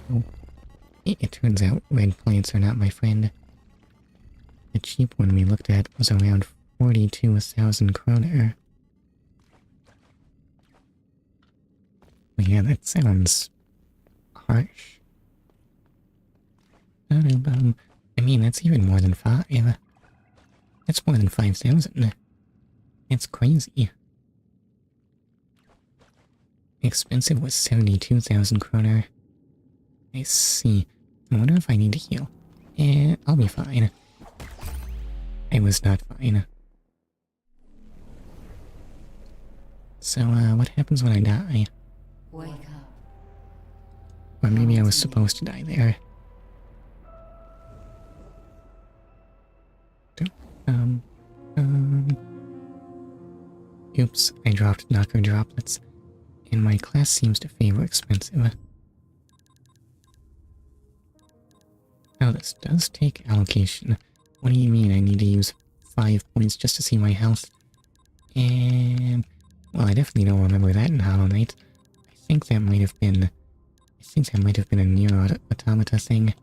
Speaker 1: Oh. It turns out red plants are not my friend. The cheap one we looked at was around 42,000 kroner. Well, yeah, that sounds harsh. I mean, that's even more than 5. That's more than 5,000. It's crazy. Expensive was 72,000 kroner. I see. I wonder if I need to heal. I'll be fine. I was not fine. So, what happens when I die?
Speaker 3: Wake up.
Speaker 1: Or maybe I was supposed to die there. Oops, I dropped knocker droplets. And my class seems to favor expensive. Oh, this does take allocation. What do you mean I need to use 5 points just to see my health? And... well, I definitely don't remember that in Hollow Knight. I think that might have been a Nier Automata thing.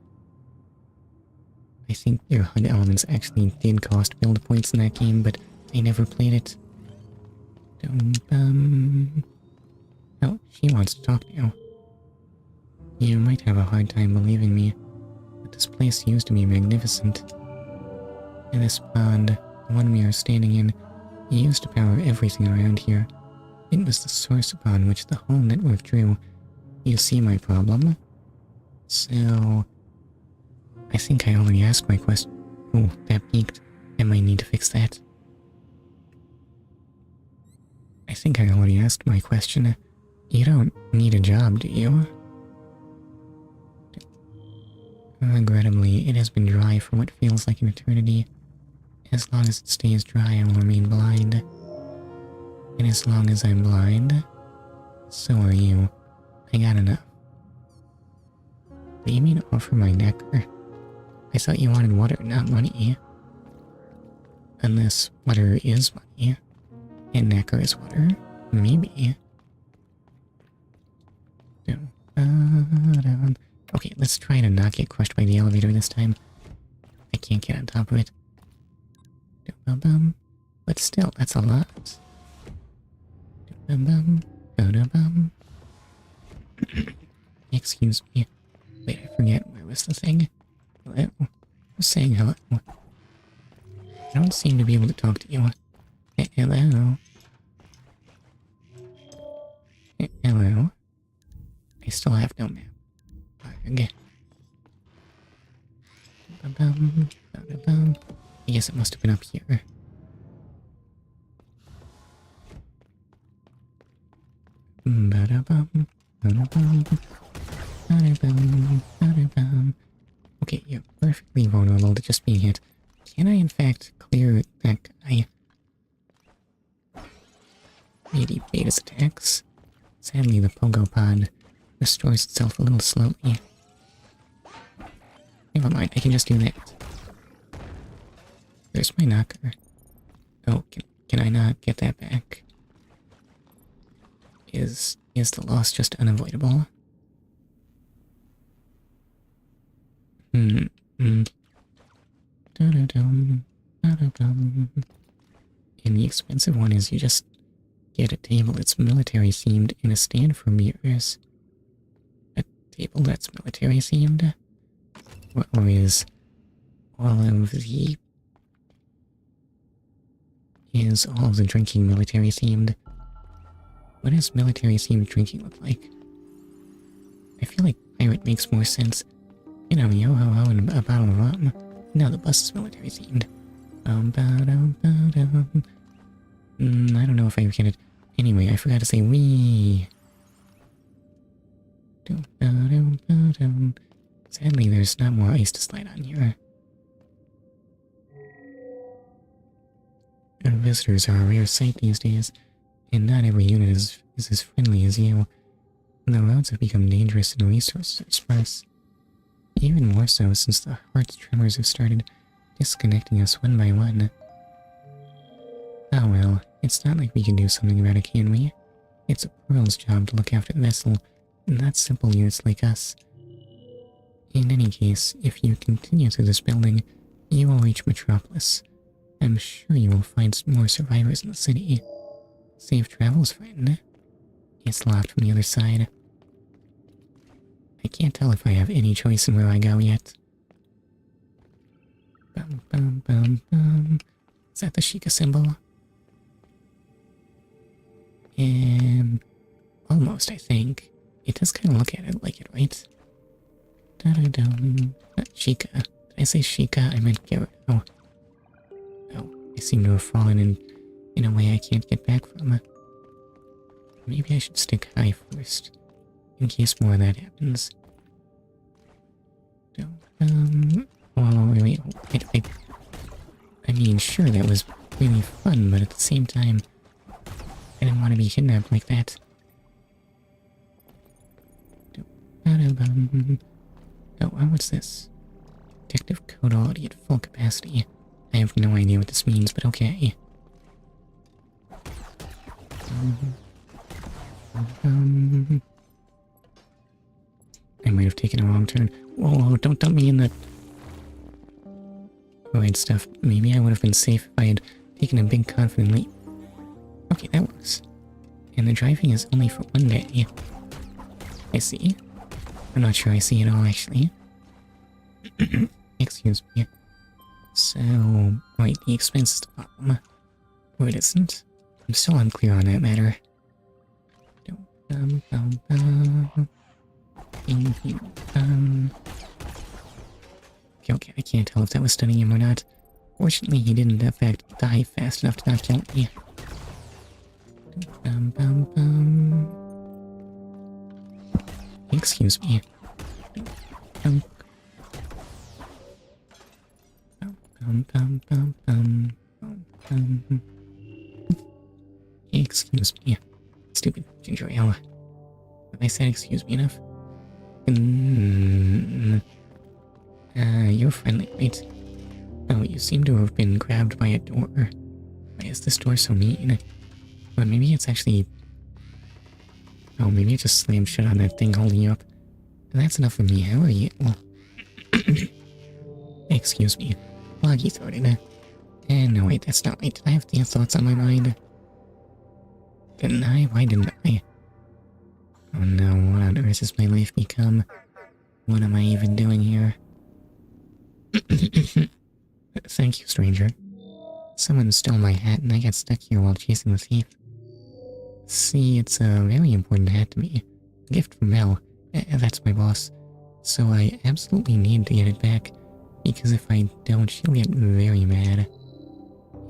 Speaker 1: I think their HUD elements actually did cost build points in that game, but I never played it. Oh, she wants to talk now. You might have a hard time believing me, but this place used to be magnificent. And this pond, the one we are standing in, used to power everything around here. It was the source upon which the whole network drew. You see my problem? So... I think I already asked my question. Oh, that peaked. I might need to fix that. I think I already asked my question. You don't need a job, do you? Regrettably, it has been dry for what feels like an eternity. As long as it stays dry, I will remain blind. And as long as I'm blind, so are you. I got enough. What do you mean offer my necker? I thought you wanted water, not money. Unless water is money. And necker is water. Maybe. Okay, let's try to not get crushed by the elevator this time. I can't get on top of it. But still, that's a lot. Excuse me. Wait, I forget. Where was the thing? Hello? Who's saying hello? I don't seem to be able to talk to you. Hello? Hello? I still have no map. Again. I guess it must have been up here. Okay, you're perfectly vulnerable to just being hit. Can I in fact clear that guy? Maybe Beta's attacks? Sadly, the pogo pod restores itself a little slowly. Never mind, I can just do that. Where's my knocker? Oh, can I not get that back? Is the loss just unavoidable? And the expensive one is you just get a table that's military themed and a stand for mirrors. A table that's military themed? Or is all of the... Is all of the drinking military themed? What does military themed drinking look like? I feel like pirate makes more sense. You know, yo-ho-ho and a bottle of rum. No, the bus is military themed. I don't know if I get it. Anyway, I forgot to say wee. Sadly, there's not more ice to slide on here. And visitors are a rare sight these days, and not every unit is as friendly as you. The roads have become dangerous and resources are sparse. Even more so since the heart's tremors have started disconnecting us one by one. Oh well, it's not like we can do something about it, can we? It's a Pearl's job to look after the vessel, not simple units like us. In any case, if you continue through this building, you will reach Metropolis. I'm sure you will find more survivors in the city. Safe travels, friend. It's locked from the other side. I can't tell if I have any choice in where I go yet. that the Sheikah symbol? Almost, I think. It does kind of look at it like it, right? Da-da-dum. Sheikah. Did I say Sheikah? I meant Gerudo. Oh, I seem to have fallen in a way I can't get back from. Maybe I should stick high first, in case more of that happens. Wait. I mean, sure, that was really fun, but at the same time, I didn't want to be kidnapped like that. Oh, what's this? Detective codality at full capacity. I have no idea what this means, but okay. I might have taken a wrong turn. Whoa, don't dump me in the... right stuff. Maybe I would have been safe if I had taken a big confident leap. Okay, that works. And the driving is only for one day. I see. I'm not sure I see it all, actually. Excuse me. So, wait, the expense is the problem. Or it isn't. I'm still unclear on that matter. Okay, I can't tell if that was stunning him or not. Fortunately, he didn't, in fact, die fast enough to not kill me. Excuse me. Excuse me. Stupid ginger ale. Have I said excuse me enough? You're friendly, right? Oh, you seem to have been grabbed by a door. Why is this door so mean? But maybe it's actually... oh, maybe it just slammed shut on that thing holding you up. And that's enough for me. How are you? Excuse me. Loggy throated. No, wait, that's not right. Did I have dance thoughts on my mind? Didn't I? Why didn't I? Oh no, what on earth has my life become? What am I even doing here? Thank you, stranger. Someone stole my hat and I got stuck here while chasing the thief. See, it's a very important hat to me. A gift from Mel. That's my boss. So I absolutely need to get it back, because if I don't, she'll get very mad.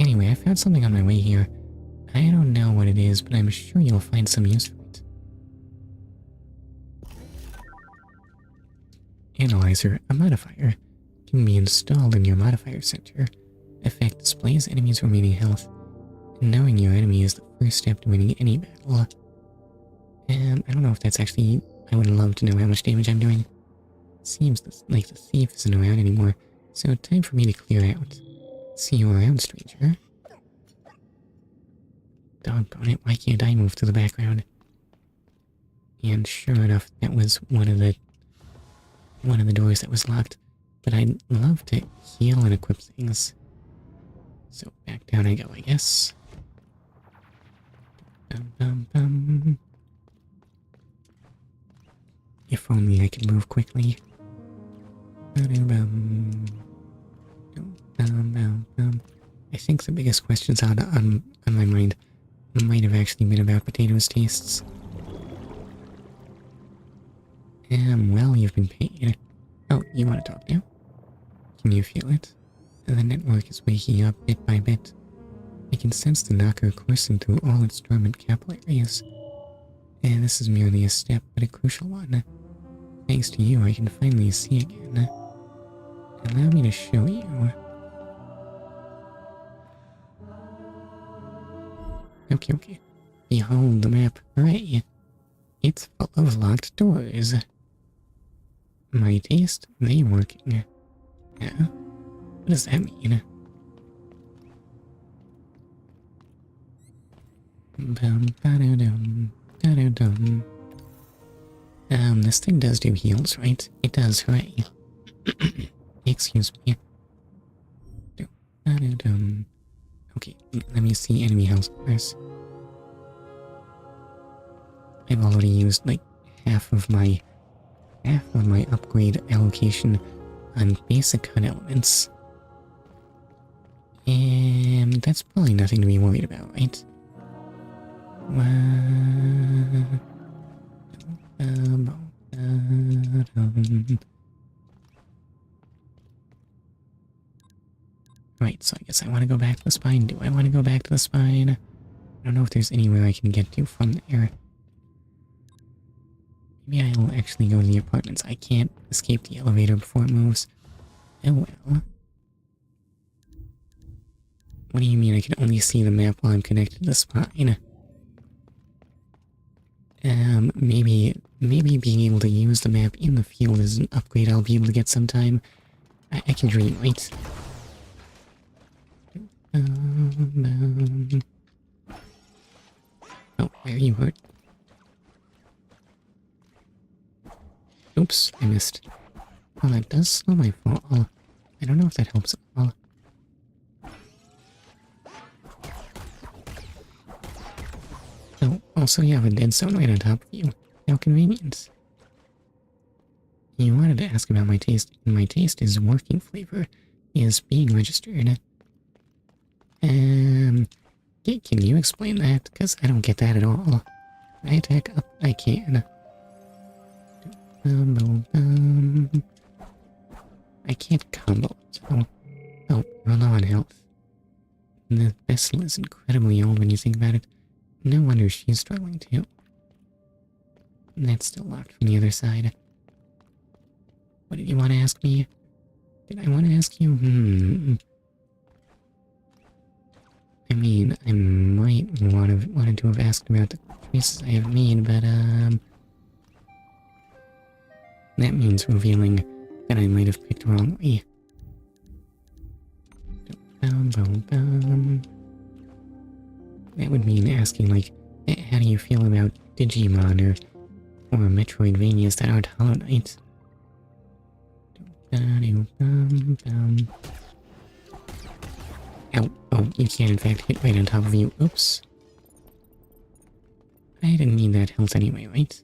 Speaker 1: Anyway, I found something on my way here. I don't know what it is, but I'm sure you'll find some use for it. Analyzer, a modifier, can be installed in your modifier center. Effect displays enemies' remaining health. And knowing your enemy is the first step to winning any battle. I don't know if that's actually... I would love to know how much damage I'm doing. Seems like the thief isn't around anymore, so time for me to clear out. See you around, stranger. Doggone it, why can't I move to the background? And sure enough, that was one of the doors that was locked. But I'd love to heal and equip things. So back down I go, I guess. If only I could move quickly. I think the biggest questions on my mind might have actually been about potatoes' tastes. Well, you've been paid. Oh, you want to talk now? Can you feel it? The network is waking up bit by bit. I can sense the knocker coursing through all its dormant capillaries. And this is merely a step, but a crucial one. Thanks to you, I can finally see again. Allow me to show you. Okay. Behold the map. Hooray! It's full of locked doors. My taste, they working. Yeah? What does that mean? This thing does do heals, right? It does, hooray. Excuse me. Okay, let me see enemy health bars. I've already used like half of my upgrade allocation on basic HUD elements. And that's probably nothing to be worried about, right? Right, so I guess I want to go back to the spine. Do I want to go back to the spine? I don't know if there's anywhere I can get to from there. Maybe I'll actually go to the apartments. I can't escape the elevator before it moves. Oh well. What do you mean I can only see the map while I'm connected to the spine? Maybe being able to use the map in the field is an upgrade I'll be able to get sometime. I can dream, right? Oh, why are you hurt? Oops, I missed. Oh, that does slow my fall. I don't know if that helps at all. Oh, also you have a dead zone right on top of you. How convenient. You wanted to ask about my taste. My taste is working flavor. Is being registered. Can you explain that? Because I don't get that at all. Can I attack up? I can. I can't combo, so... Oh, we're low on health. The vessel is incredibly old when you think about it. No wonder she's struggling too. And that's still locked from the other side. What did you want to ask me? Did I want to ask you? I mean, I might wanted to have asked about the choices I have made, but that means revealing that I might have picked wrongly. That would mean asking, like, how do you feel about Digimon or Metroidvanias that aren't Hollow Knight? Ow, oh, you can in fact hit right on top of you. Oops. I didn't need that health anyway, right?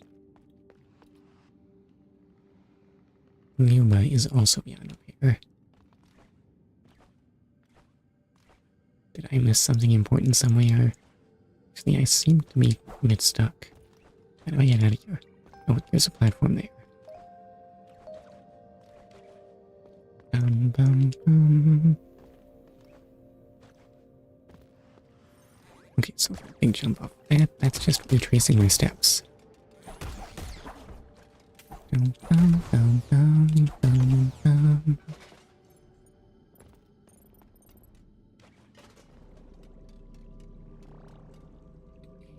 Speaker 1: Luba is also beyond repair. Did I miss something important somewhere? Actually, I seem to be a bit stuck. How do I get out of here? Oh, there's a platform there. Okay, so if I big jump off that's just retracing my steps.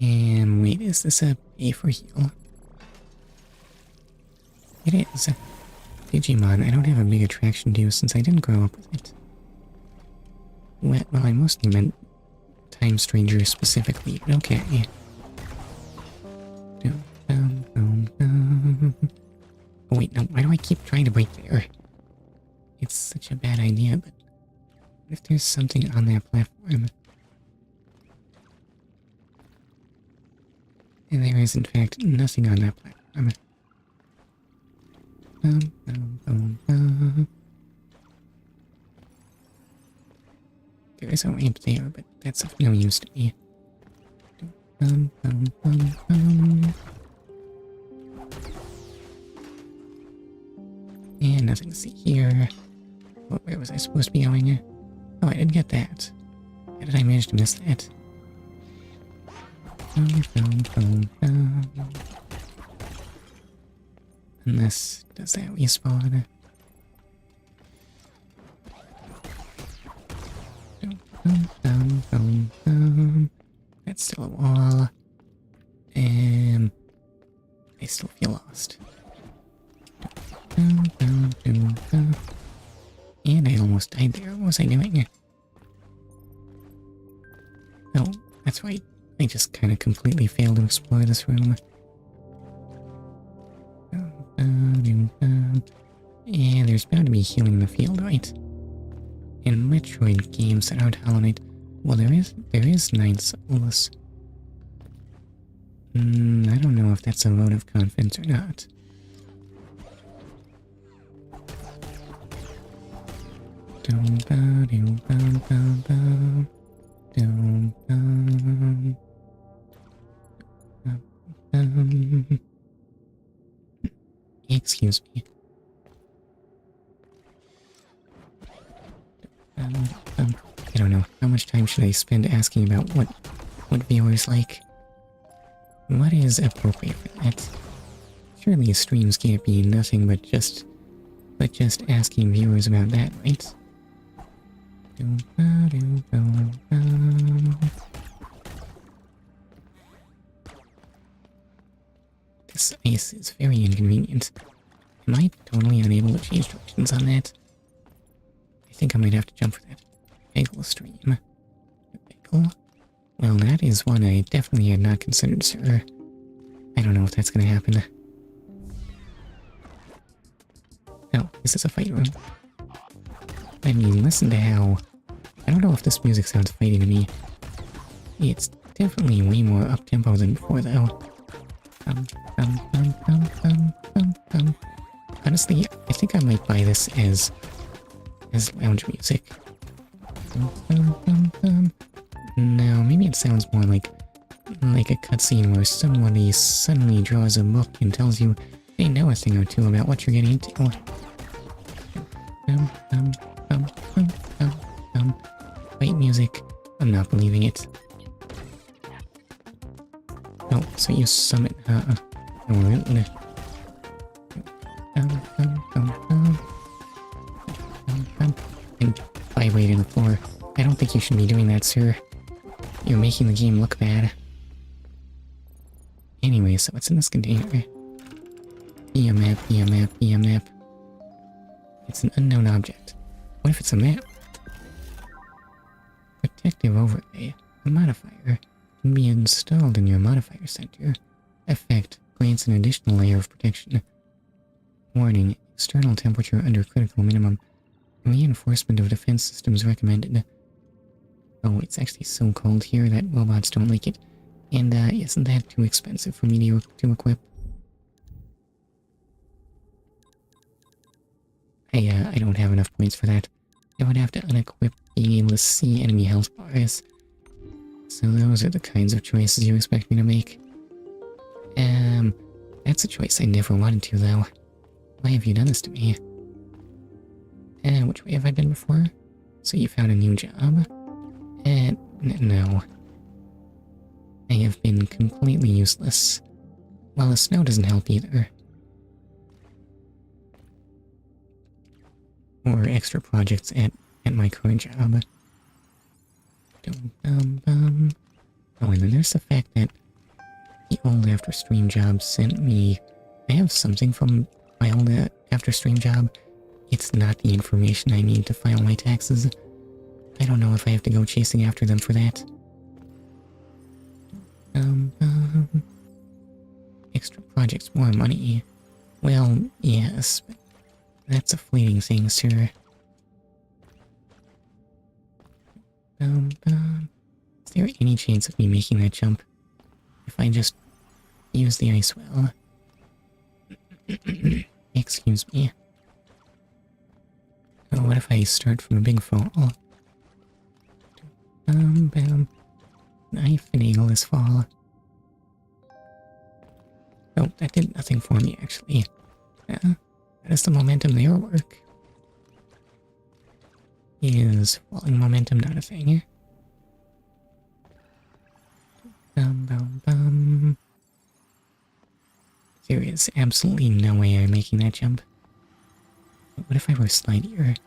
Speaker 1: And wait, is this a pay for heal? It is. Digimon, I don't have a big attraction to since I didn't grow up with it. Well, I mostly meant Time Stranger specifically, but okay. Oh wait, no, why do I keep trying to break there? It's such a bad idea, but what if there's something on that platform? And there is in fact nothing on that platform. There is a ramp there, but that's of no use to me. And nothing to see here. Where was I supposed to be going? Oh, I didn't get that. How did I manage to miss that? Unless, does that respawn? That's still a wall. And I still feel lost. And I almost died there. What was I doing? Oh, that's right. I just kind of completely failed to explore this room. Yeah, there's bound to be healing in the field, right? In Metroid games that aren't Hollow Knight, well, there is Ninth Souls. I don't know if that's a vote of confidence or not. Excuse me. I don't know. How much time should I spend asking about what viewers like? What is appropriate for that? Surely streams can't be nothing but just asking viewers about that, right? This ice is very inconvenient. Am I totally unable to change directions on that? I think I might have to jump for that. Bagel stream. Bagel? Well, that is one I definitely had not considered, sir. I don't know if that's gonna happen. Oh, is this a fight room? I mean, listen to how... I don't know if this music sounds fighty to me. It's definitely way more up-tempo than before, though. Honestly, I think I might buy this as lounge music. No, maybe it sounds more like a cutscene where somebody suddenly draws a book and tells you they know a thing or two about what you're getting into. Fight music. I'm not believing it. Oh, so you summon and vibrating the floor. I don't think you should be doing that, sir. You're making the game look bad. Anyway, so what's in this container? Be a map, be a map, be a map. It's an unknown object. What if it's a map? Protective overlay. A modifier can be installed in your modifier center. Effect. Grants an additional layer of protection. Warning. External temperature under critical minimum. Reinforcement of defense systems recommended. Oh, it's actually so cold here that robots don't like it. And, isn't that too expensive for me to equip? I don't have enough points for that. I would have to unequip being able to see enemy health bars. So those are the kinds of choices you expect me to make. That's a choice I never wanted to, though. Why have you done this to me? Which way have I been before? So you found a new job? No. I have been completely useless. Well, the snow doesn't help either. Or extra projects at my current job. Oh, and then there's the fact that the old after stream job sent me... I have something from my old after stream job. It's not the information I need to file my taxes. I don't know if I have to go chasing after them for that. Extra projects, more money. Well, yes, but that's a fleeting thing, sir. Is there any chance of me making that jump? If I just use the ice well? Excuse me. Oh, what if I start from a big fall? I finagle this fall. Oh, that did nothing for me, actually. How does the momentum there work? Is falling momentum not a thing? There is absolutely no way I'm making that jump. What if I were slidier?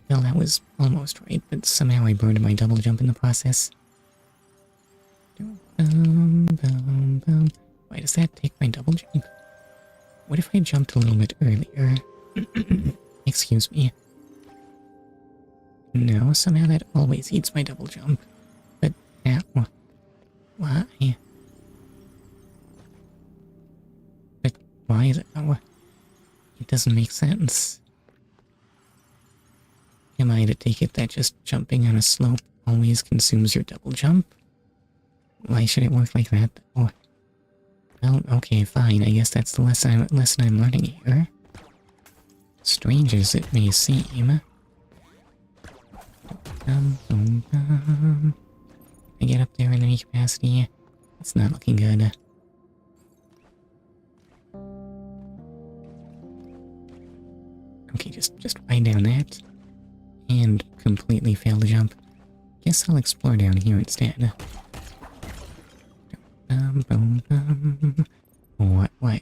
Speaker 1: Well, that was almost right, but somehow I burned my double jump in the process. Why does that take my double jump? What if I jumped a little bit earlier? Excuse me. No, somehow that always eats my double jump. But now... Why? But why though? It doesn't make sense. Am I to take it that just jumping on a slope always consumes your double jump? Why should it work like that, though? Well, okay, fine. I guess that's the lesson I'm learning here. Strange as it may seem. I get up there in any capacity. It's not looking good. Okay, just ride down that. And completely fail to jump. Guess I'll explore down here instead. What? I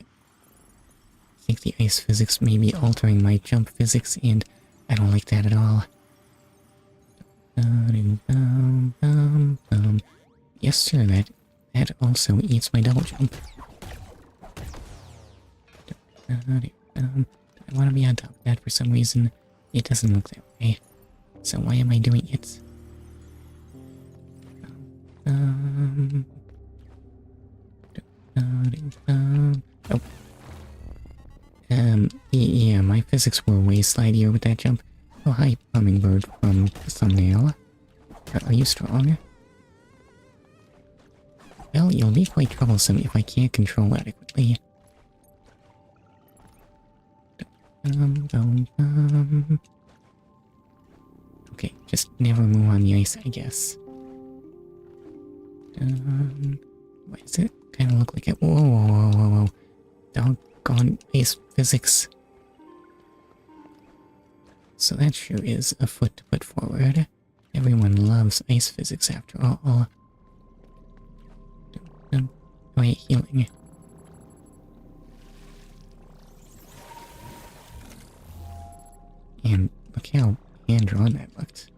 Speaker 1: think the ice physics may be altering my jump physics, and I don't like that at all. Yes, sir, that also eats my double jump. I want to be on top of that for some reason. It doesn't look that way. So why am I doing it? Oh. Yeah, my physics were way slidier with that jump. Oh, hi, hummingbird from the thumbnail. Are you strong? Well, you'll be quite troublesome if I can't control adequately. Okay, just never move on the ice, I guess. What is it? Kind of look like it. Whoa. Doggone ice physics. So that sure is a foot to put forward. Everyone loves ice physics after all. Wait, healing. And look how hand-drawn that looked.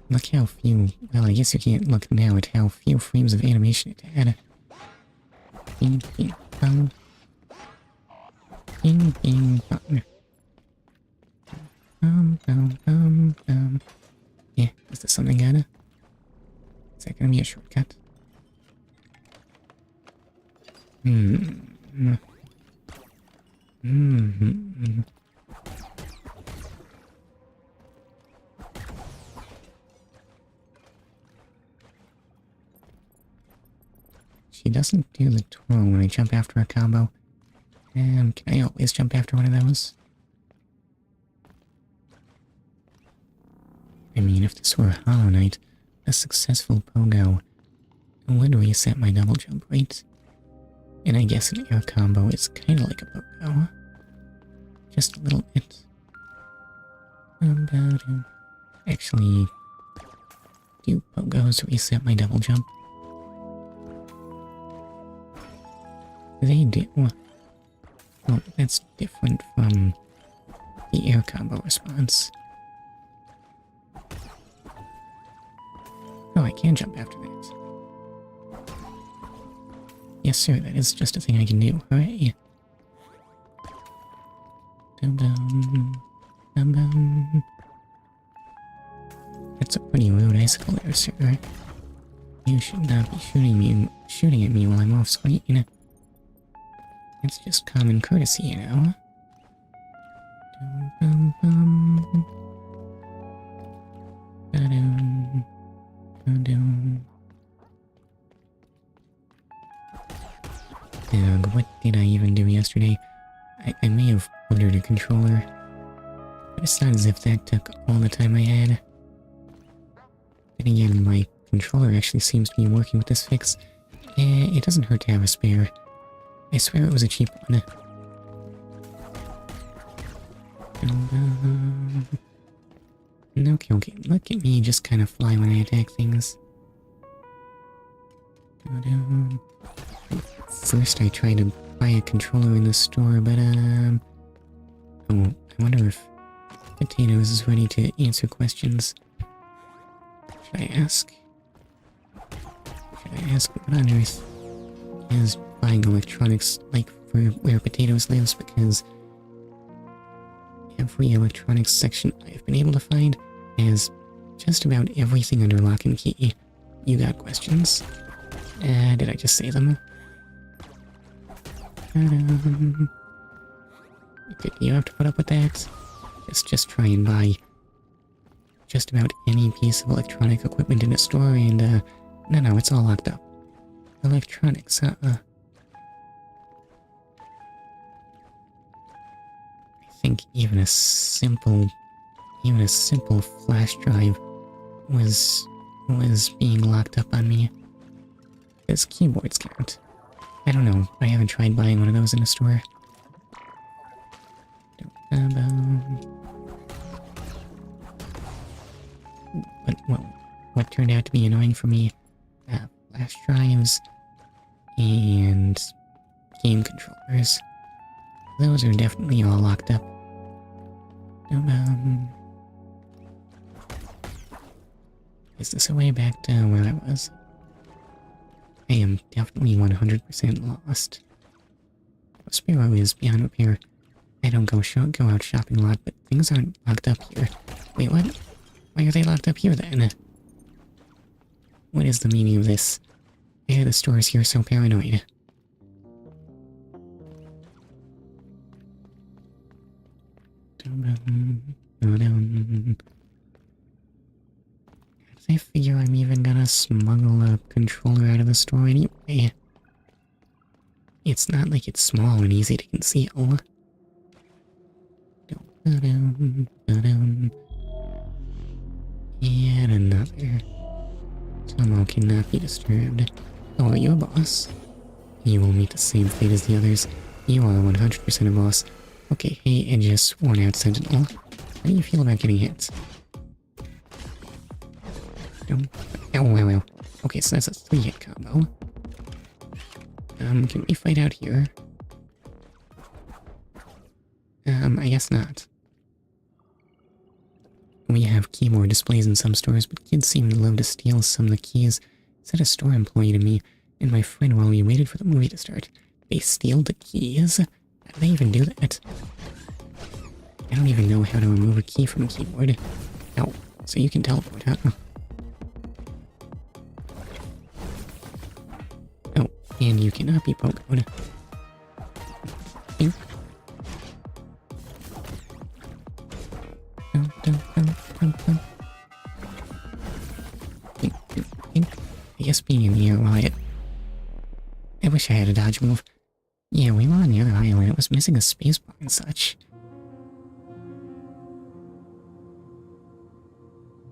Speaker 1: Look how few... Well, I guess you can't look now at how few frames of animation it had. Bing, bing, bong. Bing, bing, bong. Yeah, is this something good? Is that gonna be a shortcut? She doesn't do the twirl when I jump after a combo. Can I always jump after one of those? I mean, if this were Hollow Knight, a successful pogo would reset my double jump, right? And I guess an air combo is kind of like a pogo. Just a little bit. Actually, do pogos reset my double jump? They do. Well, that's different from the air combo response. Oh, I can jump after that. Yes, sir, that is just a thing I can do. Hooray! That's a pretty rude icicle there, sir. You should not be shooting at me while I'm off screen. It's just common courtesy, you know? Ugh, what did I even do yesterday? I may have ordered a controller, but it's not as if that took all the time I had. Then again, my controller actually seems to be working with this fix. It doesn't hurt to have a spare. I swear it was a cheap one. Okay, look at me just kind of fly when I attack things. First I tried to buy a controller in the store, but oh, I wonder if Potatoes is ready to answer questions. Should I ask? What on earth is buying electronics like for where Potatoes lives? Because every electronics section I've been able to find has just about everything under lock and key. You got questions? Did I just say them? You have to put up with that? Just try and buy just about any piece of electronic equipment in a store and, no, it's all locked up. Electronics, I think even a simple flash drive was being locked up on me. Does keyboards count? I don't know. I haven't tried buying one of those in a store. But what turned out to be annoying for me? Flash drives and game controllers. Those are definitely all locked up. Is this a way back to where I was? I am definitely 100% lost. Sparrow is beyond repair. I don't go out shopping a lot, but things aren't locked up here. Wait, what? Why are they locked up here then? What is the meaning of this? Why are the stores here so paranoid? I figure I'm even gonna smuggle a controller out of the store anyway. It's not like it's small and easy to conceal. Yet another. Tomo cannot be disturbed. Oh, are you a boss? You will meet the same fate as the others. You are 100% a boss. Okay, hey, Aegis, worn out Sentinel. How do you feel about getting hit? Wow. Okay, so that's a 3-hit combo. Can we fight out here? I guess not. We have keyboard displays in some stores, but kids seem to love to steal some of the keys, said a store employee to me and my friend while we waited for the movie to start. They steal the keys? How do they even do that? I don't even know how to remove a key from a keyboard. Oh, so you can teleport, huh? Oh, and you cannot be pogoed. I guess being in the air while I wish I had a dodge move. Yeah, we were on the other island. It was missing a spacebar and such.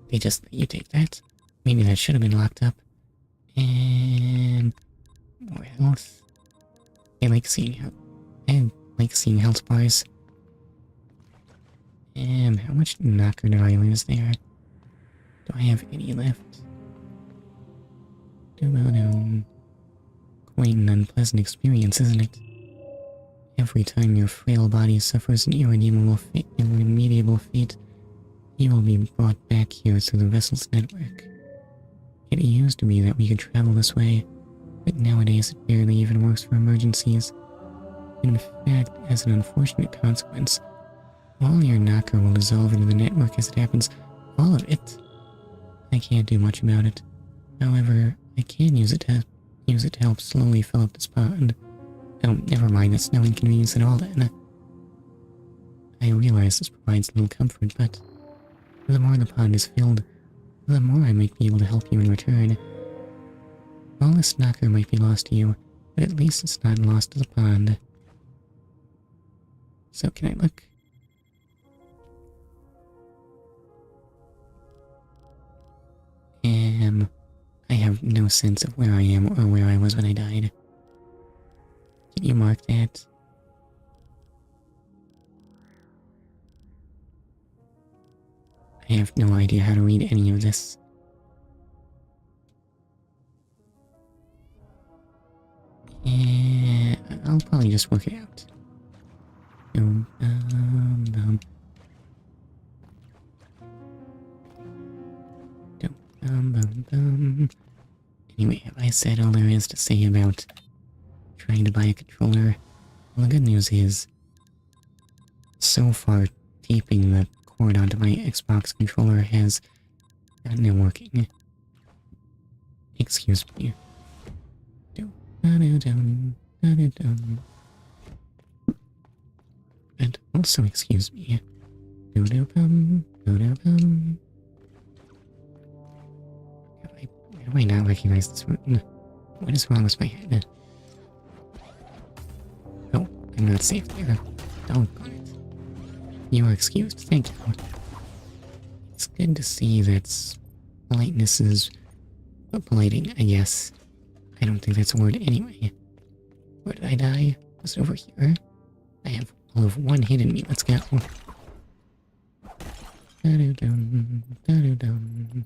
Speaker 1: They just let you take that? Maybe that should have been locked up. And more health. I like seeing health bars. And how much knocker do I lose there? Do I have any left? Quite an unpleasant experience, isn't it? Every time your frail body suffers an irremediable fate, you will be brought back here through the vessel's network. It used to be that we could travel this way, but nowadays it barely even works for emergencies. In fact, as an unfortunate consequence, all your knocker will dissolve into the network as it happens. All of it. I can't do much about it. However, I can use it to help slowly fill up this pond. Oh, never mind, that's no inconvenience at all then. I realize this provides little comfort, but the more the pond is filled, the more I might be able to help you in return. All this knocker might be lost to you, but at least it's not lost to the pond. So can I look? I have no sense of where I am or where I was when I died. Can you mark that? I have no idea how to read any of this. Yeah, I'll probably just work it out. Anyway, have I said all there is to say about trying to buy a controller? Well, the good news is, so far, taping the cord onto my Xbox controller has gotten it working. Excuse me. And also excuse me. Why do I not recognize this one? What is wrong with my head? Oh, I'm not safe there. Doggone it. You are excused. Thank you. It's good to see that politeness is politing, I guess. I don't think that's a word anyway. Where did I die? Was it over here? I have all of one hit in me. Let's go. Da-do-dum, da-do-dum.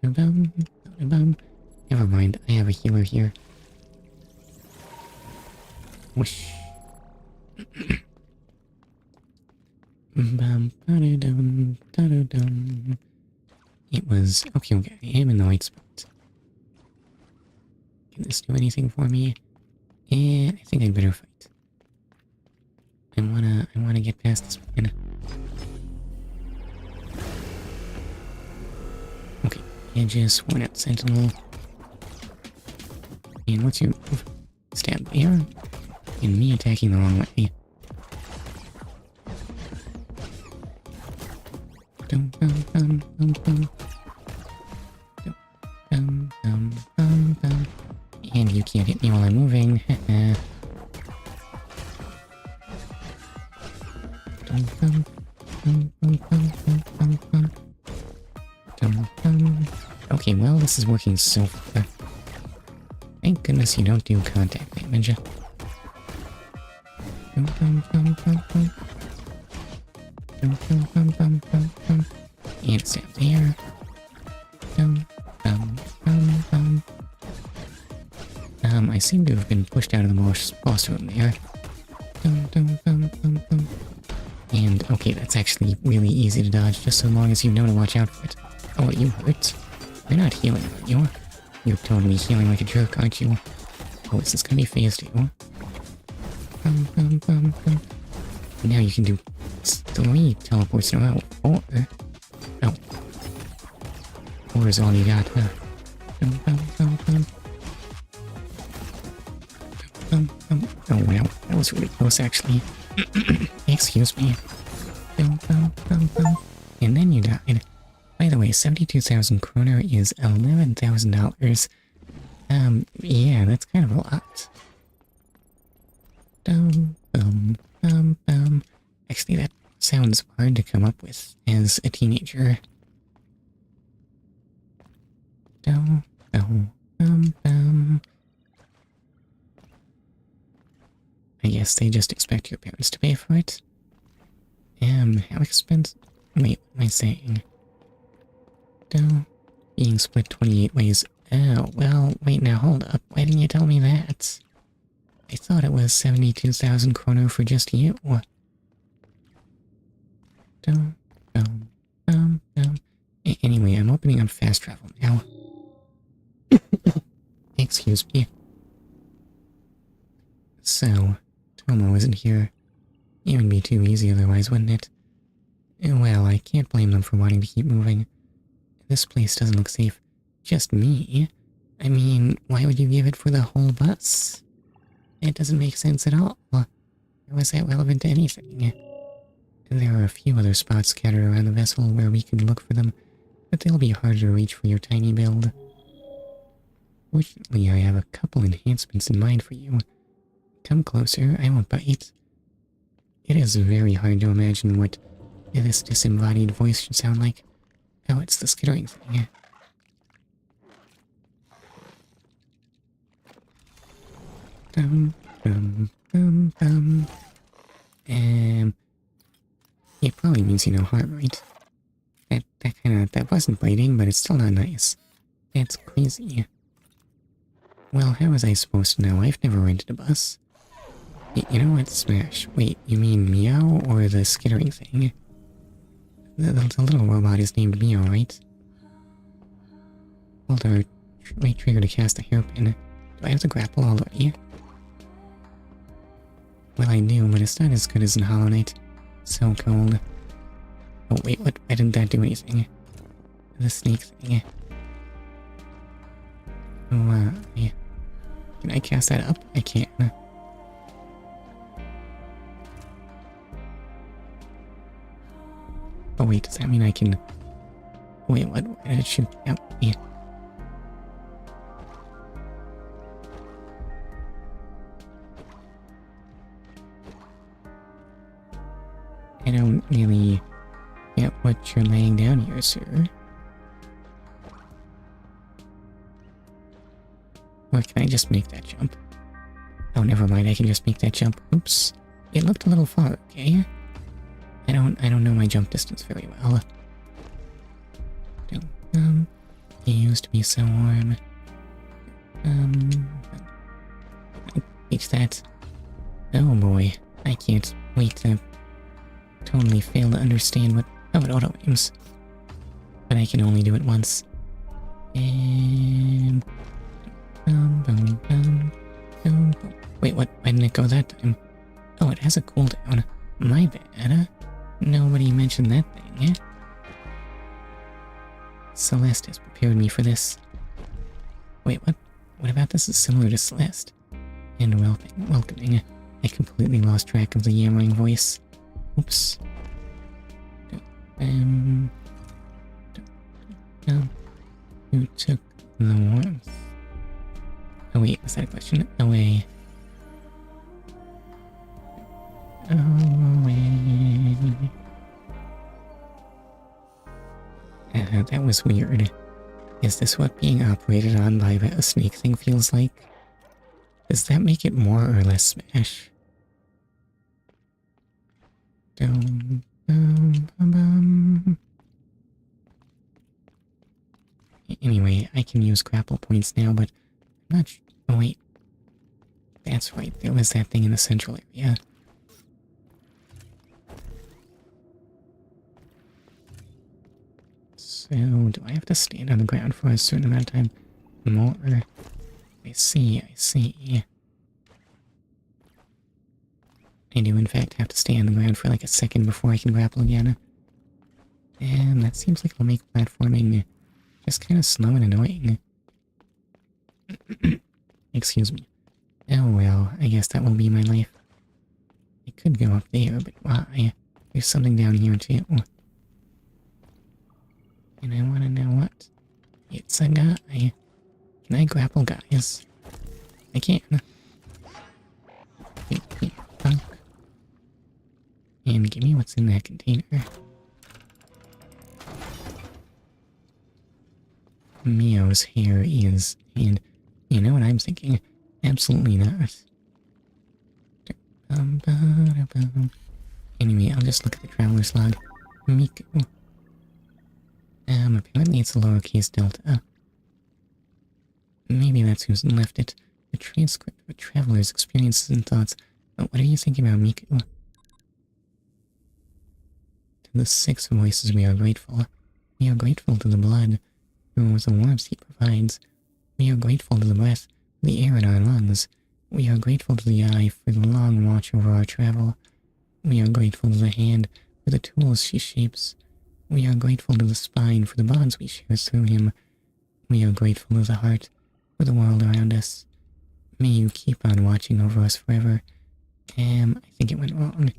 Speaker 1: Da-do-dum, da-do-dum. Never mind, I have a healer here. Whoosh. Bum, da-do-dum, da-do-dum. It was... Okay, I am in the right spot. Can this do anything for me? Yeah, I think I'd better fight. I wanna get past this one. Okay, Edges, Worn Out Sentinel. And what's your move? Stab there? And me attacking the wrong way. Dum dum dum dum dum. Dum dum dum dum. And you can't hit me while I'm moving. Dum dum dum dum dum dum dum dum dum. Okay, well, this is working so far. Thank goodness you don't do contact damage. Dum dum dum dum dum. Dum dum dum dum dum dum. And stab there. Dum dum dum dum. I seem to have been pushed out of the boss room there. Dum dum dum dum dum. And okay, that's actually really easy to dodge, just so long as you know to watch out for it. Oh, you hurt? You're not healing, are you? You're totally healing like a jerk, aren't you? Oh, is this gonna be phase 2? Bum, bum, bum, bum. Now you can do 3 teleports in a row. 4. Oh. 4 is all you got, huh? Bum, bum, bum, bum. Bum, bum. Oh, wow. That was really close, actually. Excuse me. Bum, bum, bum, bum. And then you died. By the way, 72,000 kroner is $11,000. Yeah, that's kind of a lot. Dum, bum, bum, bum. Actually, that sounds hard to come up with as a teenager. Dum, bum, bum, bum. I guess they just expect your parents to pay for it. How expensive? Wait, what am I saying? Being split 28 ways. Oh, well, wait now, hold up. Why didn't you tell me that? I thought it was 72,000 kroner for just you. Dum, dum, dum, dum. Anyway, I'm opening up fast travel now. Excuse me. So, Tomo isn't here. It would be too easy otherwise, wouldn't it? Well, I can't blame them for wanting to keep moving. This place doesn't look safe. Just me? I mean, why would you give it for the whole bus? It doesn't make sense at all. How is that relevant to anything? There are a few other spots scattered around the vessel where we could look for them, but they'll be harder to reach for your tiny build. Fortunately, I have a couple enhancements in mind for you. Come closer, I won't bite. It is very hard to imagine what this disembodied voice should sound like. Oh, it's the skittering thing. Dum, dum, dum, dum. It probably means you no harm, right? That wasn't biting, but it's still not nice. That's crazy. Well, how was I supposed to know? I've never rented a bus. You know what? Smash. Wait, you mean Meow or the skittering thing? The little robot is named Mio, right? Hold our right trigger to cast a hairpin. Do I have to grapple already? Well, I do, but it's not as good as in Hollow Knight. So cold. Oh, wait, what? Why didn't that do anything? The snake thing. Oh, yeah. Can I cast that up? I can't. Oh wait, does that mean I can... Wait, what? Why did it shoot out? Yeah. don't really get what you're laying down here, sir. Or can I just make that jump? Oh, never mind, I can just make that jump. Oops. It looked a little far, okay? I don't know my jump distance very well. It used to be so warm. Reach that. Oh boy, I can't wait to totally fail to understand what... Oh, it auto-aims. But I can only do it once. And... Wait, what? Why didn't it go that time? Oh, it has a cooldown. My bad. Nobody mentioned that thing. Celeste has prepared me for this. Wait, what? What about this is similar to Celeste? And welcoming. I completely lost track of the yammering voice. Oops. Who took the warmth? Oh wait, was that a question? Away. Away. That was weird. Is this what being operated on by a snake thing feels like? Does that make it more or less Smash? Anyway, I can use grapple points now, but I'm not oh wait. That's right, there was that thing in the central area. So, do I have to stand on the ground for a certain amount of time? More? I see. I do in fact have to stay on the ground for like a second before I can grapple again. And that seems like it'll make platforming just kind of slow and annoying. Excuse me. Oh well, I guess that will be my life. I could go up there, but why? There's something down here too. And I want to know what. It's a guy. Can I grapple guys? I can. And give me what's in that container. Mio's hair is, and you know what I'm thinking? Absolutely not. Anyway, I'll just look at the traveler's log. Miku. Apparently it's a lowercase delta. Maybe that's who's left it. A transcript of a traveler's experiences and thoughts. But what are you thinking about, Miku? To the 6 voices we are grateful. We are grateful to the blood, for the warmth he provides. We are grateful to the breath, the air in our lungs. We are grateful to the eye for the long watch over our travel. We are grateful to the hand for the tools she shapes. We are grateful to the spine for the bonds we share through him. We are grateful to the heart for the world around us. May you keep on watching over us forever. I think it went wrong.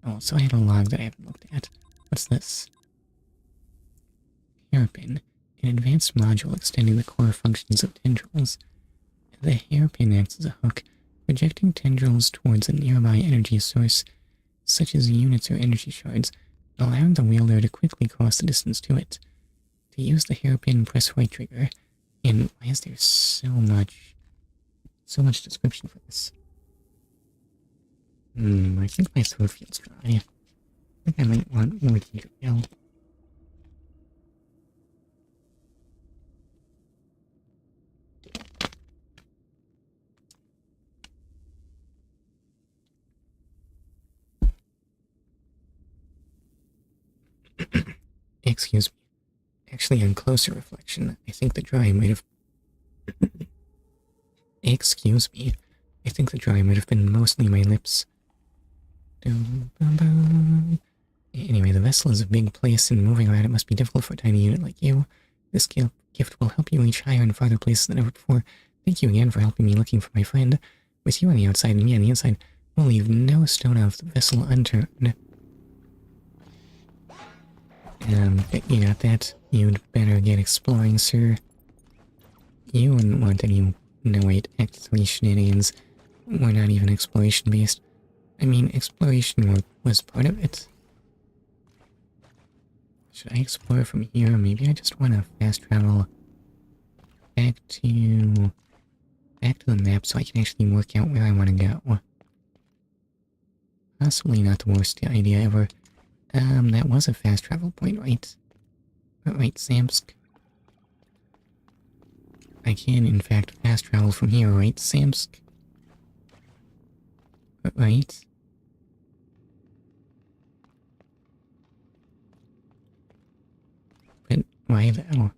Speaker 1: Oh, so I had a log that I haven't looked at. What's this? Hairpin, an advanced module extending the core functions of tendrils. The hairpin acts as a hook, projecting tendrils towards a nearby energy source, such as units or energy shards, allowing the wielder to quickly cross the distance to it. To use the hairpin, press right trigger. And why is there so much description for this? I think my throat feels dry. I think I might want more ginger ale. Excuse me. Actually, on closer reflection, I think the dry might have... Excuse me. I think the dry might have been mostly my lips. Anyway, the vessel is a big place, and moving around it must be difficult for a tiny unit like you. This gift will help you reach higher and farther places than ever before. Thank you again for helping me looking for my friend. With you on the outside and me on the inside, we'll leave no stone of the vessel unturned. You got that? You'd better get exploring, sir. You wouldn't want any... No wait, Act 3 shenanigans. We're not even exploration-based. I mean, exploration work was part of it. Should I explore from here? Maybe I just want to fast travel back to the map so I can actually work out where I want to go. Possibly not the worst idea ever. That was a fast travel point, right? Right, Samsk? I can, in fact, fast travel from here, right, Samsk? Right? But why though?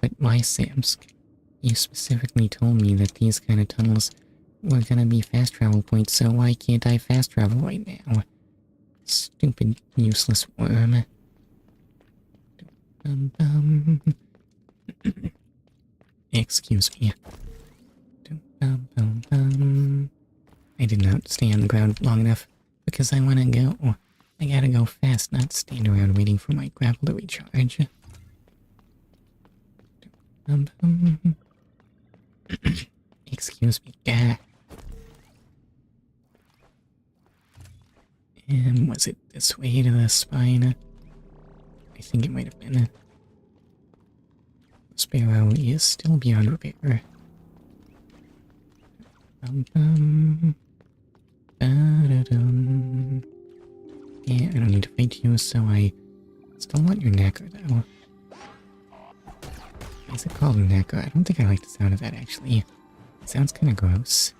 Speaker 1: But why, Samsk? You specifically told me that these kind of tunnels were gonna be fast travel points, so why can't I fast travel right now? Stupid, useless worm. Excuse me. I did not stay on the ground long enough because I want to go. I gotta go fast, not stand around waiting for my grapple to recharge. Excuse me, gah. And was it this way to the spine? I think it might have been. Sparrow is still beyond repair. Yeah, I don't need to fight you, so I still want your necker, though. Is it called necker? I don't think I like the sound of that, actually. It sounds kind of gross.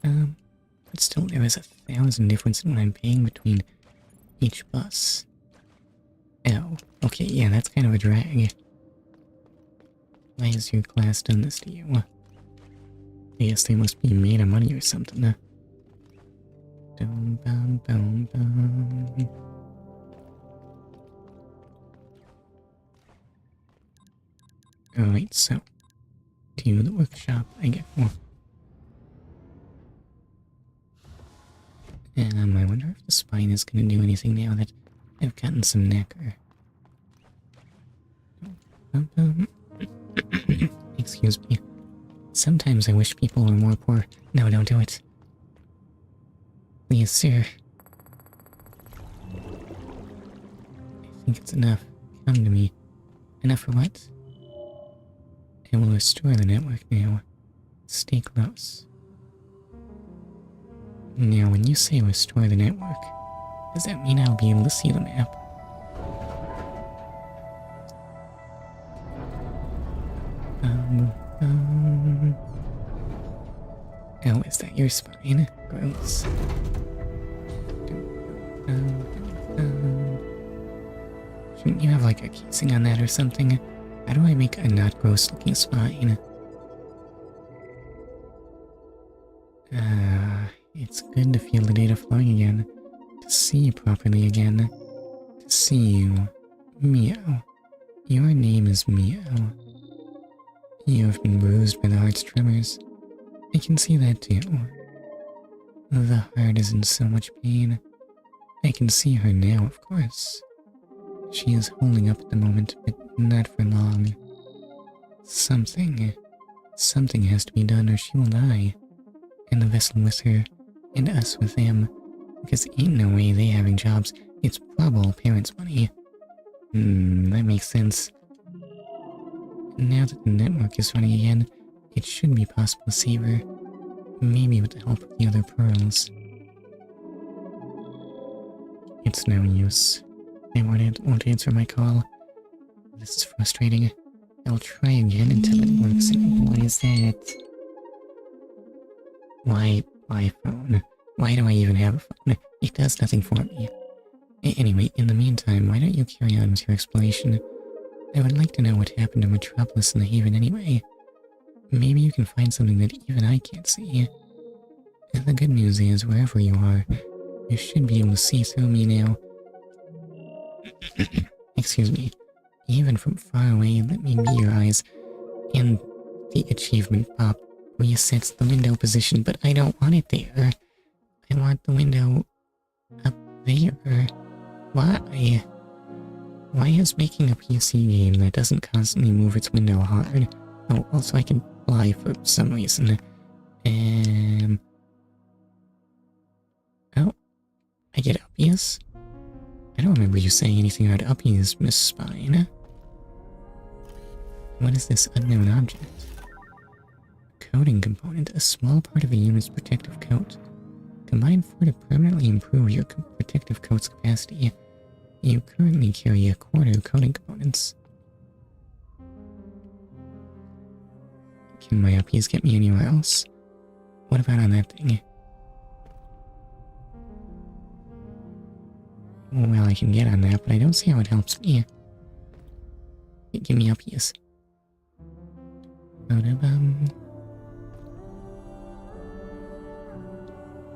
Speaker 1: But still, there is 1,000 difference in what I'm paying between each bus. Oh, okay, yeah, that's kind of a drag. Why has your class done this to you? I guess they must be made of money or something. Alright, so, to the workshop I get more. I wonder if the spine is going to do anything now that I've gotten some necker. Excuse me. Sometimes I wish people were more poor. No, don't do it. Please, sir. I think it's enough. Come to me. Enough for what? I will restore the network now. Stay close. Now, when you say restore the network, does that mean I'll be able to see the map? Oh, is that your spine? Gross. Shouldn't you have like a casing on that or something? How do I make a not gross looking spine? It's good to feel the data flowing again. To see you properly again. To see you. Mio. Your name is Mio. You have been bruised by the heart's tremors. I can see that too. The heart is in so much pain. I can see her now, of course. She is holding up at the moment, but not for long. Something has to be done or she will die. And the vessel with her, and us with them. Because ain't no way they having jobs. It's probable parents' money. That makes sense. Now that the network is running again, it should be possible to save her. Maybe with the help of the other pearls. It's no use. They won't answer my call. This is frustrating. I'll try again until it works. What is that? Why phone? Why do I even have a phone? It does nothing for me. Anyway, in the meantime, why don't you carry on with your explanation? I would like to know what happened to Metropolis and the Haven anyway. Maybe you can find something that even I can't see. And the good news is, wherever you are, you should be able to see through me now. Excuse me. Even from far away, let me be your eyes. And the achievement pop resets the window position, but I don't want it there. I want the window up there. Why? Why is making a PC game that doesn't constantly move its window hard? Oh, also I can fly for some reason. Oh. I get up, yes? I don't remember you saying anything about uppies, Miss Spine. What is this unknown object? Coating component, a small part of a unit's protective coat. Combine 4 to permanently improve your protective coat's capacity. You currently carry a quarter coating components. Can my uppies get me anywhere else? What about on that thing? Well, I can get on that, but I don't see how it helps me. Give me uppies.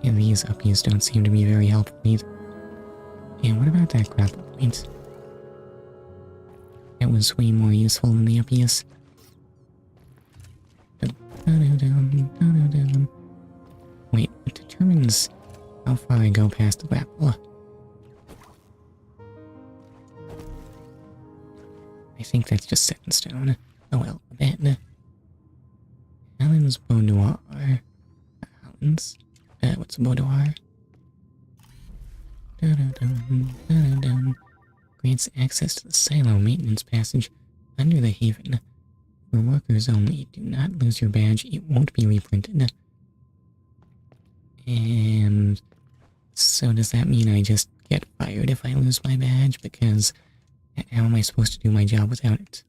Speaker 1: Yeah, these uppies don't seem to be very helpful either. And what about that grapple point? That was way more useful than the uppies. Wait, it determines how far I go past the grapple. I think that's just set in stone. Oh well, then. Alan's boudoir. Alan's? What's a boudoir? Grants access to the silo maintenance passage under the haven. For workers only. Do not lose your badge. It won't be reprinted. And so does that mean I just get fired if I lose my badge? Because how am I supposed to do my job without it?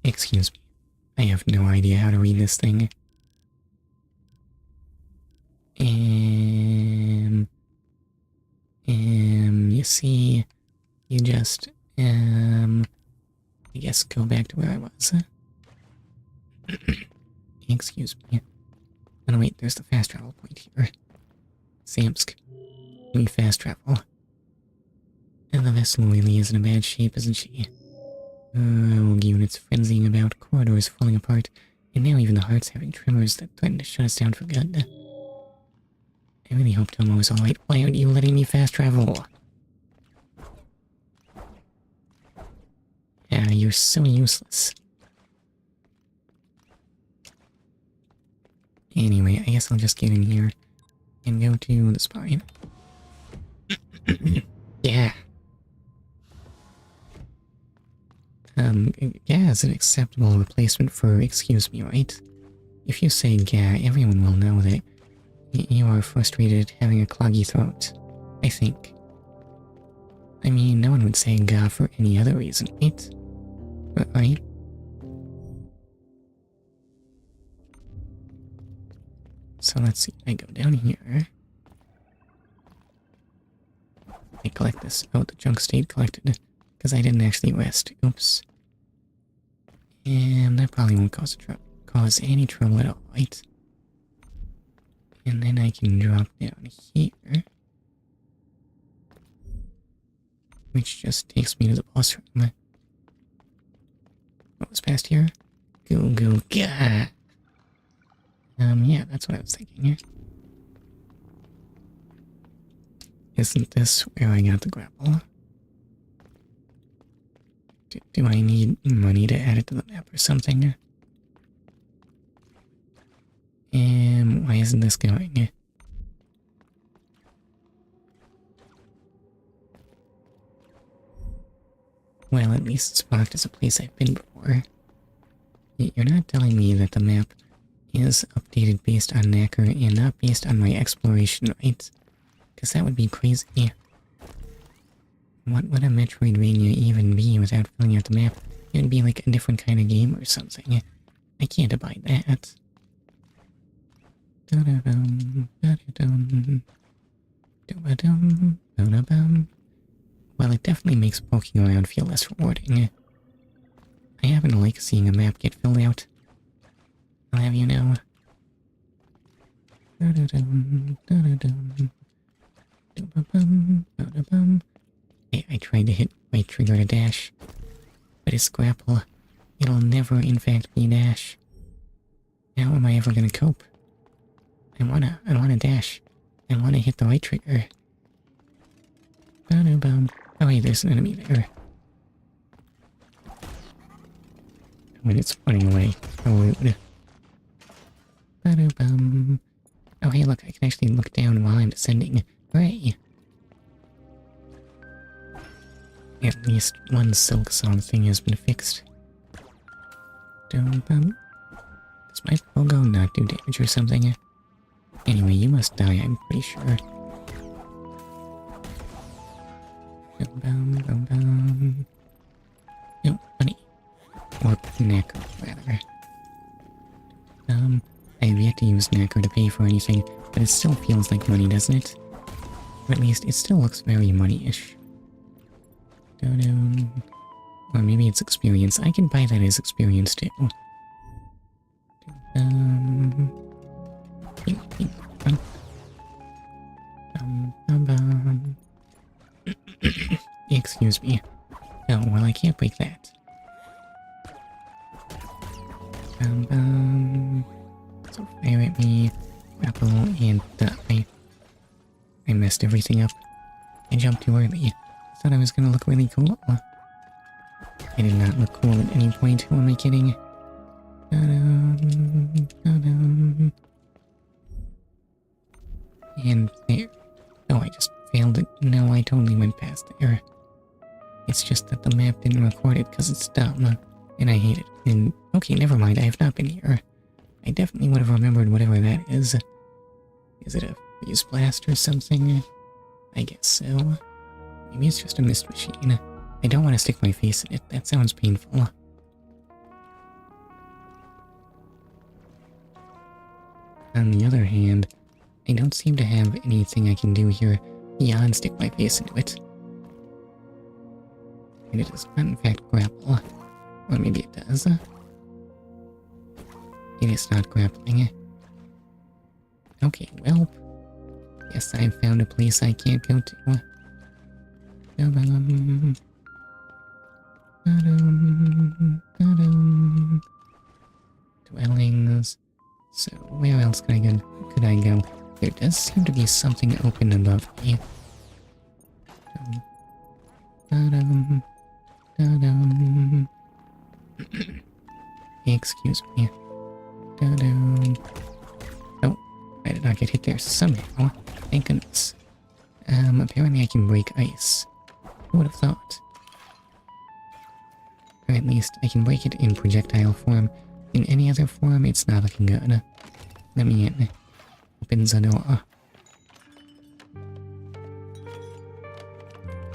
Speaker 1: Excuse me. I have no idea how to read this thing. You see, you just, I guess go back to where I was. Excuse me. Oh no, wait, there's the fast travel point here. Samsk. We fast travel. And the vessel really is in a bad shape, isn't she? Units frenzying about, corridors falling apart, and now even the heart's having tremors that threaten to shut us down for good. I really hope Tomo is alright. Why aren't you letting me fast travel? Yeah, you're so useless. Anyway, I guess I'll just get in here and go to the spine. Yeah. Gah is an acceptable replacement for excuse me, right? If you say gah, everyone will know that you are frustrated having a cloggy throat, I think. I mean, no one would say gah for any other reason, right? Right? So let's see, I go down here. I collect this. Oh, the junk stayed collected. Because I didn't actually rest. Oops. And that probably won't cause any trouble at all, right? And then I can drop down here. Which just takes me to the boss room. What was past here? Go, go, gah! Yeah, that's what I was thinking. Isn't this where I got the grapple? Do I need money to add it to the map or something? And why isn't this going? Well, at least it's marked as a place I've been before. You're not telling me that the map is updated based on Knacker and not based on my exploration, right? Because that would be crazy. What would a metroidvania even be without filling out the map? It would be like a different kind of game or something. I can't abide that. Well, it definitely makes poking around feel less rewarding. I happen to like seeing a map get filled out. I'll have you know. I tried to hit right trigger to dash, but it's grapple. It'll never in fact be dash. How am I ever gonna cope? I wanna dash. I wanna hit the right trigger. Oh wait, there's an enemy there. When it's running away. How rude. Oh hey look, I can actually look down while I'm descending. Hooray! At least one silk song thing has been fixed. Does my pogo not do damage or something? Anyway, you must die, I'm pretty sure. No, money. Or neck, rather. I have yet to use Knacker to pay for anything, but it still feels like money, doesn't it? Or at least, it still looks very money-ish. Or maybe it's experience. I can buy that as experience, too. Excuse me. Oh, well, I can't break that. So fire at me, grapple, and die. I messed everything up. I jumped too early. I thought I was gonna look really cool. I did not look cool at any point, who am I kidding? And there. Oh, I just failed it. No, I totally went past there. It's just that the map didn't record it because it's dumb. And I hate it. And, okay, never mind, I have not been here. I definitely would have remembered whatever that is. Is it a freeze blast or something? I guess so. Maybe it's just a mist machine. I don't want to stick my face in it, that sounds painful. On the other hand, I don't seem to have anything I can do here beyond stick my face into it. And it does not in fact grapple. Or maybe it does. It is not grappling. Okay, well, guess I've found a place I can't go to. Dwellings. So, where else could I go? There does seem to be something open above me. Excuse me. Oh, I did not get hit there somehow. Thank goodness. Apparently I can break ice. Who would have thought? Or at least, I can break it in projectile form. In any other form, it's not looking good. Let me in. Opens a door.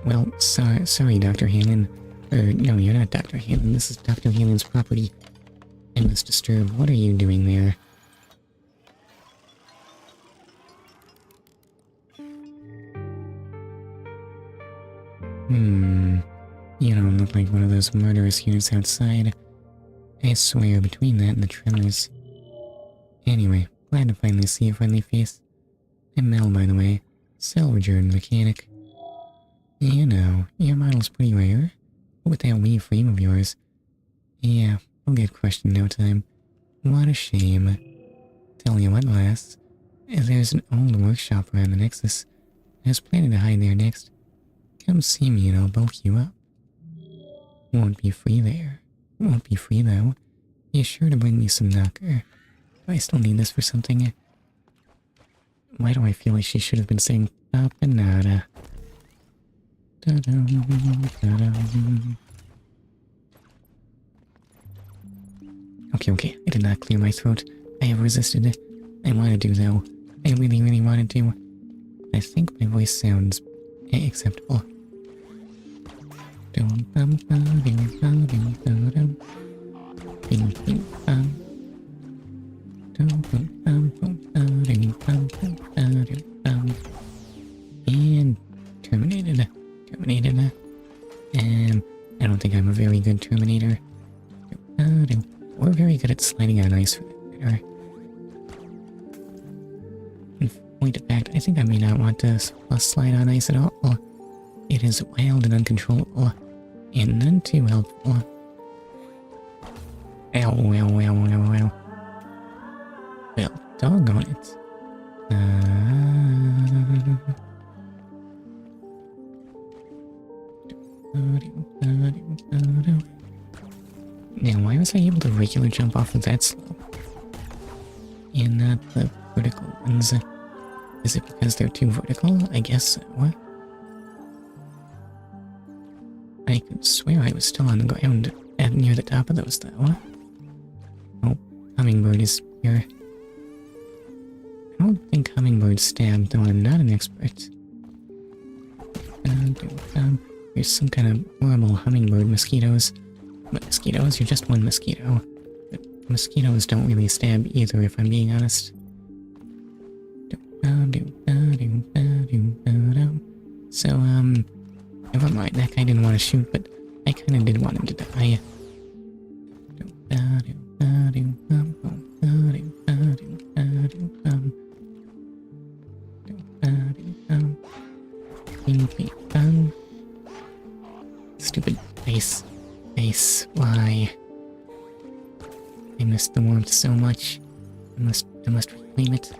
Speaker 1: Well, sorry, Dr. Hannon. No, you're not Dr. Hannon. This is Dr. Hannon's property. I must disturb. What are you doing there? You don't look like one of those murderous units outside. I swear, between that and the tremors. Anyway, glad to finally see a friendly face. I'm Mel, by the way. Salvager and mechanic. You know, your model's pretty rare. With that wee frame of yours. Yeah, we'll get crushed in no time. What a shame. Tell you what, lass. There's an old workshop around the Nexus. I was planning to hide there next. Come see me and I'll bulk you up. Won't be free there. Won't be free though. Be sure to bring me some knocker. Do I still need this for something? Why do I feel like she should have been saying Papanada? Okay, I did not clear my throat. I have resisted. I wanted to though. I really wanted to. I think my voice sounds acceptable. And terminated. I don't think I'm a very good Terminator. Or very good at sliding on ice for that matter. In point of fact, I think I may not want to slide on ice at all. It is wild and uncontrollable, and none too helpful. Ow. Well, doggone it. Now, why was I able to regular jump off of that slope? And not the vertical ones? Is it because they're too vertical? I guess so. I could swear I was still on the ground and near the top of those though. Oh, hummingbird is here. I don't think hummingbirds stab, though I'm not an expert. There's some kind of horrible hummingbird mosquitoes. But mosquitoes, you're just one mosquito. But mosquitoes don't really stab either, if I'm being honest. So, never mind, that guy didn't want to shoot, but I kinda did want him to die. Stupid ice. Ice, why? I missed the warmth so much. I must reclaim it.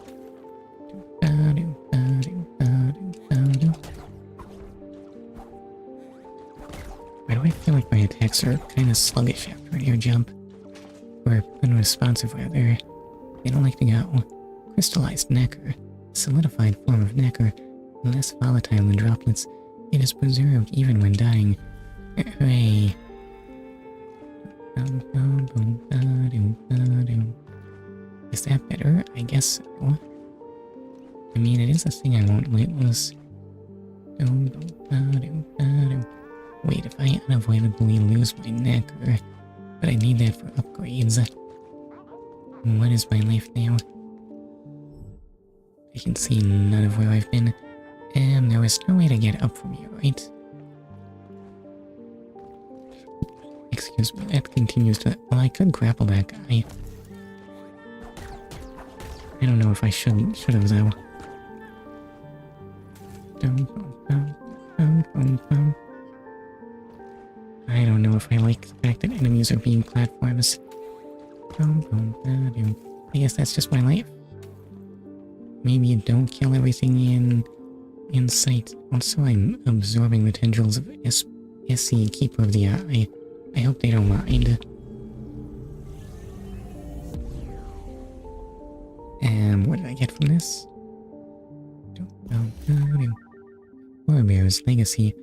Speaker 1: Why do I feel like my attacks are kinda sluggish after an air jump? Or unresponsive rather. They don't like to go. Crystallized nacre. Solidified form of nacre. Less volatile than droplets. It is preserved even when dying. Hooray. Is that better? I guess so. I mean, it is a thing I won't lose. Wait, if I unavoidably lose my nacre, but I need that for upgrades. What is my life now? I can see none of where I've been. There was no way to get up from here, right? Excuse me, that continues to... Well, I could grapple that guy. I don't know if I should have, though. I don't know if I like the fact that enemies are being platforms. I guess that's just my life. Maybe you don't kill everything in sight. Also, I'm absorbing the tendrils of SE, Keeper of the Eye. I hope they don't mind. What did I get from this? Warbear's Legacy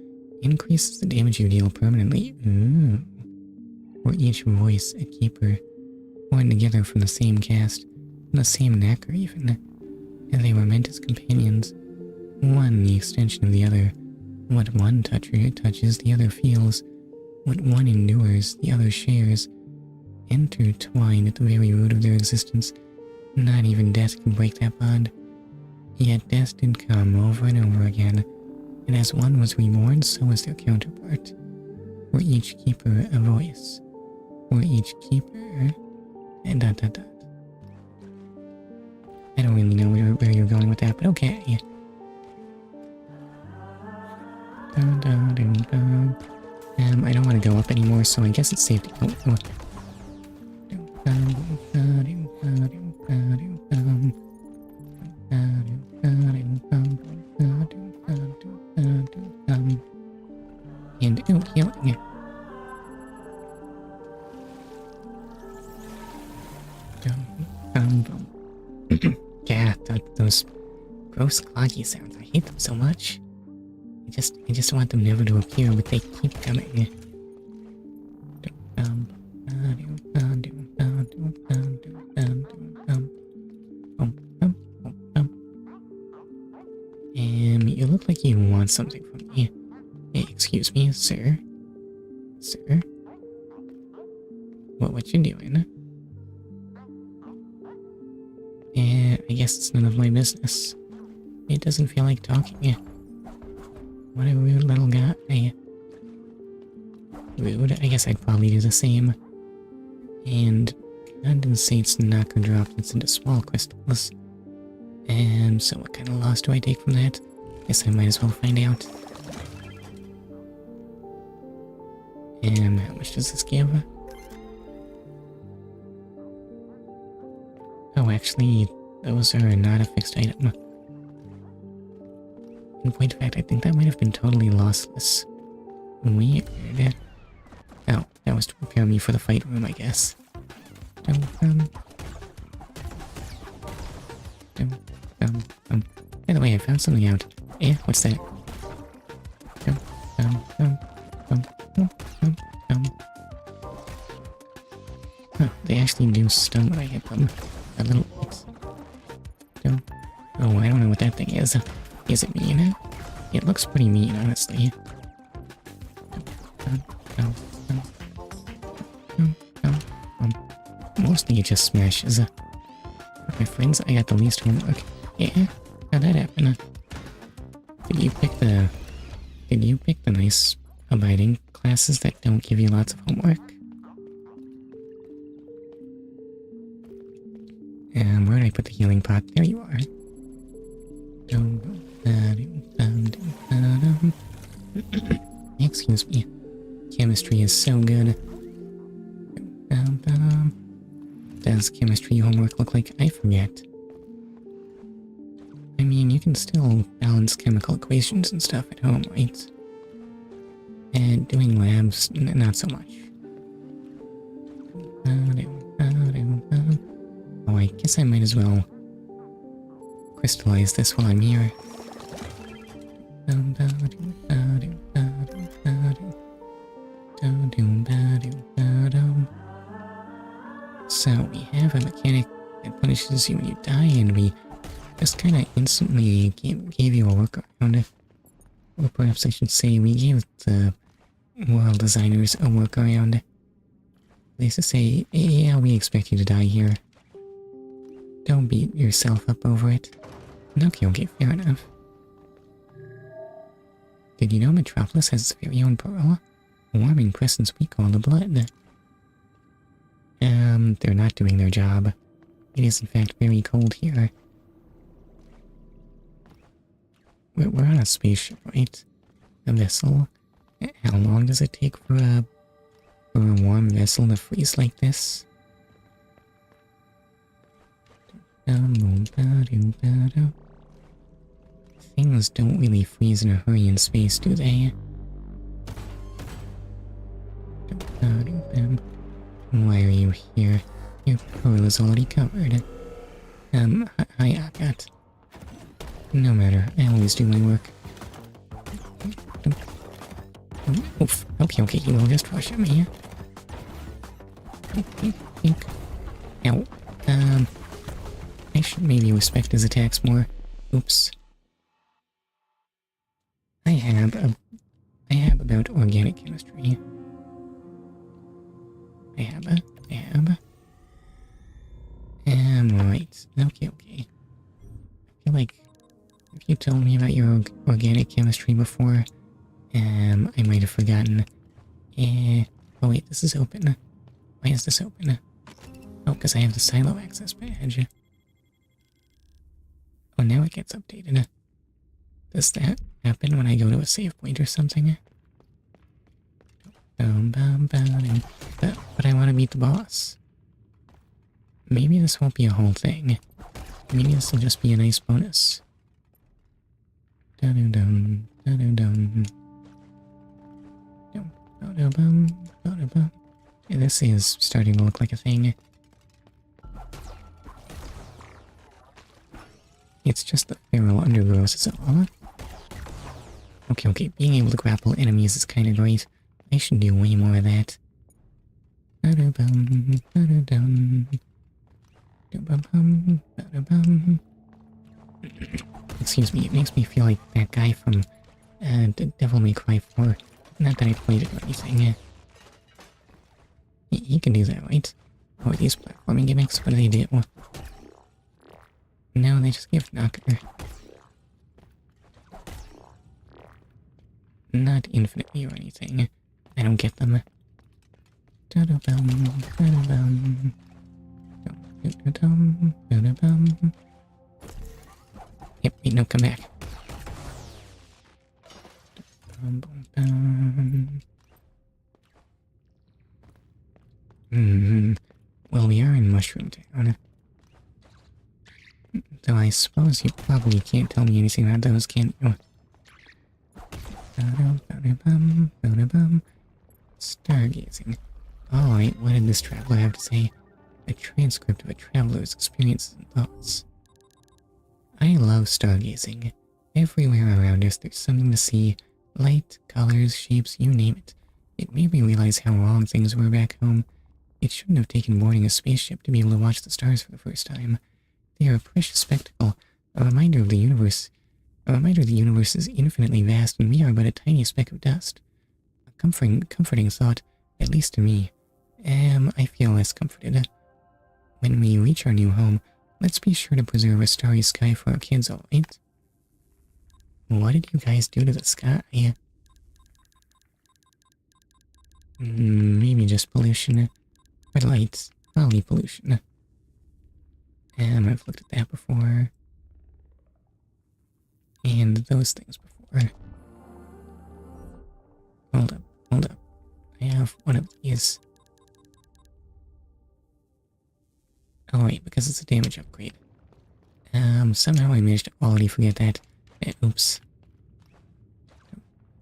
Speaker 1: increases the damage you deal permanently. Ooh. For each voice, a keeper, born together from the same caste, from the same nacre even, and they were meant as companions. One the extension of the other. What one toucher touches, the other feels. What one endures, the other shares. Intertwined at the very root of their existence. Not even death can break that bond. Yet death did come over and over again, and as one was reborn, so was their counterpart. For each keeper, a voice. For each keeper... and ... I don't really know where you're going with that, but okay. I don't want to go up anymore, so I guess it's safe to go. And healing. Yeah, those gross cloggy sounds. I hate them so much. I just want them never to appear, but they keep coming. You look like you want something from me. Hey, excuse me, sir. Sir? What you doing? I guess it's none of my business. It doesn't feel like talking. What a rude little guy. Rude? I guess I'd probably do the same. And condensates nacre droplets into small crystals. So what kind of loss do I take from that? Guess I might as well find out. How much does this give? Oh, actually, those are not a fixed item. In point of fact, I think that might have been totally lossless. Weird. Oh, that was to prepare me for the fight room, I guess. By the way, I found something out. Eh, what's that? Huh, they actually do stun when I hit them. A little bit. Oh, I don't know what that thing is. Is it mean? It looks pretty mean, honestly. Mostly it just smashes. My friends, I got the least homework. Yeah? How'd that happen? Did you pick the nice abiding classes that don't give you lots of homework? Where did I put the healing pot? There you are. Excuse me. Chemistry is so good. Does chemistry homework look like? I forget. I mean, you can still balance chemical equations and stuff at home, right? And doing labs, not so much. Oh, I guess I might as well crystallize this while I'm here. So, we have a mechanic that punishes you when you die, and we just kind of instantly gave you a workaround. Or perhaps I should say we gave the world designers a workaround. They used to say, yeah, we expect you to die here. Don't beat yourself up over it. Okay, fair enough. Did you know Metropolis has its very own pearl? A warming presence we call the blood. They're not doing their job. It is in fact very cold here. We're on a spaceship, right? A vessel. How long does it take for a warm vessel to freeze like this? Things don't really freeze in a hurry in space, do they? Why are you here? Your pearl is already covered. Hi, Agat. No matter, I always do my work. Oof, okay, you will just rush at me. Ow. I should maybe respect his attacks more. Oops. I have about organic chemistry. I have. Right. Okay. I feel like if you told me about your organic chemistry before, I might have forgotten. Oh wait, this is open. Why is this open? Oh, because I have the silo access badge. Oh, now it gets updated. Does that happen when I go to a save point or something? But I want to meet the boss. Maybe this won't be a whole thing. Maybe this will just be a nice bonus. Yeah, this is starting to look like a thing. It's just the feral undergrowth, is all. Okay, being able to grapple enemies is kind of great. I should do way more of that. Excuse me, it makes me feel like that guy from Devil May Cry 4. Not that I played it or anything. You can do that, right? Oh, these platforming gimmicks, what do they do? No, they just give knocker. Not infinitely or anything. I don't get them. Yep, wait, no, come back. Well, we are in Mushroom Town. Though I suppose you probably can't tell me anything about those, can you? Stargazing. Alright, what did this traveler have to say? A transcript of a traveler's experiences and thoughts. I love stargazing. Everywhere around us there's something to see. Light, colors, shapes, you name it. It made me realize how wrong things were back home. It shouldn't have taken boarding a spaceship to be able to watch the stars for the first time. They are a precious spectacle, a reminder of the universe. A reminder the universe is infinitely vast and we are but a tiny speck of dust. A comforting thought, at least to me. I feel less comforted. When we reach our new home, let's be sure to preserve a starry sky for our kids, alright? What did you guys do to the sky? Maybe just pollution. Red lights. Probably pollution. I've looked at that before. And those things before. Hold up. I have one of these. Oh wait, because it's a damage upgrade. Somehow I managed to quality forget that. Oops.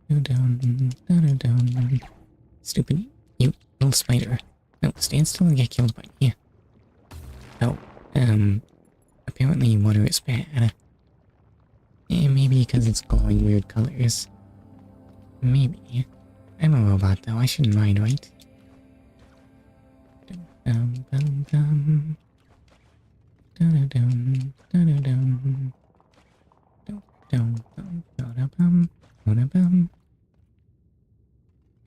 Speaker 1: Go down. Stupid, you little spider. No, stand still and get killed by me. Oh, apparently water is bad. Maybe because it's glowing weird colors. Maybe. I'm a robot though, I shouldn't mind, right?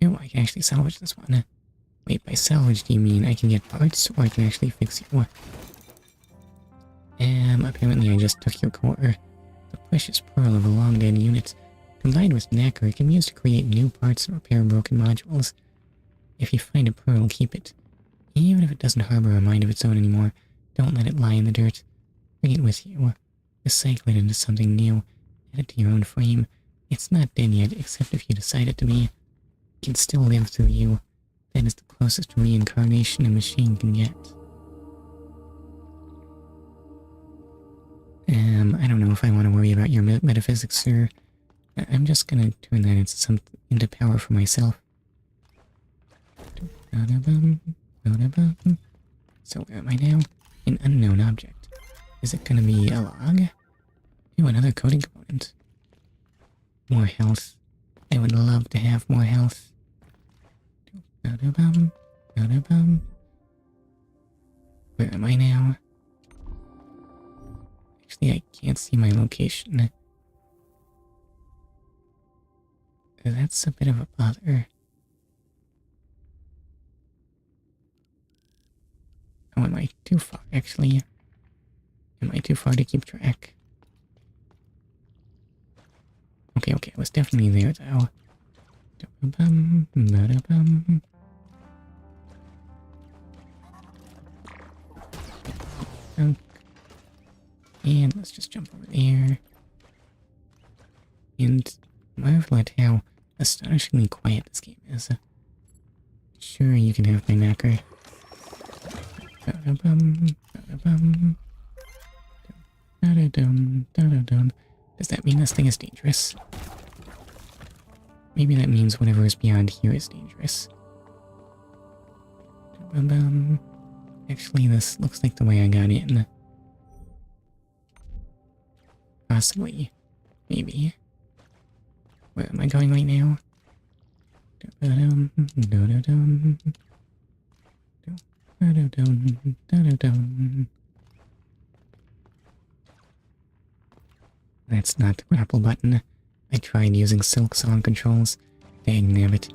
Speaker 1: Oh, I can actually salvage this one. Wait, by salvage do you mean I can get parts or I can actually fix you? Apparently I just took your core. The precious pearl of a long-dead unit. Combined with nacre, it can be used to create new parts and repair broken modules. If you find a pearl, keep it. Even if it doesn't harbor a mind of its own anymore, don't let it lie in the dirt. Bring it with you. Recycle it into something new. Add it to your own frame. It's not dead yet, except if you decide it to be. It can still live through you. That is the closest reincarnation a machine can get. I don't know if I want to worry about your metaphysics, sir. I'm just gonna turn that into power for myself. So where am I now? An unknown object. Is it gonna be a log? Ooh, another coding component. More health. I would love to have more health. Where am I now? Actually, I can't see my location. That's a bit of a bother. Oh, am I too far, actually? Am I too far to keep track? Okay, I was definitely there, though. And let's just jump over there. And marvel at how astonishingly quiet this game is. Sure, you can have my knacker. Does that mean this thing is dangerous? Maybe that means whatever is beyond here is dangerous. Actually, this looks like the way I got in. Possibly. Maybe. Where am I going right now? That's not the grapple button. I tried using Silk Song controls. Dagnabbit.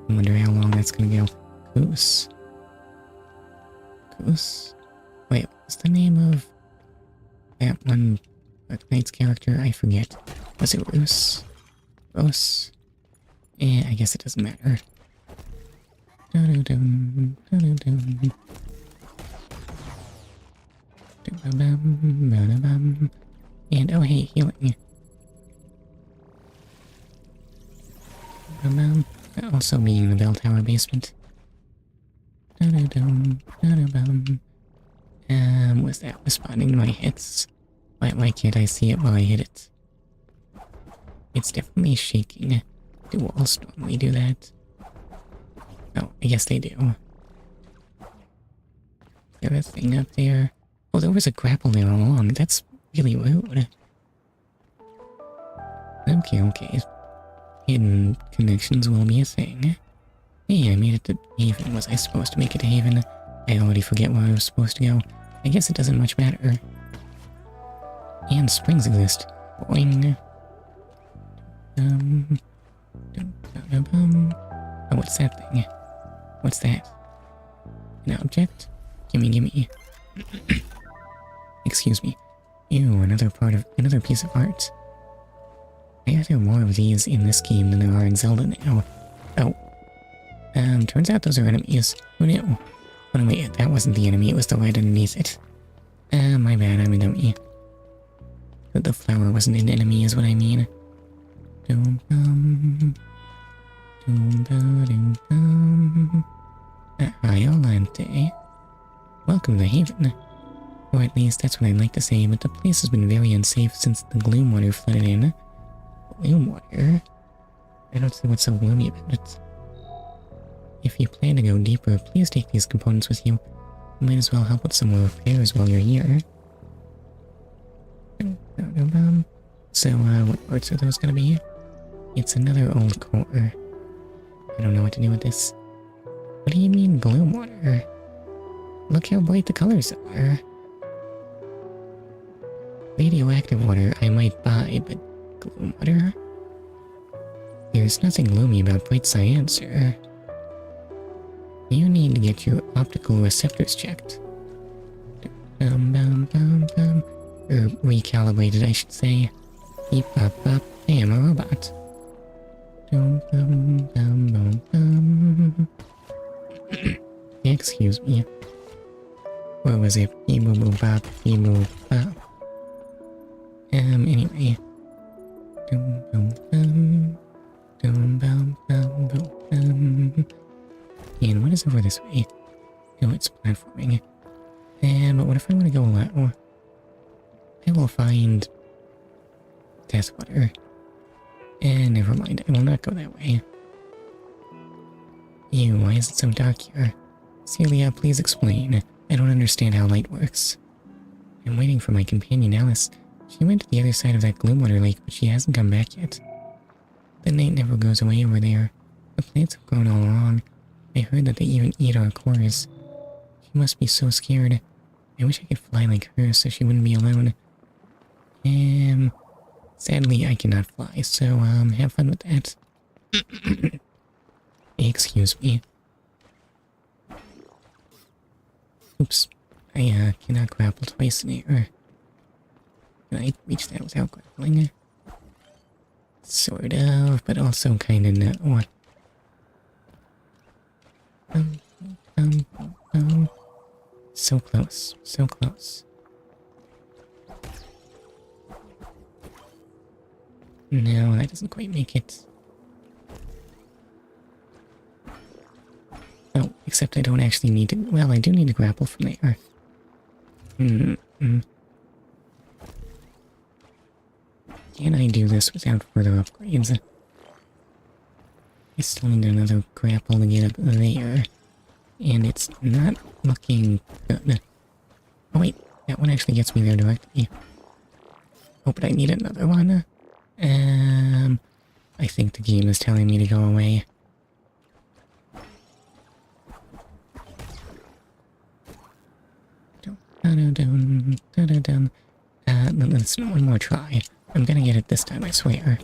Speaker 1: I wonder how long that's gonna go. Goose. Wait, what's the name of that one Knight's character? I forget. Was it Roos? I guess it doesn't matter. And oh hey, healing. Also being in the bell tower basement. Was that responding to my hits? Why can't I see it while I hit it? It's definitely shaking. Do walls normally do that? Oh, I guess they do. Is there a thing up there? Oh, there was a grapple there all along. That's Really rude. Okay. Hidden connections will be a thing. Hey, I made it to Haven. Was I supposed to make it to Haven? I already forget where I was supposed to go. I guess it doesn't much matter. And springs exist. Boing. Oh, what's that thing? What's that? An object? Gimme. Excuse me. Ew, another piece of art. Why are there more of these in this game than there are in Zelda now? Oh. Turns out those are enemies. Who knew? Oh, no, wait, that wasn't the enemy, it was the light underneath it. My bad, I'm a dummy. But the flower wasn't an enemy is what I mean. Iolante. Welcome to Haven. Or at least that's what I'd like to say, but the place has been very unsafe since the gloom water flooded in. Gloom water? I don't see what's so gloomy about it. If you plan to go deeper, please take these components with you. You might as well help with some more repairs while you're here. So, what parts are those gonna be? It's another old core. I don't know what to do with this. What do you mean, gloom water? Look how bright the colors are. Radioactive water I might buy, but gloom water? There's nothing gloomy about bright cyan, sir. You need to get your optical receptors checked. Or recalibrated, I should say. Beep bop bop. Hey, I'm a robot. Excuse me. What was it? Beep boop boop bop. Beep boop bop. Anyway. And what is over this way? Oh, it's platforming. But what if I want to go low? I will find death water. And never mind, I will not go that way. Ew, why is it so dark here? Celia, please explain. I don't understand how light works. I'm waiting for my companion Alice. She went to the other side of that Gloomwater Lake, but she hasn't come back yet. The night never goes away over there. The plants have grown all along. I heard that they even eat our cores. She must be so scared. I wish I could fly like her so she wouldn't be alone. Sadly I cannot fly, so have fun with that. Excuse me. Oops. I cannot grapple twice in air. Can I reach that without grappling? Sort of, but also kinda no. So close, so close. No, that doesn't quite make it. Oh, except I don't actually need to. Well, I do need to grapple from there. Can I do this without further upgrades? I still need another grapple to get up there. And it's not looking good. Oh wait, that one actually gets me there directly. Oh, but I need another one. I think the game is telling me to go away. Let's do one more try. I'm gonna get it this time, I swear.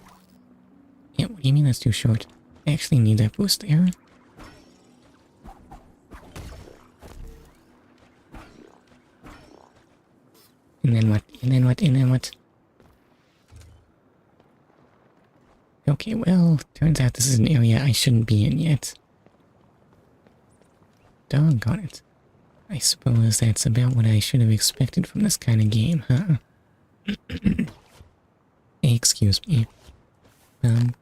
Speaker 1: Yeah, what do you mean that's too short? I actually need that boost there. And then what? And then what? And then what? Okay, well, turns out this is an area I shouldn't be in yet. Doggone it. I suppose that's about what I should have expected from this kind of game, huh? Excuse me. Or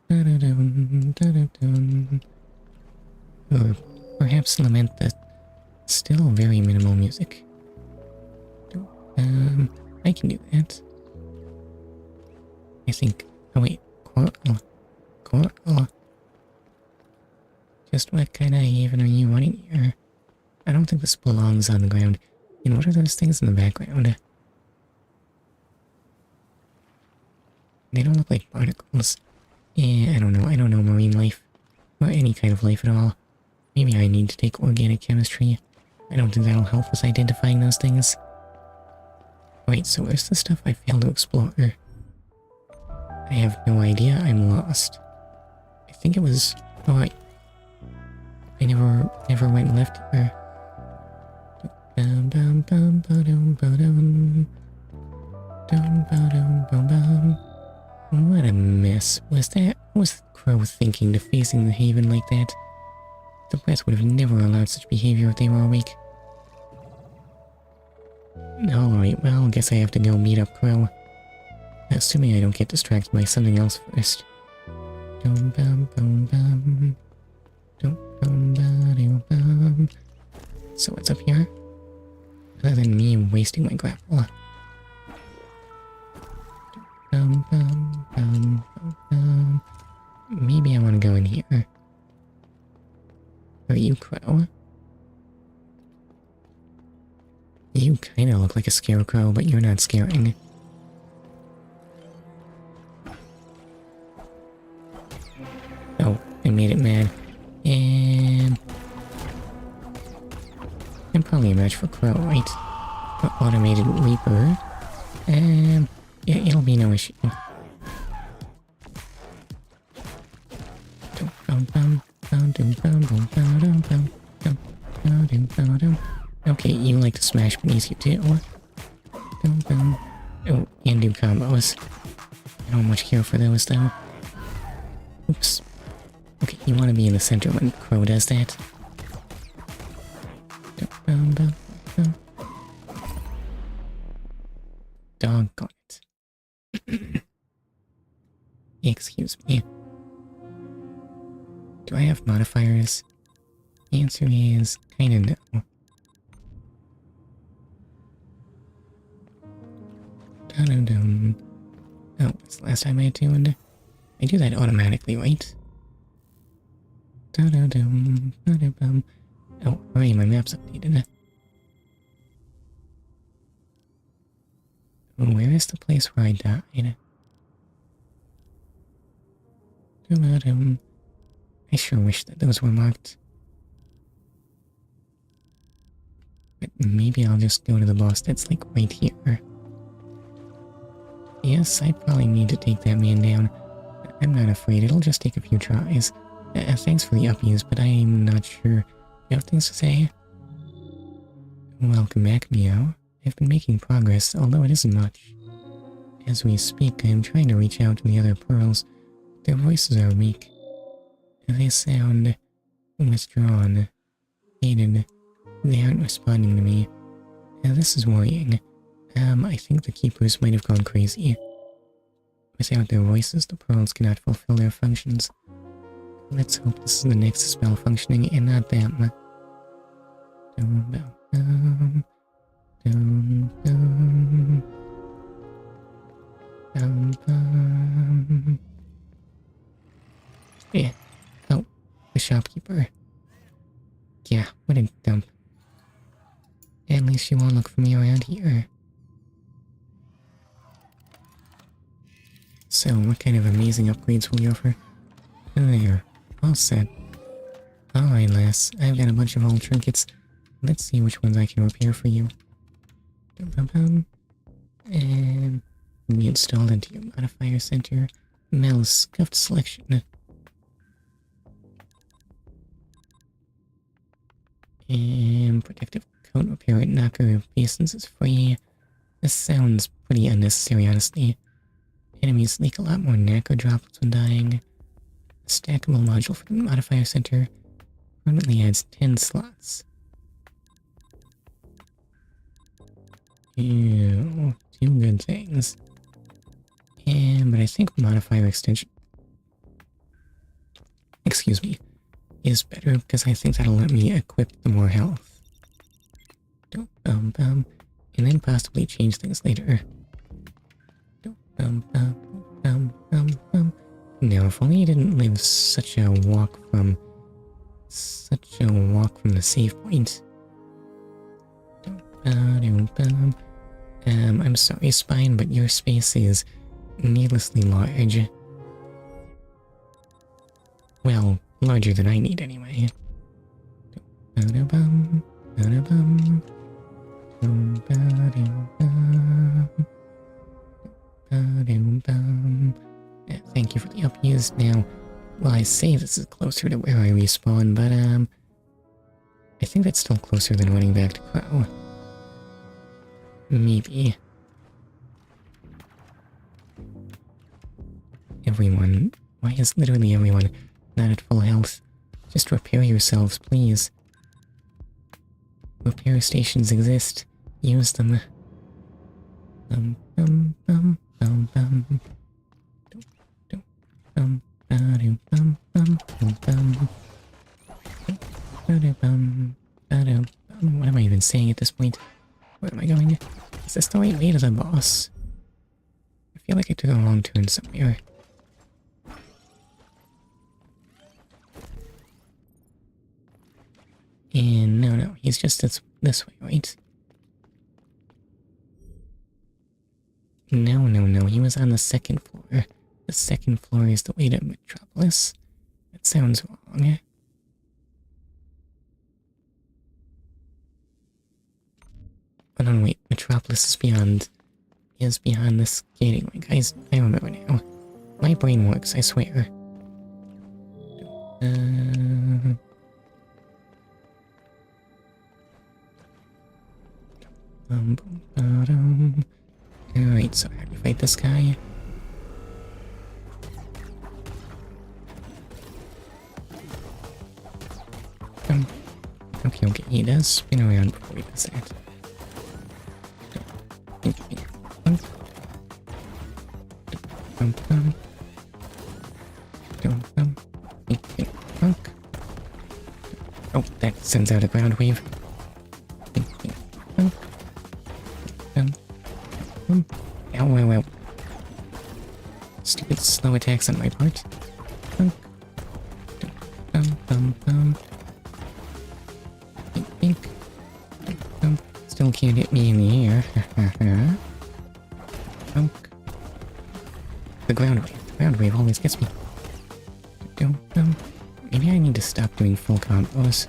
Speaker 1: perhaps lament the still very minimal music. I can do that. I think... Oh wait, Coral. Just what kind of haven are you wanting here? I don't think this belongs on the ground. And what are those things in the background? They don't look like barnacles. Yeah, I don't know. I don't know marine life. Or any kind of life at all. Maybe I need to take organic chemistry. I don't think that'll help us identifying those things. Wait, so where's the stuff I failed to explore? I have no idea. I'm lost. I think it was... Oh, I never went left here. Bum bum bum ba-dum ba-dum. Dum ba-dum bum bum. What a mess. What was the crow thinking, defacing the haven like that? The rats would have never allowed such behavior if they were awake. Alright, well, guess I have to go meet up Crow. Assuming I don't get distracted by something else first. Dum bum bum bum. Dum bum ba-dum bum. So what's up here? Other than me wasting my grapple. Dum bum bum bum bum. Maybe I want to go in here. Are you Crow? You kinda look like a scarecrow, but you're not scaring. Oh, I made it mad. And... I'm probably a match for Crow, right? For Automated Reaper. Yeah, it'll be no issue. Okay, you like to smash beneath you too. Oh, and do combos. I don't much care for those though. Oops. Okay, you want to be in the center when Crow does that. Doggone it. Excuse me. Do I have modifiers? The answer is kinda no. Dun-dun-dun. Oh, that's the last time I tuned. I do that automatically, right? Dun-dun-dun, dun-dun-dun. Oh, hooray, my map's updated. Where is the place where I died? Dun-dun-dun. I sure wish that those were marked. But maybe I'll just go to the boss that's like right here. Yes, I probably need to take that man down. I'm not afraid, it'll just take a few tries. Thanks for the uppies, but I'm not sure. You have things to say? Welcome back, Mio. I've been making progress, although it isn't much. As we speak, I am trying to reach out to the other pearls. Their voices are weak. They sound withdrawn, hated. They aren't responding to me. This is worrying. I think the keepers might have gone crazy. Without their voices, the pearls cannot fulfill their functions. Let's hope this is the next spell functioning and not them. Yeah. Oh, the shopkeeper. Yeah, what a dump. At least you won't look for me around here. So, what kind of amazing upgrades will you offer? There, all set. Alright, lass, I've got a bunch of old trinkets. Let's see which ones I can repair for you. And be installed into your modifier center. Mel's scuffed selection. And protective coat repair at Knocker Basins is free. This sounds pretty unnecessary, honestly. Enemies leak a lot more nacre droplets when dying. A stackable module for the modifier center permanently adds 10 slots. Ew, two good things. But I think modifier extension... Excuse me. Is better because I think that'll let me equip the more health. And then possibly change things later. Now, if only I didn't live such a walk from the save point. I'm sorry, Spine, but your space is needlessly large. Well, larger than I need anyway. Ba-da-bum, ba-da-bum, ba-da-bum, ba-da-bum. Thank you for the upuse. Now, well, I say this is closer to where I respawn, but I think that's still closer than running back to Crow. Maybe. Everyone. Why is literally everyone not at full health? Just repair yourselves, please. Repair stations exist. Use them. Bum bum bum bum bum. Dum bum bum bum bum bum. What am I even saying at this point? Where am I going? Is this the right way to the boss? I feel like I took a wrong turn somewhere. And no, he's just this way, right? No, he was on the second floor. The second floor is the way to Metropolis. That sounds wrong. Oh no, wait, Metropolis is beyond this skating rink. I remember now. My brain works, I swear. Alright, so how do you fight this guy? Okay, he does spin around before he does that. Oh, that sends out a ground wave. Ow. Stupid slow attacks on my part. Still can't hit me in the air. The ground wave always gets me. Maybe I need to stop doing full combos.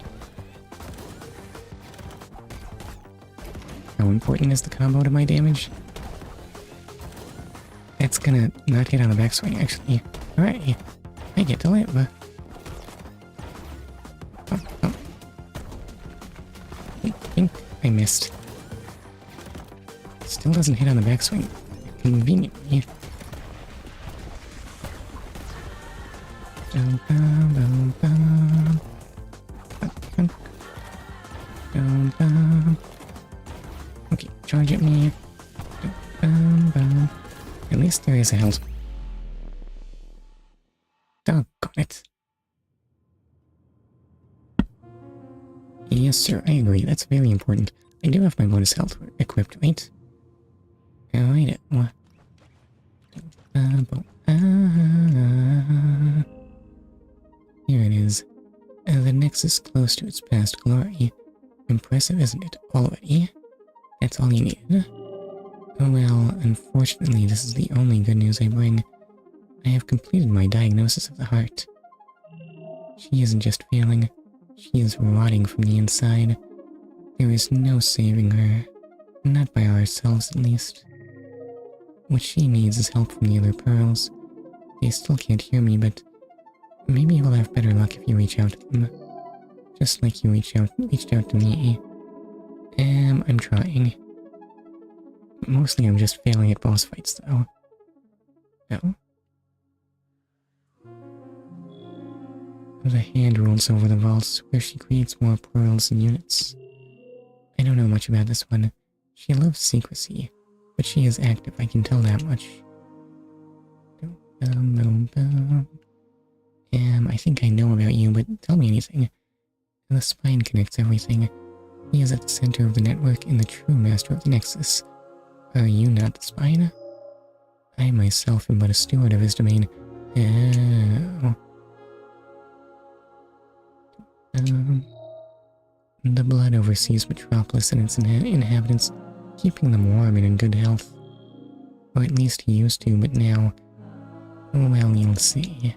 Speaker 1: How important is the combo to my damage? That's gonna not hit on the backswing, actually. Alright, I get to live. I missed. Still doesn't hit on the backswing. Conveniently. Okay, charge at me. At least there is a health. Doggone it. Yes, sir, I agree. That's very important. I do have my bonus health equipped, right? Alright, here it is. The Nexus close to its past glory. Impressive, isn't it? Already? That's all you needed? Oh well, unfortunately this is the only good news I bring. I have completed my diagnosis of the heart. She isn't just failing, she is rotting from the inside. There is no saving her. Not by ourselves, at least. What she needs is help from the other pearls. They still can't hear me, but maybe you'll have better luck if you reach out to them. Just like you reached out to me. I'm trying. Mostly I'm just failing at boss fights, though. Oh? The hand rolls over the vaults where she creates more pearls and units. I don't know much about this one. She loves secrecy, but she is active, I can tell that much. I think I know about you, but tell me anything. The spine connects everything. He is at the center of the network and the true master of the Nexus. Are you not the spine? I myself am but a steward of his domain. Oh. The blood oversees Metropolis and its inhabitants, keeping them warm and in good health. Or at least he used to, but now... well, you'll see.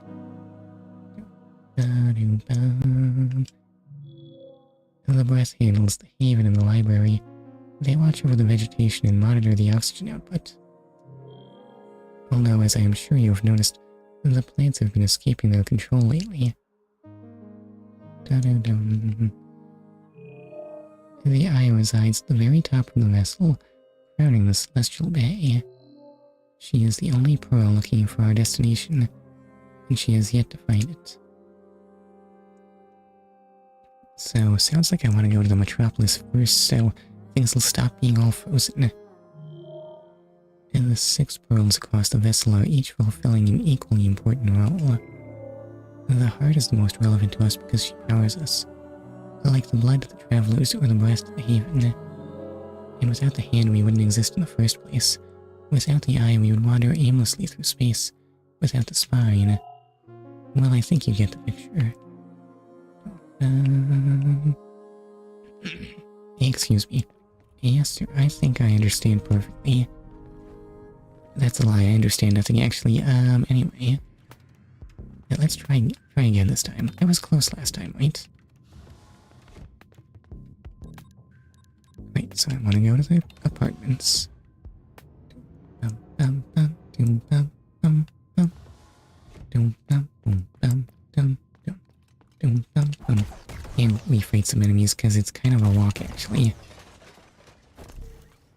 Speaker 1: The brass handles the haven and the library. They watch over the vegetation and monitor the oxygen output. Although, as I am sure you have noticed, the plants have been escaping their control lately. The eye resides at the very top of the vessel, crowning the celestial bay. She is the only pearl looking for our destination, and she has yet to find it. So, sounds like I want to go to the metropolis first, so things will stop being all frozen. And the 6 pearls across the vessel are each fulfilling an equally important role. The heart is the most relevant to us because she powers us, like the blood of the travelers or the breast of the haven. And without the hand we wouldn't exist in the first place. Without the eye we would wander aimlessly through space. Without the spine... well, I think you get the picture. Excuse me. Yes, sir, I think I understand perfectly. That's a lie, I understand nothing actually. Anyway. Let's try again this time. I was close last time, right? Wait, so I want to go to the apartments. And we fight some enemies because it's kind of a walk actually.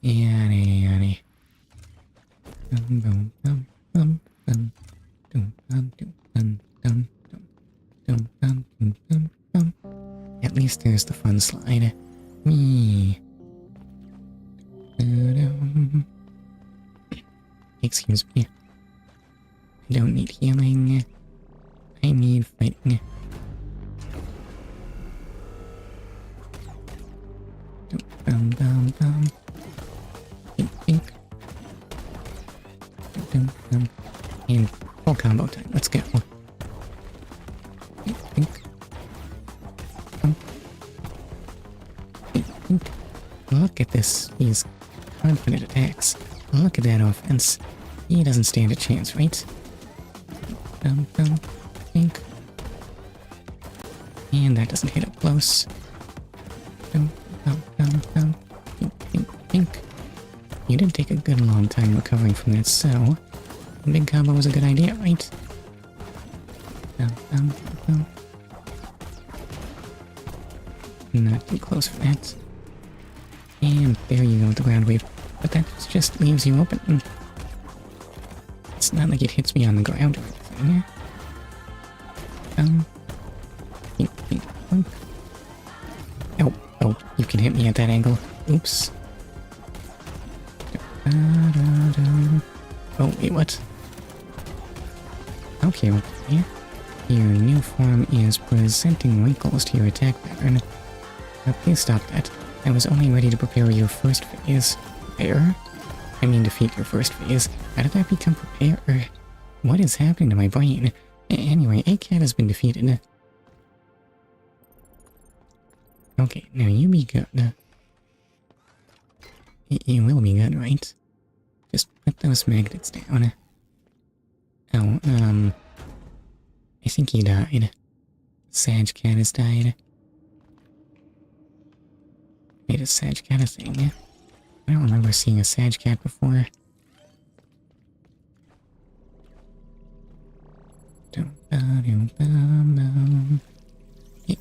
Speaker 1: Yaddy. At least there's the fun slide. Whee. Excuse me. I don't need healing. I need fighting. And full combo time. Let's go. Look at this. These confident attacks. Look at that offense. He doesn't stand a chance, right? Think. And that doesn't hit up close. Think. You did take a good long time recovering from that, so a big combo was a good idea, right? Not too close for that. And there you go with the ground wave. But that just leaves you open. It's not like it hits me on the ground or anything. Oh, you can hit me at that angle. Oops. Oh, wait, what? Okay. Your new form is presenting wrinkles to your attack pattern. Please stop that. I was only ready to prepare your first phase. Prepare? I mean defeat your first phase. How did that become prepare? What is happening to my brain? Anyway, a cat has been defeated. Okay, now you be good. You will be good, right? Just put those magnets down. Oh, I think he died. Sag Cat has died. Wait, is Sag Cat a thing? I don't remember seeing a Sag Cat before.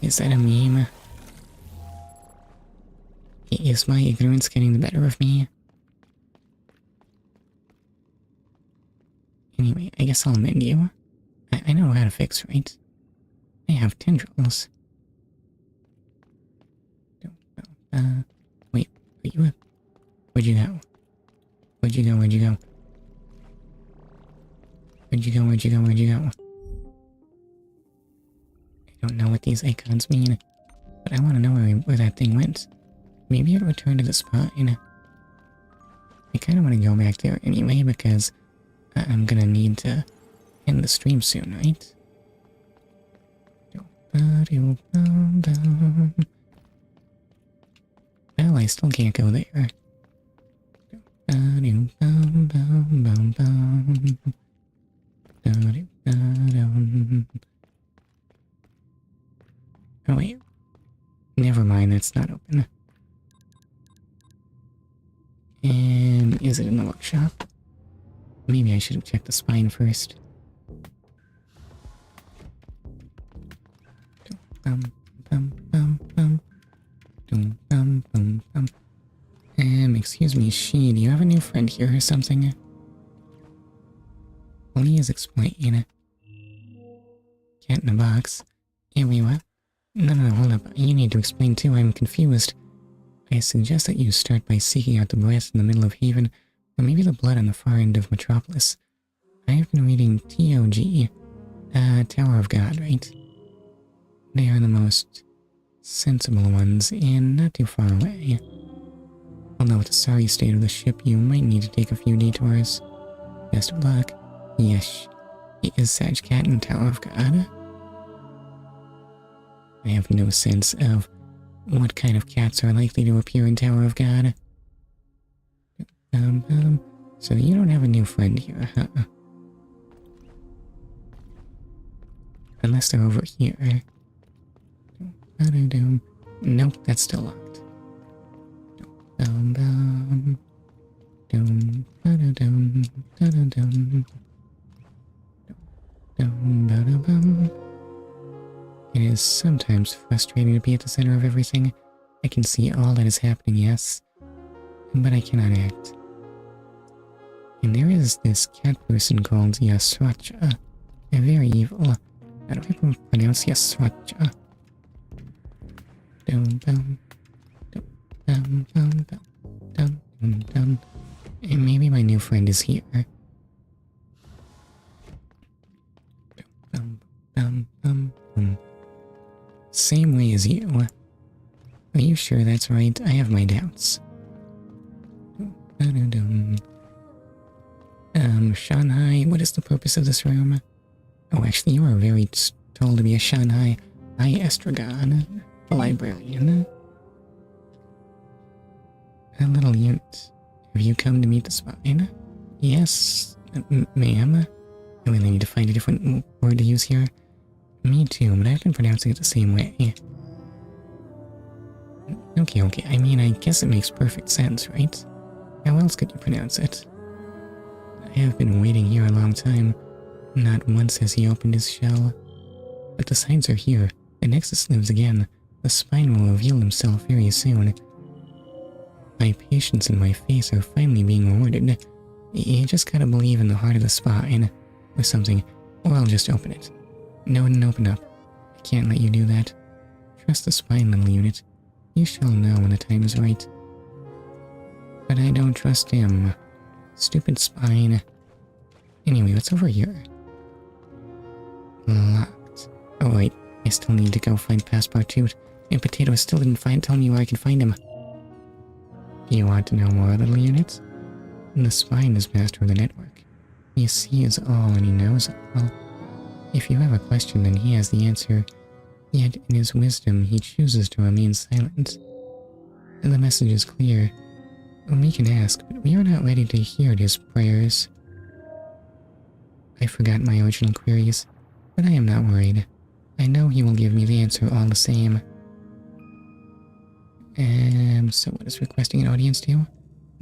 Speaker 1: Is that a meme? Is my ignorance getting the better of me? Anyway, I guess I'll amend you. I know how to fix, right? I have tendrils. Wait, where'd you go? Where'd you go? I don't know what these icons mean, but I want to know where that thing went. Maybe it returned to the spine. I kind of want to go back there anyway because I'm gonna need to end the stream soon, right? Well, I still can't go there. Oh wait, never mind, that's not open. And is it in the workshop? Maybe I should have checked the spine first. Excuse me, do you have a new friend here or something? Please explain. Cat in a box. Here we are. No, hold up. You need to explain too, I'm confused. I suggest that you start by seeking out the breast in the middle of Haven, or maybe the blood on the far end of Metropolis. I have been reading TOG, Tower of God, right? They are the most sensible ones, and not too far away. Although with the sorry state of the ship, you might need to take a few detours. Best of luck. Yes, is Sag Cat in Tower of God? I have no sense of what kind of cats are likely to appear in Tower of God. So you don't have a new friend here, huh? Unless they're over here. Nope, that's still locked. It is sometimes frustrating to be at the center of everything. I can see all that is happening, yes, but I cannot act. And there is this cat person called Yasracha. Very evil. How do people pronounce Yasracha? And maybe my new friend is here. Same way as you. Are you sure that's right? I have my doubts. Shanghai, what is the purpose of this room? Oh, actually, you are very told to be a Shanghai. I, Estragon, a librarian. A little unit. Have you come to meet the spine? Yes, ma'am. I really need to find a different word to use here. Me too, but I've been pronouncing it the same way. Okay, I mean, I guess it makes perfect sense, right? How else could you pronounce it? I have been waiting here a long time. Not once has he opened his shell. But the signs are here. The Nexus lives again. The spine will reveal himself very soon. My patience and my face are finally being rewarded. You just gotta believe in the heart of the spine, or something, or I'll just open it. No, open up. I can't let you do that. Trust the spine, little unit. You shall know when the time is right. But I don't trust him. Stupid spine. Anyway, what's over here? Locked. Oh wait, I still need to go find Passepartout. And Potato still didn't tell me where I can find him. You want to know more, little unit? The spine is master of the network. He sees all and he knows all. If you have a question, then he has the answer. Yet, in his wisdom, he chooses to remain silent. And the message is clear. We can ask, but we are not ready to hear his prayers. I forgot my original queries, but I am not worried. I know he will give me the answer all the same. So what is requesting an audience do?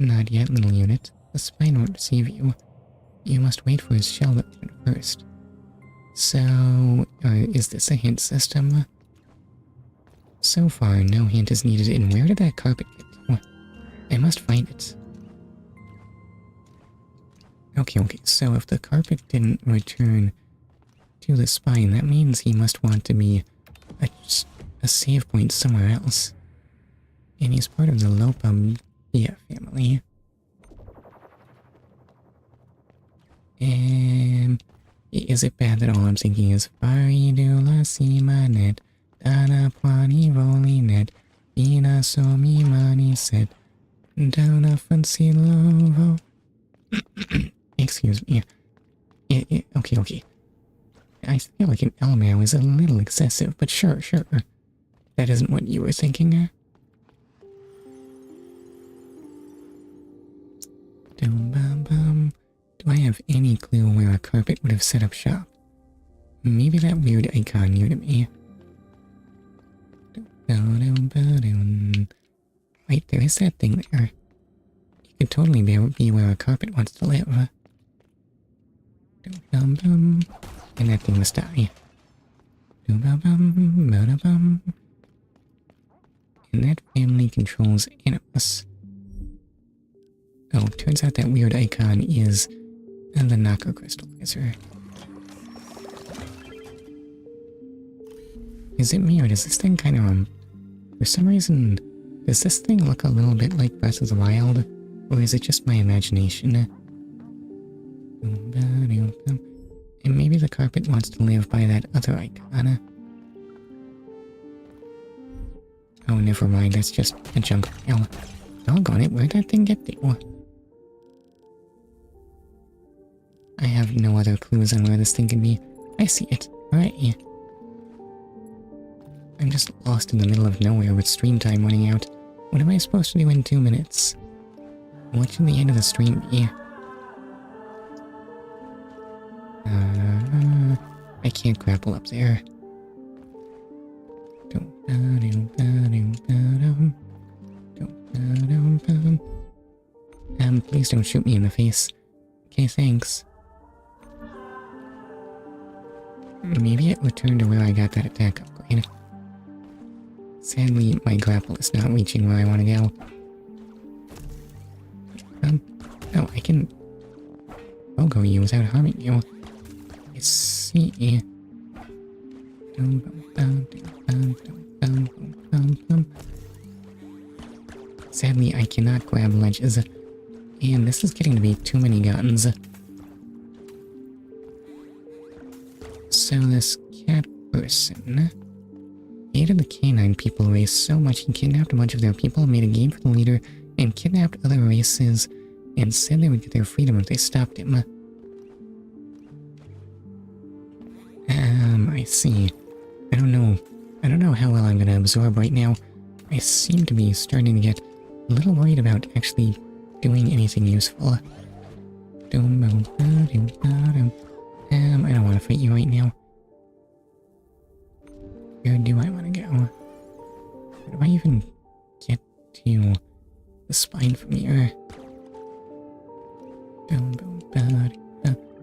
Speaker 1: Not yet, little unit. The spine won't receive you. You must wait for his shell to open first. So, is this a hint system? So far, no hint is needed, and where did that carpet get to? I must find it. Okay, so if the carpet didn't return to the spine, that means he must want to be a save point somewhere else. And he's part of the Lopum family. Is it bad that all I'm thinking is Faridula Simanet, Dana Pani Rolinet, Dina Somi Mani Set, Dana Fancy Lovo. Excuse me. Okay. I feel like an Elmao is a little excessive, but sure. That isn't what you were thinking. have any clue where a carpet would have set up shop. Maybe that weird icon near to me. Wait, there is that thing there. It could totally be where a carpet wants to live. And that thing must die. And that family controls animals. Oh, turns out that weird icon is the knocker crystallizer. Is it me, or does this thing kind of, for some reason, does this thing look a little bit like Breath of the Wild? Or is it just my imagination? And maybe the carpet wants to live by that other icon. Oh, never mind, that's just a junk pile. Doggone it, where'd that thing get to? I have no other clues on where this thing can be. I see it. Right. I'm just lost in the middle of nowhere with stream time running out. What am I supposed to do in 2 minutes? What should the end of the stream be? I can't grapple up there. Please don't shoot me in the face. Okay, thanks. Maybe it returned to where I got that attack upgrade. Sadly, my grapple is not reaching where I want to go. Oh, I can pogo you without harming you. I see. Sadly, I cannot grab ledges. And this is getting to be too many guns. So this cat person hated the canine people race so much he kidnapped a bunch of their people, made a game for the leader, and kidnapped other races, and said they would get their freedom if they stopped him. I see. I don't know how well I'm gonna absorb right now. I seem to be starting to get a little worried about actually doing anything useful. I don't want to fight you right now. Where do I want to go? How do I even get to the spine from here?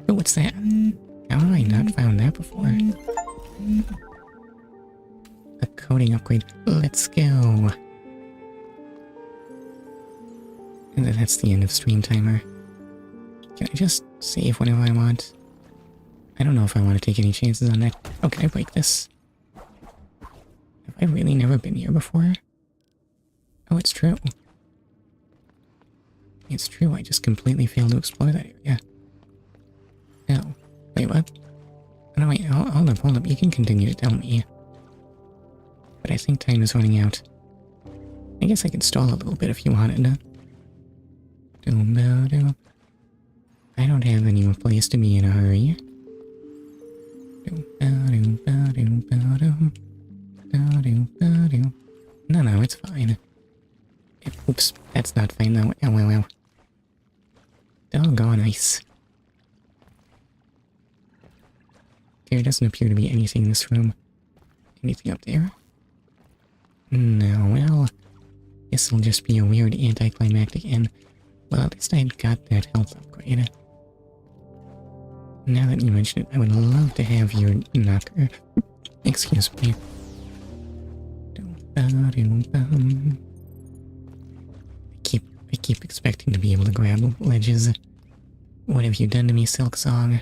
Speaker 1: Oh, what's that? How have I not found that before? A coding upgrade. Let's go. And then that's the end of stream timer. Can I just save whenever I want? I don't know if I want to take any chances on that. Oh, can I break this? Have I really never been here before? Oh, it's true. It's true, I just completely failed to explore that area. Oh, wait, what? No, wait, hold up, you can continue to tell me. But I think time is running out. I guess I could stall a little bit if you wanted. I don't have any place to be in a hurry. No, it's fine. Oops, that's not fine though. Ow. Doggone ice. There doesn't appear to be anything in this room. Anything up there? No, well, this'll just be a weird anticlimactic end. Well, at least I got that health upgrade. Now that you mention it, I would love to have your knocker. Excuse me. I keep expecting to be able to grab ledges. What have you done to me, Silk Song?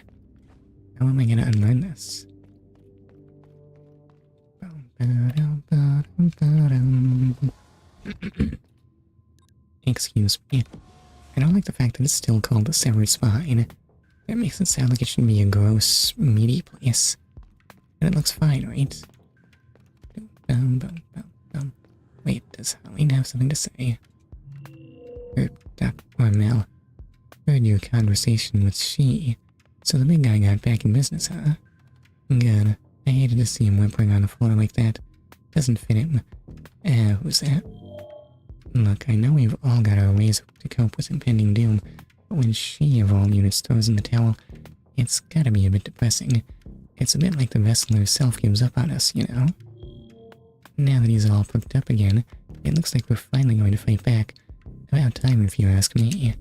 Speaker 1: How am I gonna unlearn this? Excuse me. I don't like the fact that it's still called the Severed Spine. That makes it sound like it should be a gross, meaty place. And it looks fine, right? Wait, does Halloween have something to say? Or Mel. Heard your conversation with she. So the big guy got back in business, huh? Good. I hated to see him whimpering on the floor like that. Doesn't fit him. Who's that? Look, I know we've all got our ways to cope with impending doom, But when she, of all units, throws in the towel, it's gotta be a bit depressing. It's a bit like the vessel herself gives up on us, you know? Now that he's all perked up again, it looks like we're finally going to fight back. About time, if you ask me.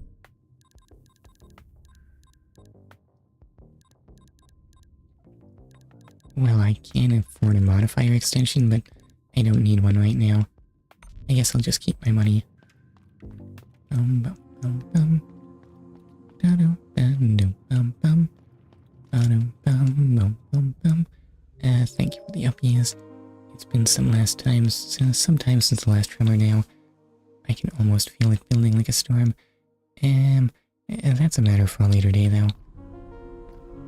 Speaker 1: Well, I can afford a modifier extension, but I don't need one right now. I guess I'll just keep my money. Thank you for the uppies. It's been some time since the last tremor now. I can almost feel it building like a storm. That's a matter for a later day, though.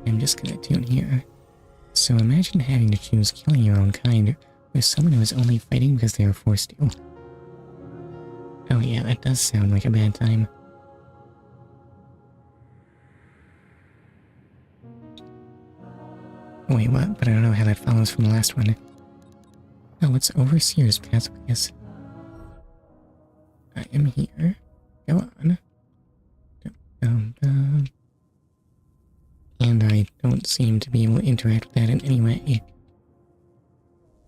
Speaker 1: I'm just gonna tune here. So imagine having to choose killing your own kind, or someone who is only fighting because they are forced to. Oh yeah, that does sound like a bad time. Wait, what? But I don't know how that follows from the last one. Oh, it's Overseer's pathways. I am here. Go on. And I don't seem to be able to interact with that in any way.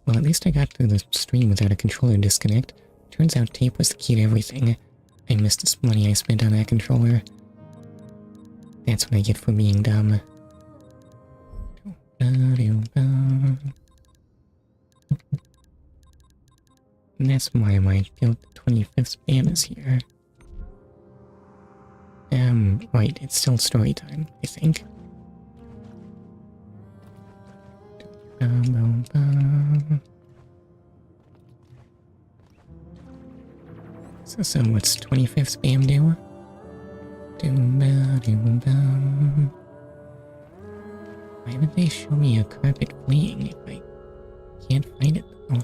Speaker 1: Well, at least I got through the stream without a controller disconnect. Turns out tape was the key to everything. I missed this money I spent on that controller. That's what I get for being dumb. And that's why my guild 25th spam is here. Right, it's still story time, I think. So what's 25th spam do? Why would they show me a carpet fleeing if I can't find it though?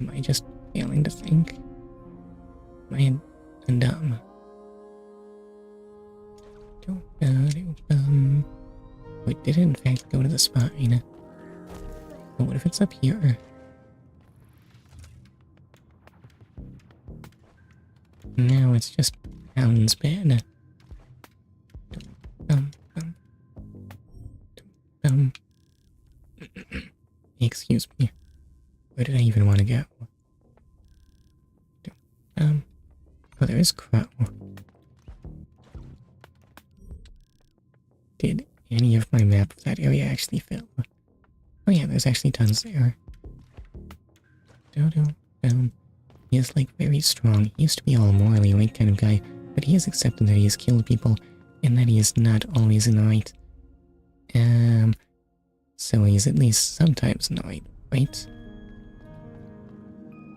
Speaker 1: Am I just failing to think? Am I dumb? Oh, it did in fact go to the spine. But what if it's up here? No, it's just Alan's bed. Excuse me. Where did I even want to go? Oh, there is Crow. Did any of my map of that area actually fill? Oh yeah, there's actually tons there. He is like very strong. He used to be all morally right kind of guy, but he has accepted that he has killed people, and that he is not always in the right. So he's at least sometimes in the right, right?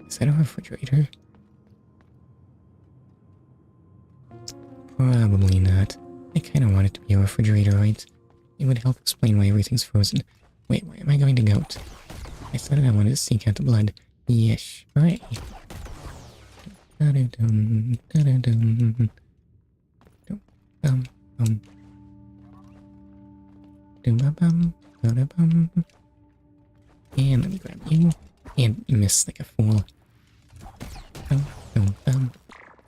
Speaker 1: Is that a refrigerator? Probably not. I kinda want it to be a refrigerator, right? It would help explain why everything's frozen. Wait, why am I going to goat? I thought I wanted to seek out the blood. Yesh, right. And let me grab you. And miss like a fool.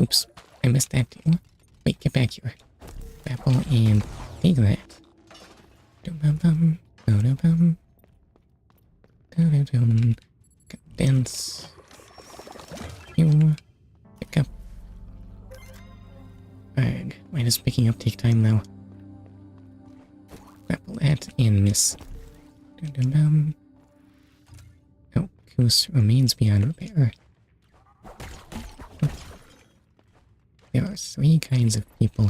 Speaker 1: Oops, I missed that too. Wait, get back here. Grapple and take that. Dance. You pick up. Bag. Why does picking up take time though? Grapple that and miss. Oh, Goose remains beyond repair. There are 3 kinds of people: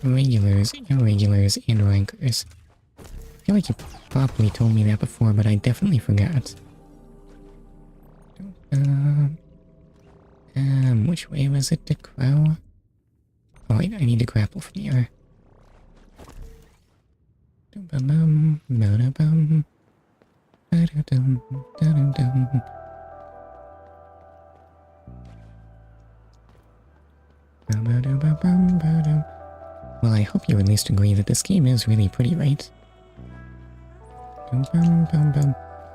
Speaker 1: regulars, irregulars, and rankers. I feel like you probably told me that before, but I definitely forgot. Which way was it to Crow? Oh wait, I need to grapple from here. Well, I hope you at least agree that this game is really pretty, right?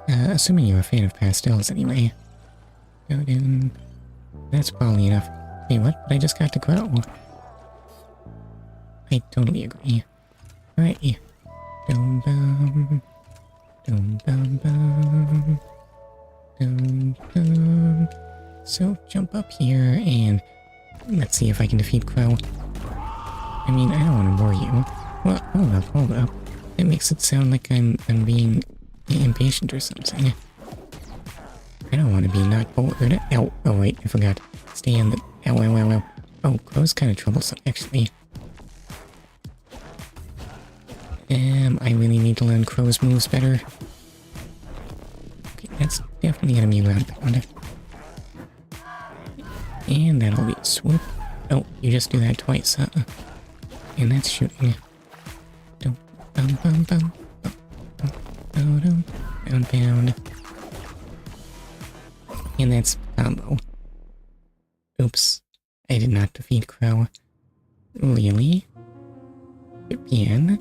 Speaker 1: Assuming you're a fan of pastels anyway. That's probably enough. Wait, what? But I just got to grow. I totally agree. Alright. Dum bum. Dum bum bum. Dum bum. So jump up here and let's see if I can defeat Crow. I mean, I don't want to bore you. Well, hold up. It makes it sound like I'm being impatient or something. I don't want to be not bored. Ow, oh wait, I forgot. Stay in the... Ow. Oh, Crow's kind of troublesome, actually. I really need to learn Crow's moves better. Okay, that's definitely gonna be around pound. And that'll be swoop. Oh, you just do that twice, huh? And that's shooting. Dum bum bum bum. Pound. And that's combo. Oops. I did not defeat Crow. Really? Again?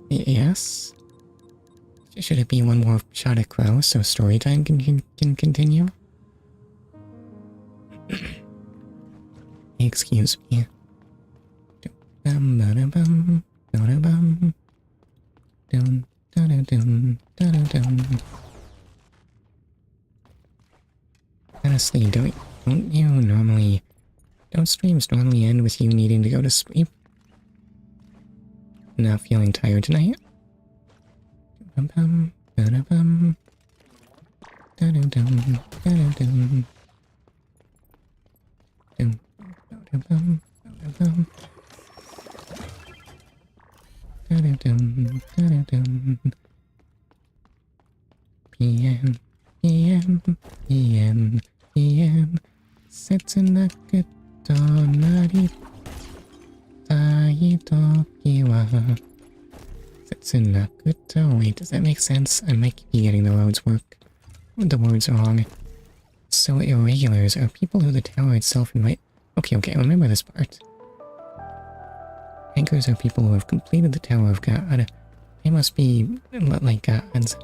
Speaker 1: Yes? Should it be one more shot at Crow so story time can continue? Excuse me. Honestly, don't streams normally end with you needing to go to sleep? Not feeling tired tonight? PM. Setsunaku to naritai toki wa. Setsunaku to... Wait, does that make sense? I might be getting the words wrong. So irregulars are people who the tower itself invite... Okay, I remember this part. Anchors are people who have completed the Tower of God. They must be like gods.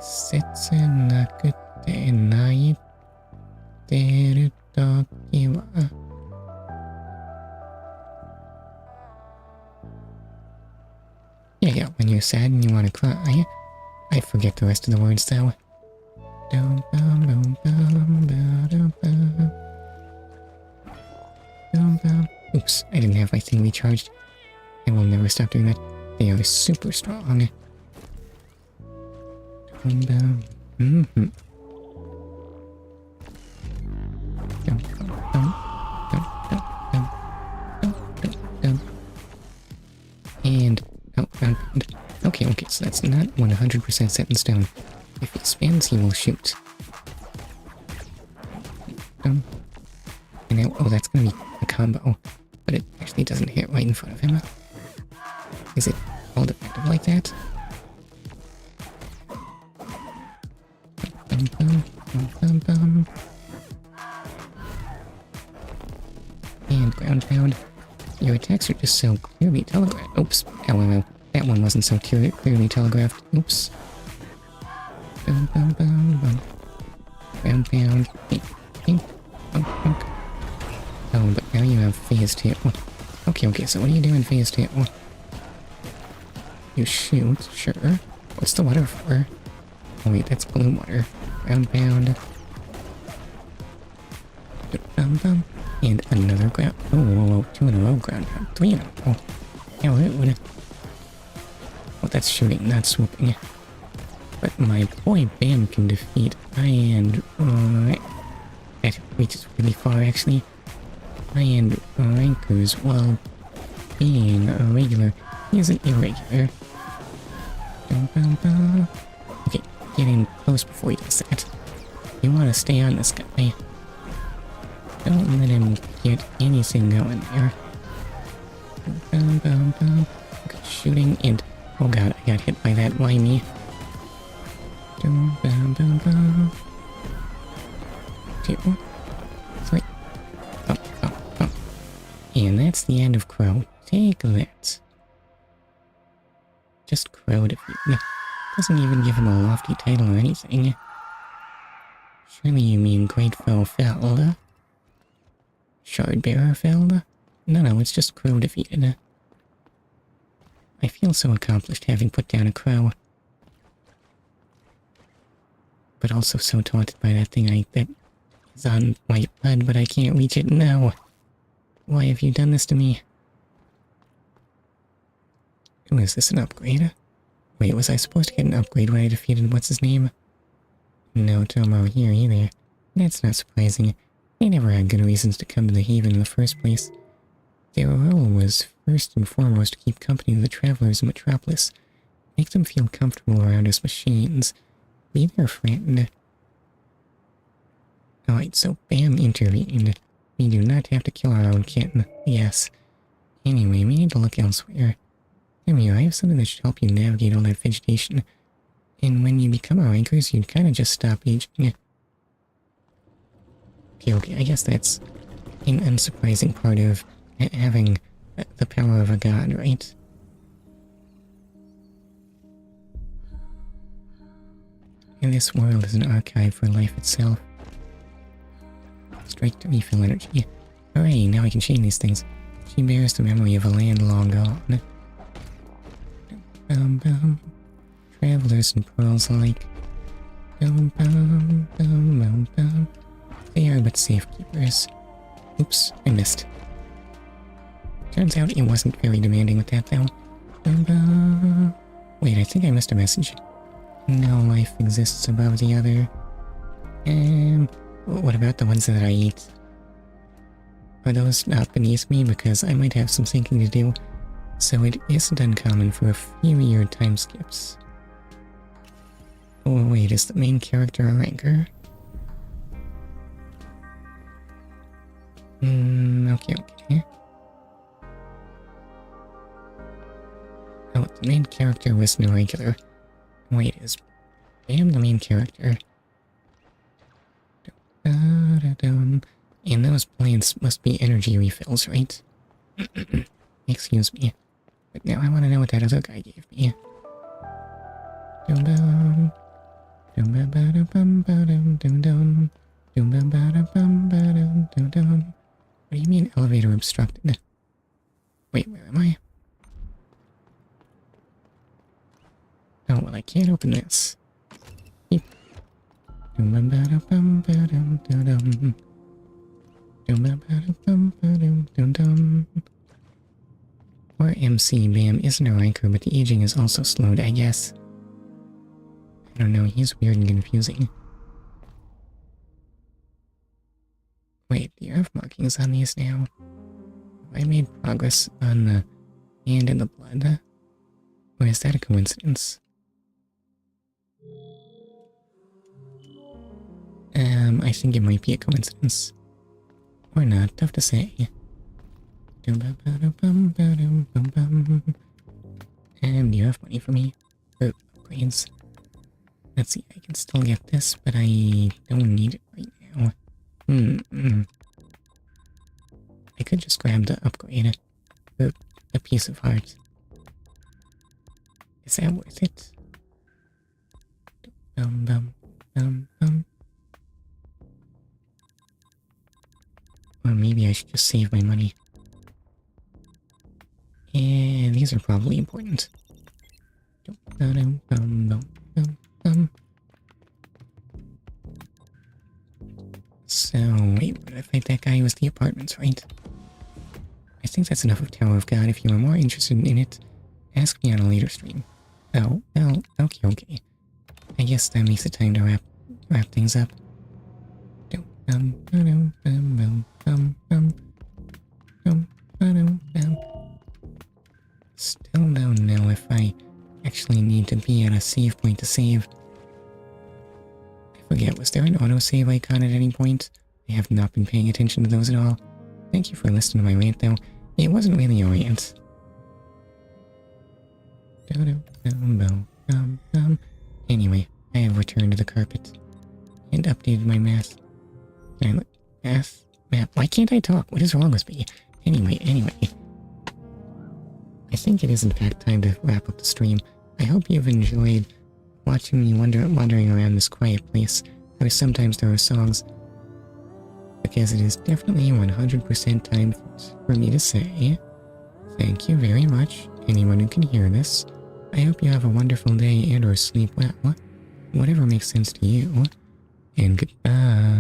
Speaker 1: Setsunaku te naiteru toki wa. Yeah, when you're sad and you want to cry. I forget the rest of the words though. Oops, I didn't have my thing recharged. I will never stop doing that. They are super strong. And okay, so that's not 100% set in stone. If he spins, he will shoot. And now, oh, that's gonna be a combo, but it actually doesn't hit right in front of him. Is it all effective like that? And ground pound. Your attacks are just so clearly telegraphed. Oops, LOL. That one wasn't so clearly telegraphed. Oops. Ground pound. Oh, but now you have phase 2. Okay, so what do you do in phase 2? You shoot, sure. What's the water for? Oh wait, that's blue water. Ground pound. And another ground. Oh, 2 in a row ground pound. 3 in a row. Yeah, what? Well, that's shooting, not swooping. But my boy Bam can defeat and that reaches really far actually. And rankers, while being a regular, he isn't irregular. Okay, get in close before he does that. You want to stay on this guy. Don't let him get anything going there. Okay, shooting and... Oh god, I got hit by that limey. Two, 3. And that's the end of Crow. Take that. Just Crow defeat. Doesn't even give him a lofty title or anything. Surely you mean Grateful Feld? Shardbearer Feld? No, it's just Crow defeated. I feel so accomplished having put down a crow. But also so taunted by that thing that is on white blood, but I can't reach it now. Why have you done this to me? Oh, is this an upgrade? Wait, was I supposed to get an upgrade when I defeated what's-his-name? No Tomo here either. That's not surprising. They never had good reasons to come to the Haven in the first place. Their role was first and foremost to keep company to the travelers in Metropolis. Make them feel comfortable around us machines. Be their friend. Alright, so Bam intervened. We do not have to kill our own kitten. Yes. Anyway, we need to look elsewhere. Mio, I have something that should help you navigate all that vegetation. And when you become our anchors, you'd kind of just stop aging. Okay, I guess that's an unsurprising part of having the power of a god, right? And this world is an archive for life itself. Strike to refill energy. Hooray, now I can chain these things. She bears the memory of a land long gone. Travelers and pearls alike. They are but safekeepers. Oops, I missed. Turns out it wasn't very demanding with that though. Wait, I think I missed a message. No life exists above the other. What about the ones that I eat? Are those not beneath me? Because I might have some thinking to do. So it isn't uncommon for a few year time skips. Oh wait, is the main character a ranker? Okay. Oh, the main character was no regular. Wait, is Bam the main character? And those blades must be energy refills, right? Excuse me. But now I want to know what that other guy gave me. What do you mean elevator obstructed? Wait, where am I? Oh, well, I can't open this. Beep. Poor MC Bam isn't a ranker, but the aging is also slowed, I guess. I don't know, he's weird and confusing. Wait, do you have markings on these now? Have I made progress on the hand and the blood? Or is that a coincidence? I think it might be a coincidence. Or not, tough to say. And do you have money for me? Or upgrades? Let's see, I can still get this, but I don't need it right now. I could just grab the upgrade. The piece of heart. Is that worth it? Or maybe I should just save my money. Yeah, these are probably important. So, wait, when I fight that guy with the apartments, right? I think that's enough of Tower of God. If you are more interested in it, ask me on a later stream. Oh, well, okay. I guess that makes it time to wrap things up. Still don't know if I actually need to be at a save point to save. I forget, was there an autosave icon at any point? I have not been paying attention to those at all. Thank you for listening to my rant though. It wasn't really a rant. Anyway, I have returned to the carpet and updated my math. Can I look? Math? Why can't I talk? What is wrong with me? Anyway. I think it is in fact time to wrap up the stream. I hope you've enjoyed watching me wandering around this quiet place, how sometimes there are songs, because it is definitely 100% time for me to say, thank you very much, anyone who can hear this. I hope you have a wonderful day and or sleep well, whatever makes sense to you, and goodbye.